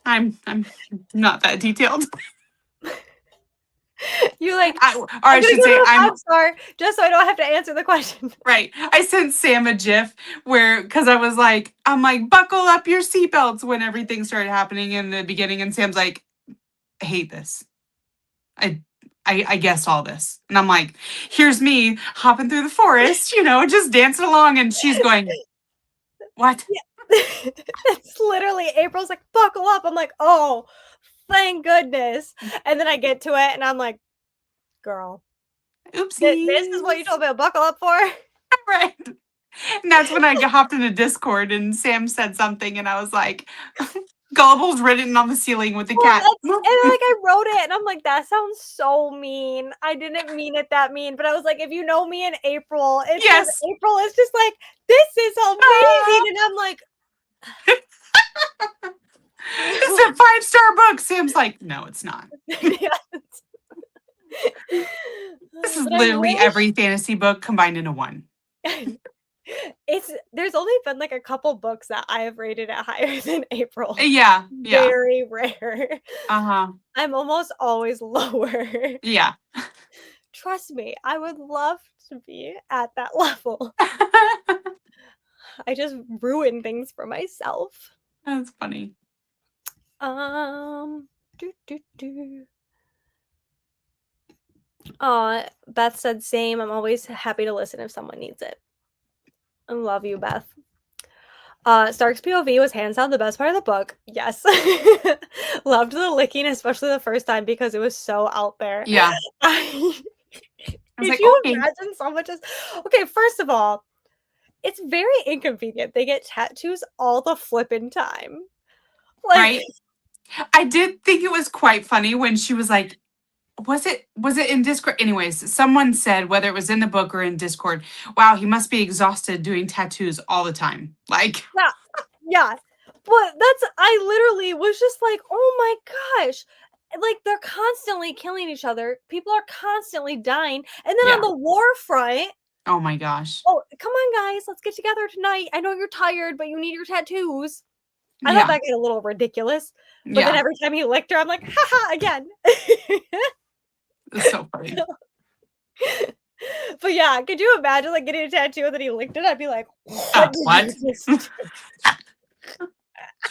I'm not that detailed. You like, Or "I'm I gonna should give say it a I'm 5-star just so I don't have to answer the question." right. I sent Sam a GIF because I'm like, buckle up your seatbelts when everything started happening in the beginning, and Sam's like, I hate this. I guessed all this, and I'm like, here's me hopping through the forest, just dancing along, and she's going, what? Yeah. It's literally April's like, "Buckle up." I'm like, "Oh, thank goodness." And then I get to it and I'm like, "Girl, this is what you Oopsies. told me to buckle up for?" Right. And that's when I hopped into Discord and Sam said something, and I was like, Gullible's written on the ceiling with the Well, cat. like, I wrote it and I'm like, "That sounds so mean. I didn't mean it that mean." But I was like, if you know me and April, it's because Yes. April is just like, "This is amazing." And I'm like, It's a 5-star book. Sam's like, no, it's not. yes. This is But I literally wish every fantasy book combined into one. there's only been like a couple books that I have rated it higher than April. Yeah. Yeah. Very rare. Uh-huh. I'm almost always lower. Yeah. Trust me, I would love to be at that level. I just ruin things for myself. That's funny. Um, do, do, do. Beth said same. I'm always happy to listen if someone needs it. I love you, Beth. Stark's POV was hands down the best part of the book. Yes. Loved the licking, especially the first time because it was so out there. Yeah. I I was Could like, you okay. imagine so much as okay, first of all, it's very inconvenient. They get tattoos all the flippin' time. Like, Right. I did think it was quite funny when she was like, was it in Discord? Anyways, someone said whether it was in the book or in Discord, wow, he must be exhausted doing tattoos all the time. Like, yeah, yeah. But I literally was just like, oh my gosh. Like, they're constantly killing each other. People are constantly dying. And then on yeah. the war front, Oh my gosh. oh, come on, guys, let's get together tonight. I know you're tired, but you need your tattoos. I thought Yeah. that got a little ridiculous. But then Yeah. every time he licked her, I'm like, haha, again. It's so funny. But yeah, could you imagine like getting a tattoo and then he licked it? I'd be like, what did What? you just do?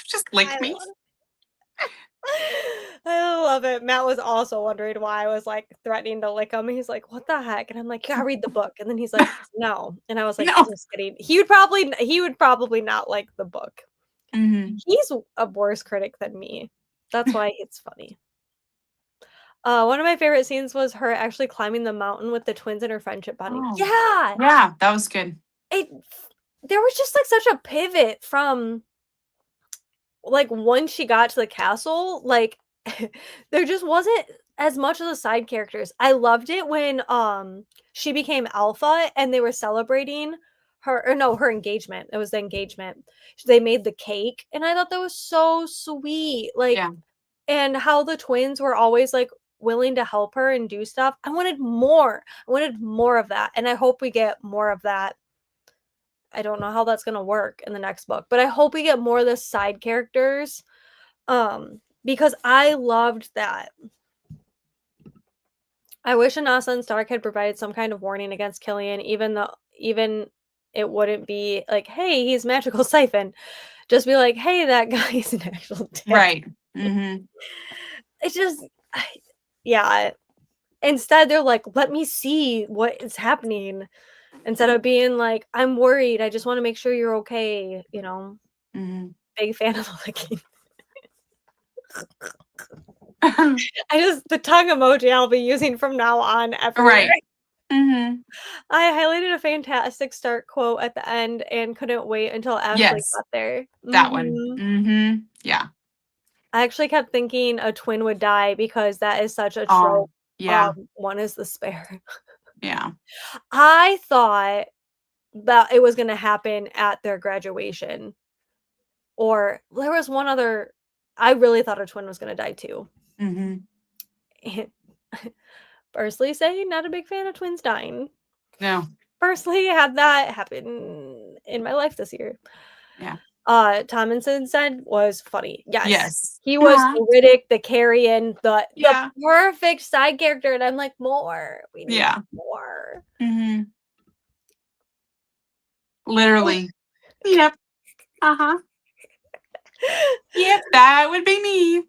Just I lick me. love I love it. Matt was also wondering why I was like threatening to lick him. He's like, "What the heck?" And I'm like, "Yeah, read the book." And then he's like, "No." And I was like, No. "Just kidding." He would probably not like the book. Mm-hmm. He's a worse critic than me. That's why it's funny. One of my favorite scenes was her actually climbing the mountain with the twins and her friendship bonding. Oh. Yeah, Yeah, that was good. it. There was just like such a pivot from like once she got to the castle, like there just wasn't as much as the side characters, I loved it when, she became alpha and they were celebrating her engagement. It was the engagement. They made the cake, and I thought that was so sweet, like, Yeah. and how the twins were always, like, willing to help her and do stuff. I wanted more. I wanted more of that, and I hope we get more of that. I don't know how that's gonna work in the next book, but I hope we get more of the side characters, because I loved that. I wish Anasa and Stark had provided some kind of warning against Killian, even it wouldn't be like, "Hey, he's magical siphon." Just be like, "Hey, that guy is an actual dick." Right. Mhm. It's just I yeah. Instead, they're like, "Let me see what is happening," instead of being like, "I'm worried, I just wanna make sure you're okay," you know? Mhm. Big fan of the licking. I just the tongue emoji I'll be using from now on everywhere. Right. Mhm. I highlighted a fantastic start quote at the end and couldn't wait until Ashley Yes. got there. That one. Mhm. Mhm. Yeah. I actually kept thinking a twin would die because that is such a Oh, trope. yeah. One is the spare. Yeah. I thought that it was gonna happen at their graduation, or there was one other I really thought a twin was gonna die too. Mhm. Personally saying, not a big fan of twins dying. No. Personally had that happen in my life this year. Yeah. Tomlinson said was funny. Yes. Yes. He was Uh-huh. the Riddick, the Carrion, the Yeah. perfect side character, and I'm like, "More. We need Yeah. more." Mhm. Literally. Yep. Uh-huh. Yep, that would be me.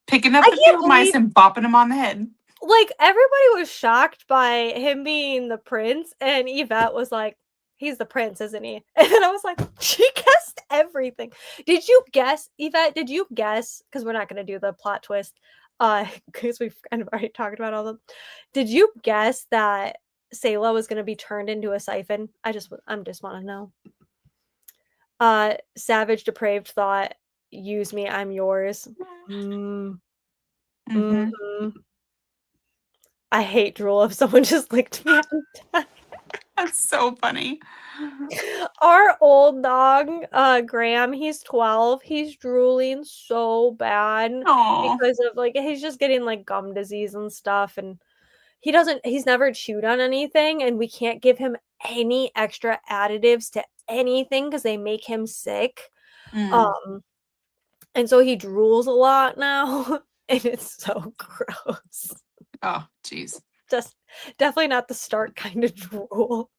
Picking up I the can't field mice believe and bopping them on the head. like, everybody was shocked by him being the prince, and Yvette was like, "He's the prince, isn't he?" And then I was like, "She guessed everything." Did you guess, Yvette, did you guess? Because 'cause we're not gonna do the plot twist, because 'cause we've kind of already talked about all of them. Did you guess that Sayla was gonna be turned into a siphon? I'm just wanna know. Savage Depraved thought, "Use me, I'm yours." Mm, Mhm. mhm. I hate drool if someone just licked me on time. That's so funny. Our old dog, Graham, he's 12, he's drooling so bad Oh. because of, like he's just getting, like, gum disease and stuff, and he's never chewed on anything, and we can't give him any extra additives to anything because they make him sick, Mm. um, and so he drools a lot now, and it's so gross. Oh, jeez. Just definitely not the Stark kind of drool.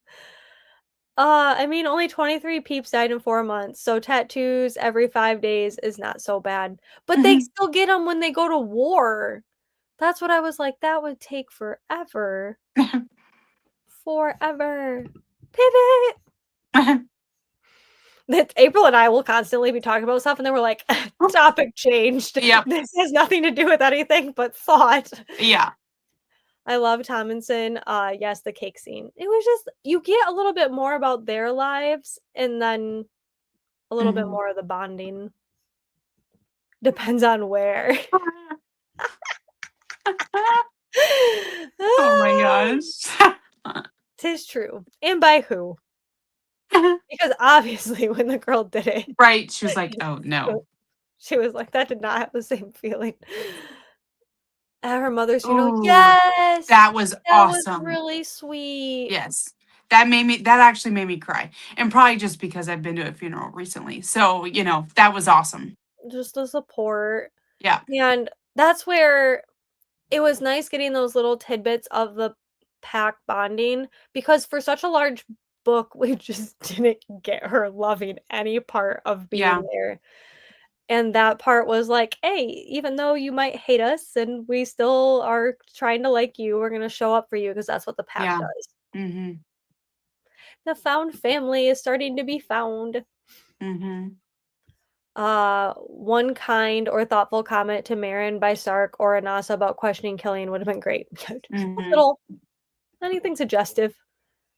I mean, only 23 peeps died in 4 months, so tattoos every 5 days is not so bad, but they Mhm. still get them when they go to war. That's what I was like, "That would take forever. Forever." Pivot! That April and I will constantly be talking about stuff, and then we're like, "Topic changed. Yep. This has nothing to do with anything but thought." Yeah. I love Tomlinson. Yes, the cake scene. It was just you get a little bit more about their lives, and then a little bit Mhm. more of the bonding. Depends on where. Oh my Ah, gosh. 'tis true. And by who? Because obviously when the girl did it, Right, she was like, "Oh, no." she was like, "That did not have the same feeling." At her mother's funeral, Oh, yes! that was That was awesome. really sweet. Yes. That actually made me cry, and probably just because I've been to a funeral recently. So, that was awesome. Just the support. Yeah. And that's where it was nice getting those little tidbits of the pack bonding, because for such a large book, we just didn't get her loving any part of being Yeah. there. And that part was like, "Hey, even though you might hate us and we still are trying to like you, we're gonna show up for you because that's what the pack Yeah. does." Mhm. The found family is starting to be found. Mhm. One kind or thoughtful comment to Marin by Stark or Anasa about questioning Killian would have been great. A Mhm. little anything suggestive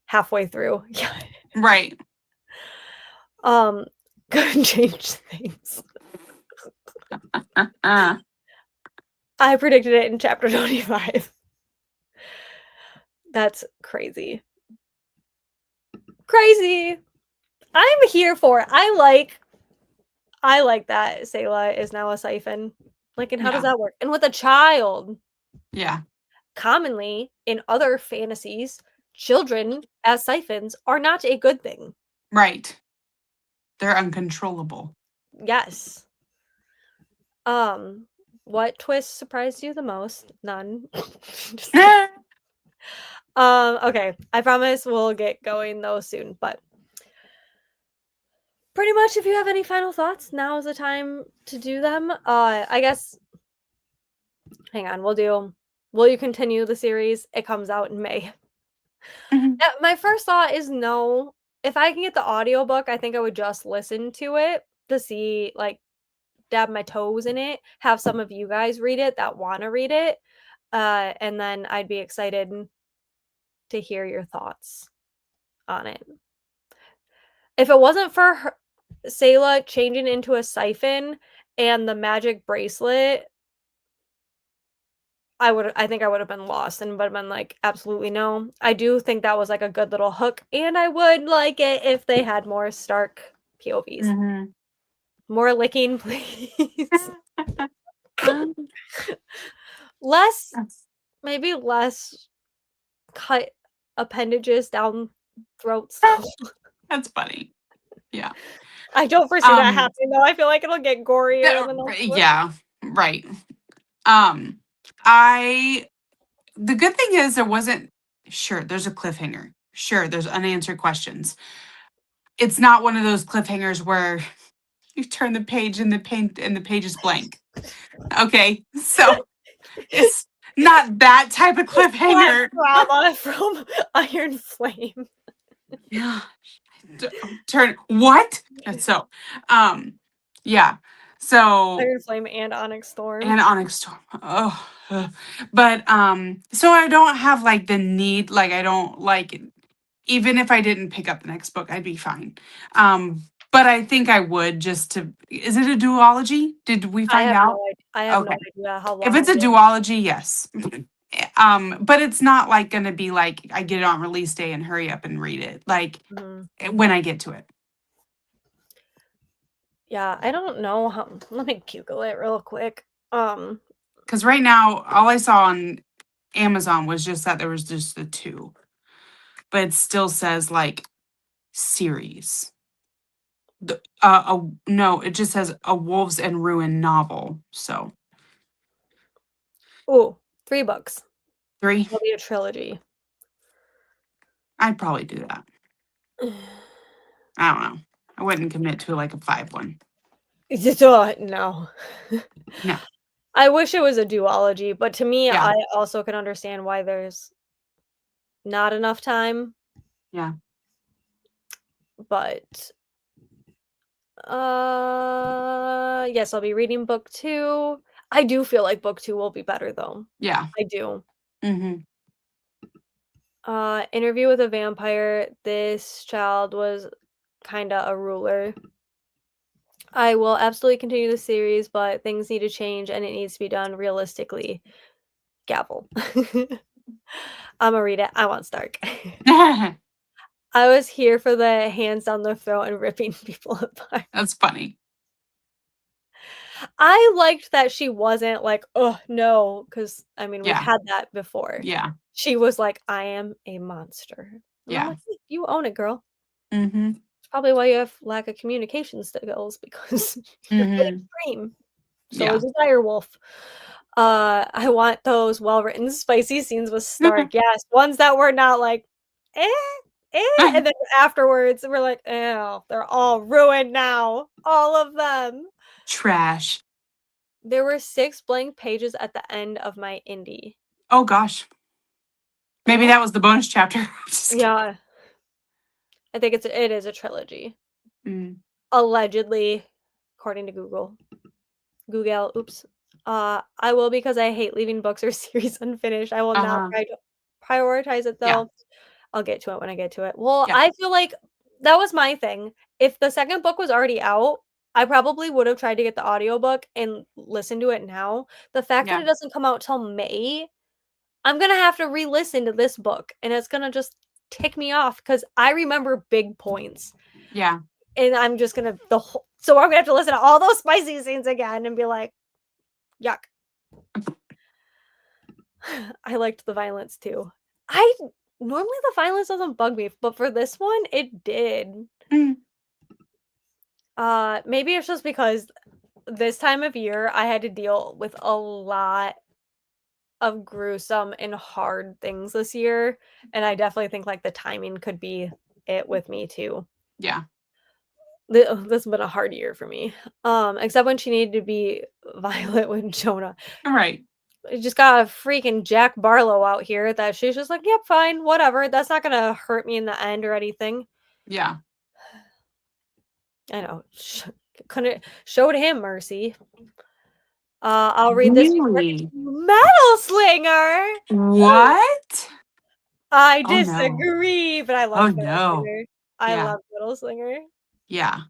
halfway through. Yeah. Right. Um, could change things. Uh, I predicted it in chapter 25. That's crazy. Crazy. I'm here for it. I like that Selah is now a siphon. Like, and how does Yeah. that work? And with a child. Yeah. Commonly, in other fantasies, children as siphons are not a good thing. Right. They're uncontrollable. Yes. Um, what twist surprised you the most? None. Just kidding. Okay. I promise we'll get going though soon, but pretty much if you have any final thoughts, now is the time to do them. I guess hang on, will you continue the series? It comes out in May. Mhm. Yeah, my first thought is no. If I can get the audiobook, I think I would just listen to it to see, like, dab my toes in it, have some of you guys read it that want to read it, and then I'd be excited to hear your thoughts on it. If it wasn't for her, Selah changing into a siphon and the magic bracelet, I think I would have been lost and would have been like, absolutely no. I do think that was like a good little hook, and I would like it if they had more Stark POVs. Mhm. More licking, please. Less, That's maybe less cut appendages down throats. that's funny. Yeah. I don't foresee that Um, happening though. I feel like it'll get gorier in the next one. yeah, right. Um, I the good thing is there wasn't sure, there's a cliffhanger. Sure, there's unanswered questions. It's not one of those cliffhangers where you turn the page and the page is blank. Okay. So it's not that type of That cliffhanger. drama from Iron Flame. Yeah. Turn what? So yeah. So Iron Flame and Onyx Storm. and Onyx Storm. Oh, but so I don't have like the need, like I don't like, even if I didn't pick up the next book, I'd be fine. But I think I would just to, is it a duology? Did we find out? I have no Okay. idea how If long it's a it is. duology, yes. But it's not like gonna be like I get it on release day and hurry up and read it. Like Mhm. when I get to it. Yeah, I don't know how. Let me Google it real quick. Because right now, all I saw on Amazon was just that there was just the two, but it still says like series. No, it just says a Wolves and Ruin novel. So Oh, 3 books. three, It'll be a trilogy. I'd probably do that. I don't know. I wouldn't commit to like a 5 one. No. No, I wish it was a duology, but to me, yeah, I also can understand why there's not enough time. yeah, But yes, I'll be reading book 2. I do feel like book 2 will be better though. yeah. I do. Mm-hmm. Interview with a Vampire. This child was kinda a ruler. I will absolutely continue the series, but things need to change and it needs to be done realistically. Gavel. Imma read it. I want Stark. I was here for the hands down the throat and ripping people apart. That's funny. I liked that she wasn't like, "Oh, no," because I mean, we've Yeah, had that before. yeah, She was like, "I am a monster." And I'm yeah. like, "Hey, you own it, girl." Mm-hmm. It's probably why you have lack of communication skills because you're a bit Mm-hmm. extreme. So Yeah. is a dire wolf. I want those well-written spicy scenes with Stark, yes, ones that were not like, "Eh, and then afterwards, we're like, "Ew, they're all ruined now, all of them." Trash. There were 6 blank pages at the end of my indie. Oh gosh. And Maybe what that was the bonus chapter. Just kidding. yeah, I think it is a trilogy. Mm. Allegedly, according to Google. Google, oops. I will because I hate leaving books or series unfinished. I will not Uh-huh. prioritize it Yeah. though. I'll get to it when I get to it. Well, Yeah. I feel like that was my thing. If the second book was already out, I probably would have tried to get the audiobook and listen to it now. The fact that Yeah. it doesn't come out till May, I'm gonna have to re-listen to this book, and it's gonna just tick me off because I remember big points, Yeah. and I'm just gonna so I'm gonna have to listen to all those spicy scenes again and be like, yuck. I liked the violence too. I normally the violence doesn't bug me, but for this one, it did. Mm. Maybe it's just because this time of year I had to deal with a lot of gruesome and hard things this year, and I definitely think like the timing could be it with me too. Yeah. This has been a hard year for me. Except when she needed to be violent with Jonah. All right. You just got a freaking Jack Barlow out here that she's just like, yep, fine, whatever. That's not gonna hurt me in the end or anything. Yeah. I know. Couldn't showed him mercy. I'll read this before I get Really? to Metal Slinger. What? I Oh no. disagree, but I Oh loved Metal no. Slinger. I Yeah. love Metal Slinger. Yeah.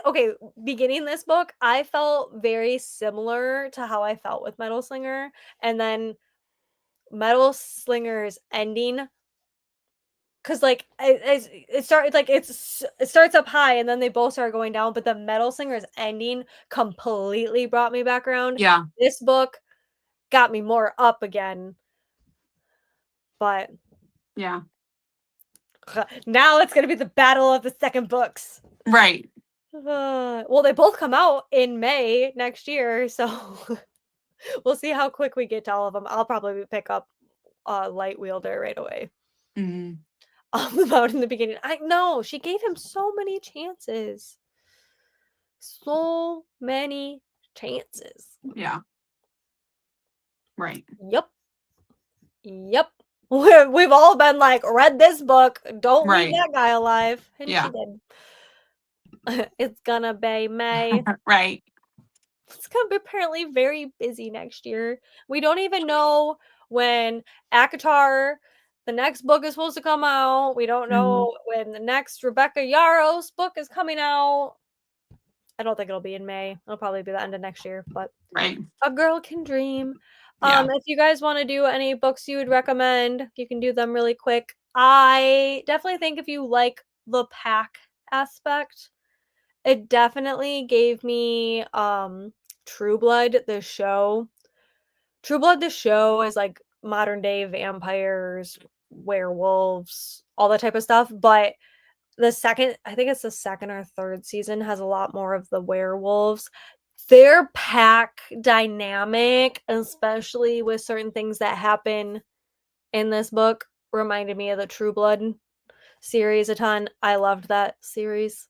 Okay, beginning this book, I felt very similar to how I felt with Metal Slinger, and then Metal Slinger's ending, because like it started like it starts up high and then they both start going down, but the Metal Slinger's ending completely brought me back around. Yeah. This book got me more up again, but Yeah. now it's gonna be the battle of the second books. Right. Well, they both come out in May next year, so we'll see how quick we get to all of them. I'll probably pick up Light Wielder right away. Hmm. All about in the beginning. I know she gave him so many chances. So many chances. Yeah. Right. Yep. Yep. We've all been like, read this book. Don't leave Right. that guy alive. And she Yeah. did. It's gonna be May. Right. It's gonna be apparently very busy next year. We don't even know when ACOTAR, the next book, is supposed to come out. We don't Hmm. know when the next Rebecca Yarros book is coming out. I don't think it'll be in May. It'll probably be the end of next year, but Right. a girl can dream. Yeah. If you guys want to do any books you would recommend, you can do them really quick. I definitely think if you like the pack aspect, it definitely gave me True Blood the show. True Blood the show is like modern day vampires, werewolves, all that type of stuff, but the second, I think it's the second or third season, has a lot more of the werewolves. Their pack dynamic, especially with certain things that happen in this book, reminded me of the True Blood series a ton. I loved that series.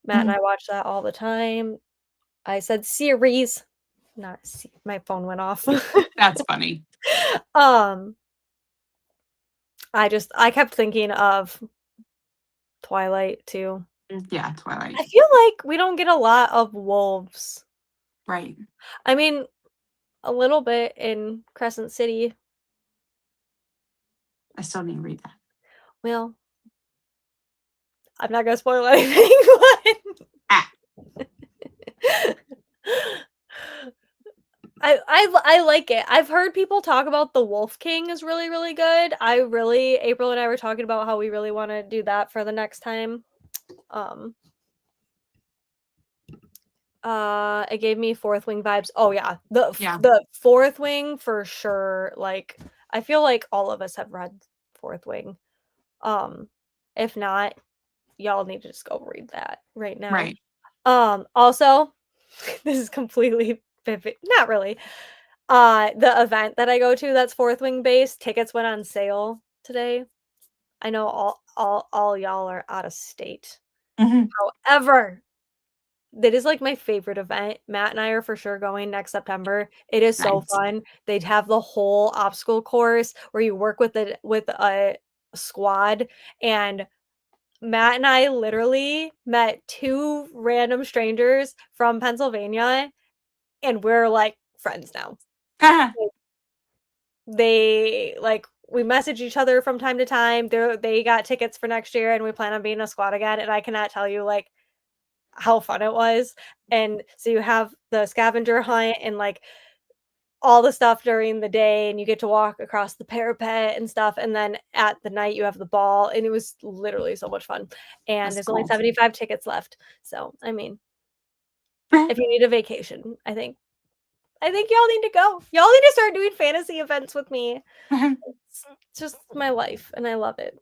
Matt and Mhm. I watch that all the time. I said series, not my phone went off. That's funny. um, I kept thinking of Twilight too. Yeah. Twilight. I feel like we don't get a lot of wolves. Right. I mean, a little bit in Crescent City. I still need to read that. Well, I'm not gonna spoil anything, Ah. but I like it. I've heard people talk about The Wolf King is really, really good. April and I were talking about how we really wanna do that for the next time. Um, it gave me Fourth Wing vibes. Oh, yeah. Yeah. The Fourth Wing for sure, like, I feel like all of us have read Fourth Wing. If not, y'all need to just go read that right now. Right. Also, this is completely vivid, not really. The event that I go to that's Fourth Wing based, tickets went on sale today. I know all y'all are out of state. Hmm. However, that is like my favorite event. Matt and I are for sure going next September. It is so Nice. fun. They'd have the whole obstacle course where you work with a squad, and Matt and I literally met two random strangers from Pennsylvania, and we're like friends now. We message each other from time to time. They got tickets for next year, and we plan on being a squad again. And I cannot tell you, like, how fun it was. And so you have the scavenger hunt and like all the stuff during the day, and you get to walk across the parapet and stuff. And then at the night, you have the ball, and it was literally so much fun. And That's there's only cool. 75 tickets left. So, I mean, if you need a vacation, I think y'all need to go. Y'all need to start doing fantasy events with me. It's just my life, and I love it.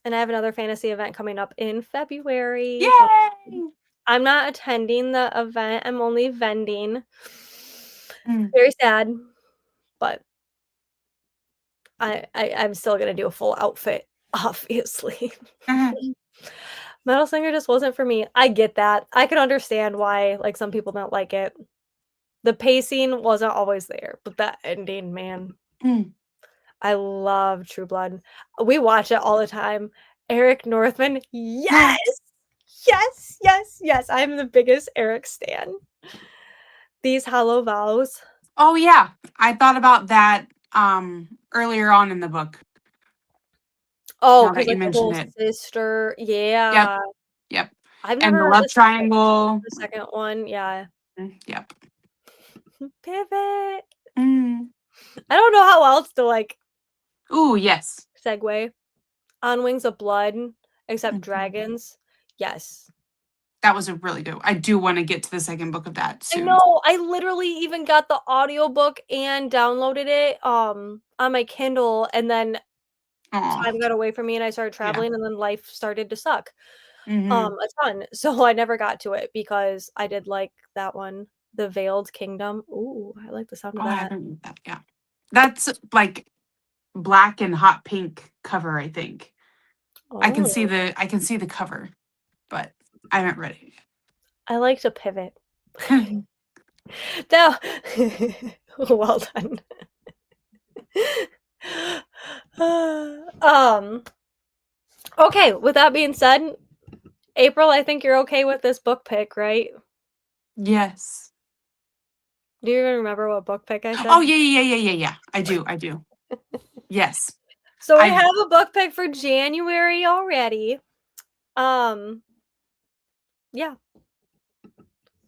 And I have another fantasy event coming up in February. So Yay! I'm not attending the event. I'm only vending. Mm. Very sad, but I'm still gonna do a full outfit, obviously. Metal Singer just wasn't for me. I get that. I can understand why like some people don't like it. The pacing wasn't always there, but that ending, man. Mm. I love True Blood. We watch it all the time. Eric Northman, yes! Yes, yes, yes. I'm the biggest Eric stan. These Hollow Vows. Oh yeah, I thought about that earlier on in the book. Oh, Now because that you like, the mentioned whole it. sister Yep, yeah. yep. I've And never the read love triangle. the second one, yeah. Yep. Pivot. Mm. I don't know how else to, like, Ooh, yes. segue. On Wings of Blood, except Mhm. dragons. Yes. That was a really good. I do want to get to the second book of that I soon. know, I literally even got the audiobook and downloaded it, on my Kindle, and then Oh, time got away from me and I started yeah. traveling, and then life started to suck, Hmm. a ton. So I never got to it because I did like that one, The Veiled Kingdom. Ooh, I like the sound Oh, of I that. haven't read that. Yeah, that's like black and hot pink cover. I think Oh, I can see the cover, but I haven't read it I like to pivot. yet. Now well done. Um, okay, with that being said, April, I think you're okay with this book pick, right? Yes. Do you even remember what book pick I Oh said? yeah, yeah, yeah, yeah, yeah, yeah. I do. I do. Yes. So we I. have a book pick for January already. Um, yeah.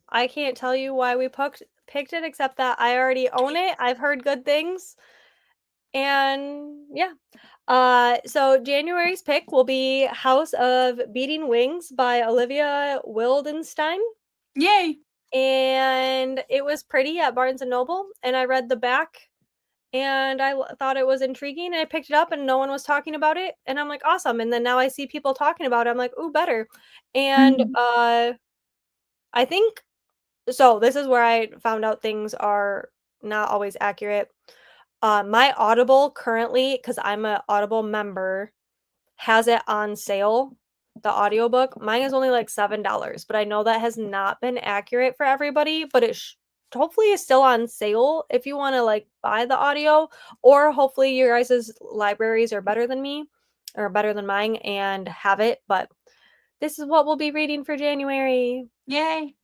I can't tell you why we picked it except that I already own it. I've heard good things. And yeah. So January's pick will be House of Beating Wings by Olivia Wildenstein. Yay. And it was pretty at Barnes and Noble. And I read the back and thought it was intriguing. And I picked it up and no one was talking about it. And I'm like, awesome. And then now I see people talking about it. I'm like, ooh, better. And Mhm. I think so. This is where I found out things are not always accurate. My Audible currently, because I'm a Audible member, has it on sale, the audiobook. Mine is only like $7, but I know that has not been accurate for everybody, but it hopefully is still on sale if you want to like buy the audio, or hopefully your guys' libraries are better than me or better than mine and have it. But this is what we'll be reading for January. Yay.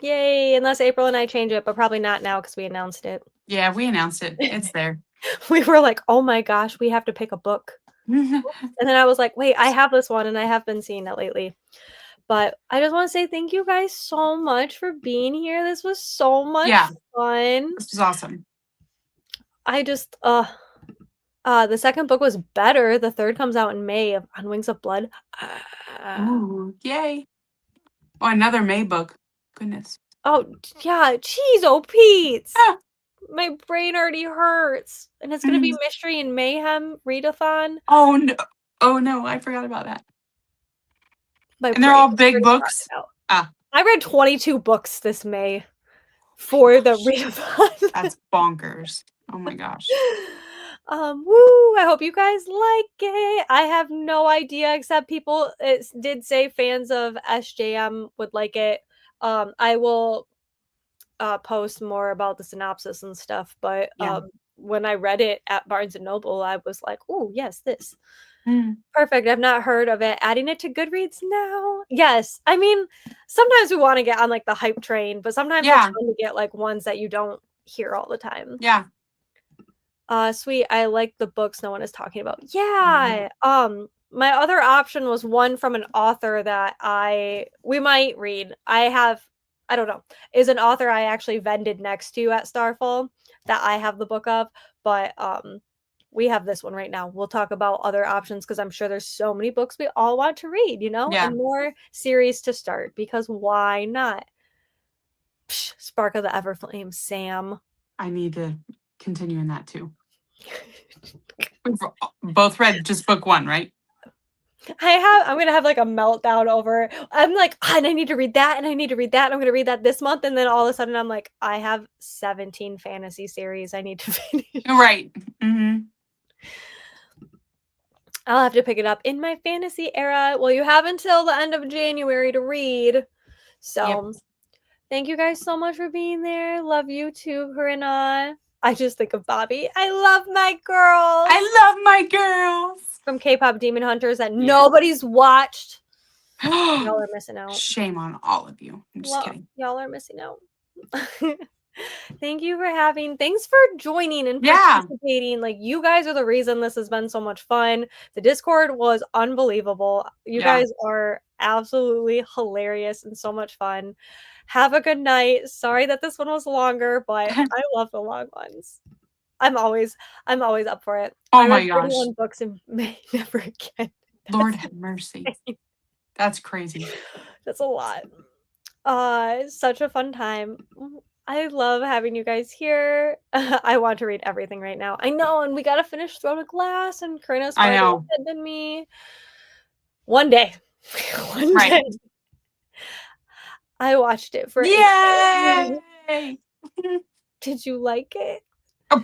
Yay, unless April and I change it, but probably not now because we announced it. Yeah, we announced it. It's there. We were like, oh my gosh, we have to pick a book. And then I was like, wait, I have this one and I have been seeing it lately. But I just want to say thank you guys so much for being here. This was so much Yeah, fun. this was awesome. I just the second book was better. The third comes out in May on Wings of Blood. Ooh, yay. Oh, another May book. Goodness. Oh yeah, jeez, oh Pete's. Ah, My brain already hurts. And it's gonna be mm. Mystery and Mayhem readathon. Oh no. Oh no, I forgot about that. My And they're brain all is big already books. rotted out. Ah, I read 22 books this May for the gosh. readathon. That's bonkers. Oh my gosh. Woo! I hope you guys like it. I have no idea, except people did say fans of SJM would like it. I will post more about the synopsis and stuff, but Yeah. when I read it at Barnes and Noble, I was like, "Oh, yes, this Mm. perfect." I've not heard of it. Adding it to Goodreads now. Yes, I mean, sometimes we want to get on like the hype train, but sometimes it's Yeah. fun to get like ones that you don't hear all the time. Yeah. Sweet. I like the books no one is talking about. Mhm. Yeah. my other option was one from an author that we might read. I don't know, is an author I actually vended next to at Starfall that I have the book of, but we have this one right now. We'll talk about other options because I'm sure there's so many books we all want to read, Yeah, and more series to start because why not? Psh, Spark of the Everflame, Sam. I need to continue in that too. We've both read just book one, right? I'm gonna have like a meltdown over. I'm like, and I need to read that, and I need to read that. And I'm gonna read that this month, and then all of a sudden, I'm like, I have 17 fantasy series I need to finish. Right. Mm-hmm. I'll have to pick it up in my fantasy era. Well, you have until the end of January to read. So, Yep. thank you guys so much for being there. Love you too, Corinna. I just think of Bobby. I love my girls. I love my girls. From K-pop Demon Hunters that nobody's watched. Y'all Yeah. are missing out. Shame on all of you. I'm just kidding. Y'all are missing out. Thanks for joining and Yeah. participating. Like, you guys are the reason this has been so much fun. The Discord was unbelievable. You Yeah. guys are absolutely hilarious and so much fun. Have a good night. Sorry that this one was longer, but I love the long ones. I'm always up for it. Oh I my read gosh. 31 books and may never again. Lord have mercy. That's crazy. That's a lot. Such a fun time. I love having you guys here. I want to read everything right now. I know, and we gotta finish Throne of Glass, and Corinna's I farther know. ahead than me. One day. One Right. day. I watched it for 8 Yay! days. Did you like it? Oh,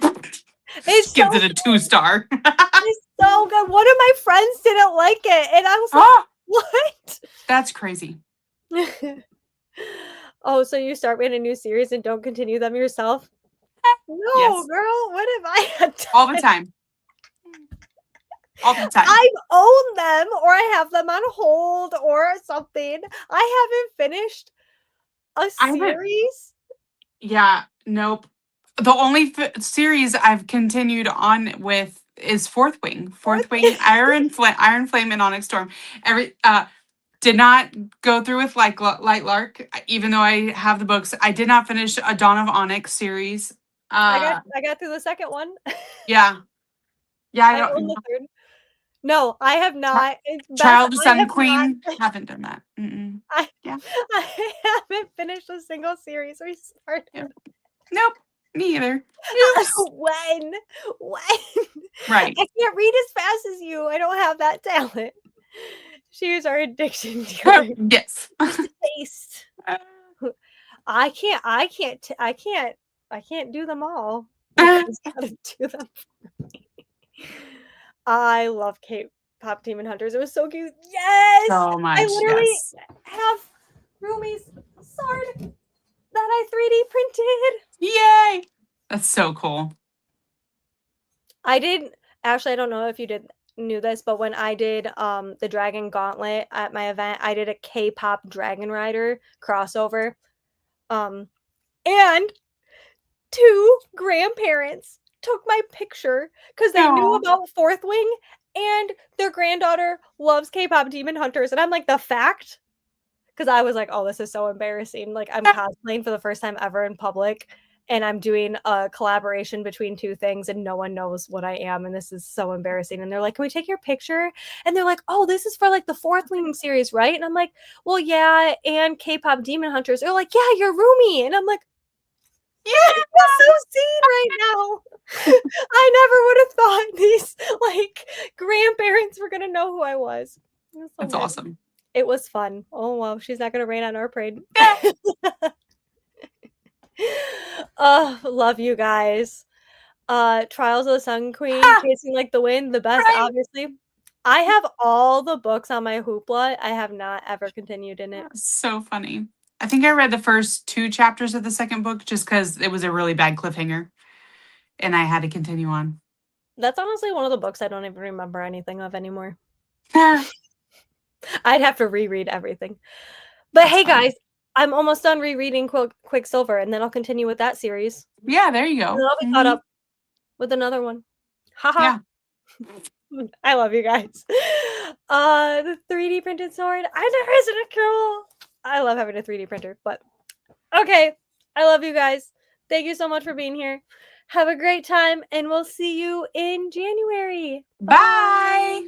It's gives so it a 2-star. It's so good. One of my friends didn't like it, and I was like, Oh, what? that's crazy. Oh, so you start with a new series and don't continue them yourself? No, Yes. girl, what have I had done? All the time. All the time. I own them, or I have them on hold, or something. I haven't finished a series. Yeah, nope. The only series I've continued on with is Fourth Wing. Fourth Wing, Iron Flame, and Onyx Storm. Did not go through with Light Lark, even though I have the books. I did not finish a Dawn of Onyx series. I got through the second one. Yeah, yeah. I own the third. No, I have not. Child of I Sun have Queen. not. Haven't done that. Yeah. I haven't finished a single series we started. Yeah. Nope. Me either. When? Right. I can't read as fast as you. I don't have that talent. She's our addiction dealer. Yes. Taste. I can't do them all. You guys gotta do them for me. I love K-pop Demon Hunters. It was so cute. Yes! So much. I literally Yes. have Rumi's sword that I 3D printed. Yay! That's so cool. I don't know if you knew this, but when I did the Dragon Gauntlet at my event, I did a K-pop Dragon Rider crossover. And 2 grandparents took my picture because they knew about Fourth Wing, and their granddaughter loves K-pop Demon Hunters. And I'm like, the fact? Because I was like, oh, this is so embarrassing. Like, I'm cosplaying for the first time ever in public, and I'm doing a collaboration between 2 things, and no one knows what I am, and this is so embarrassing. And they're like, can we take your picture? And they're like, oh, this is for like the Fourth Wing series, right? And I'm like, well, yeah, and K-pop Demon Hunters. They're like, yeah, you're Rumi. And I'm like, yeah, I'm so seen right now. I never would have thought these like grandparents were gonna know who I was. That's awesome. It was fun. Oh wow, she's not gonna rain on our parade. Oh, love you guys. Trials of the Sun Queen, Chasing Like the Wind, the best, right. Obviously. I have all the books on my Hoopla. I have not ever continued in it. So funny. I think I read the first 2 chapters of the second book just because it was a really bad cliffhanger, and I had to continue on. That's honestly one of the books I don't even remember anything of anymore. I'd have to reread everything. But that's hey, funny. Guys, I'm almost done rereading Quicksilver, and then I'll continue with that series. Yeah, there you go. And I'll be caught up with another one. Haha. Yeah. I love you guys. The 3D printed sword. I never isn't it cool? I love having a 3D printer, but okay. I love you guys. Thank you so much for being here. Have a great time, and we'll see you in January. Bye.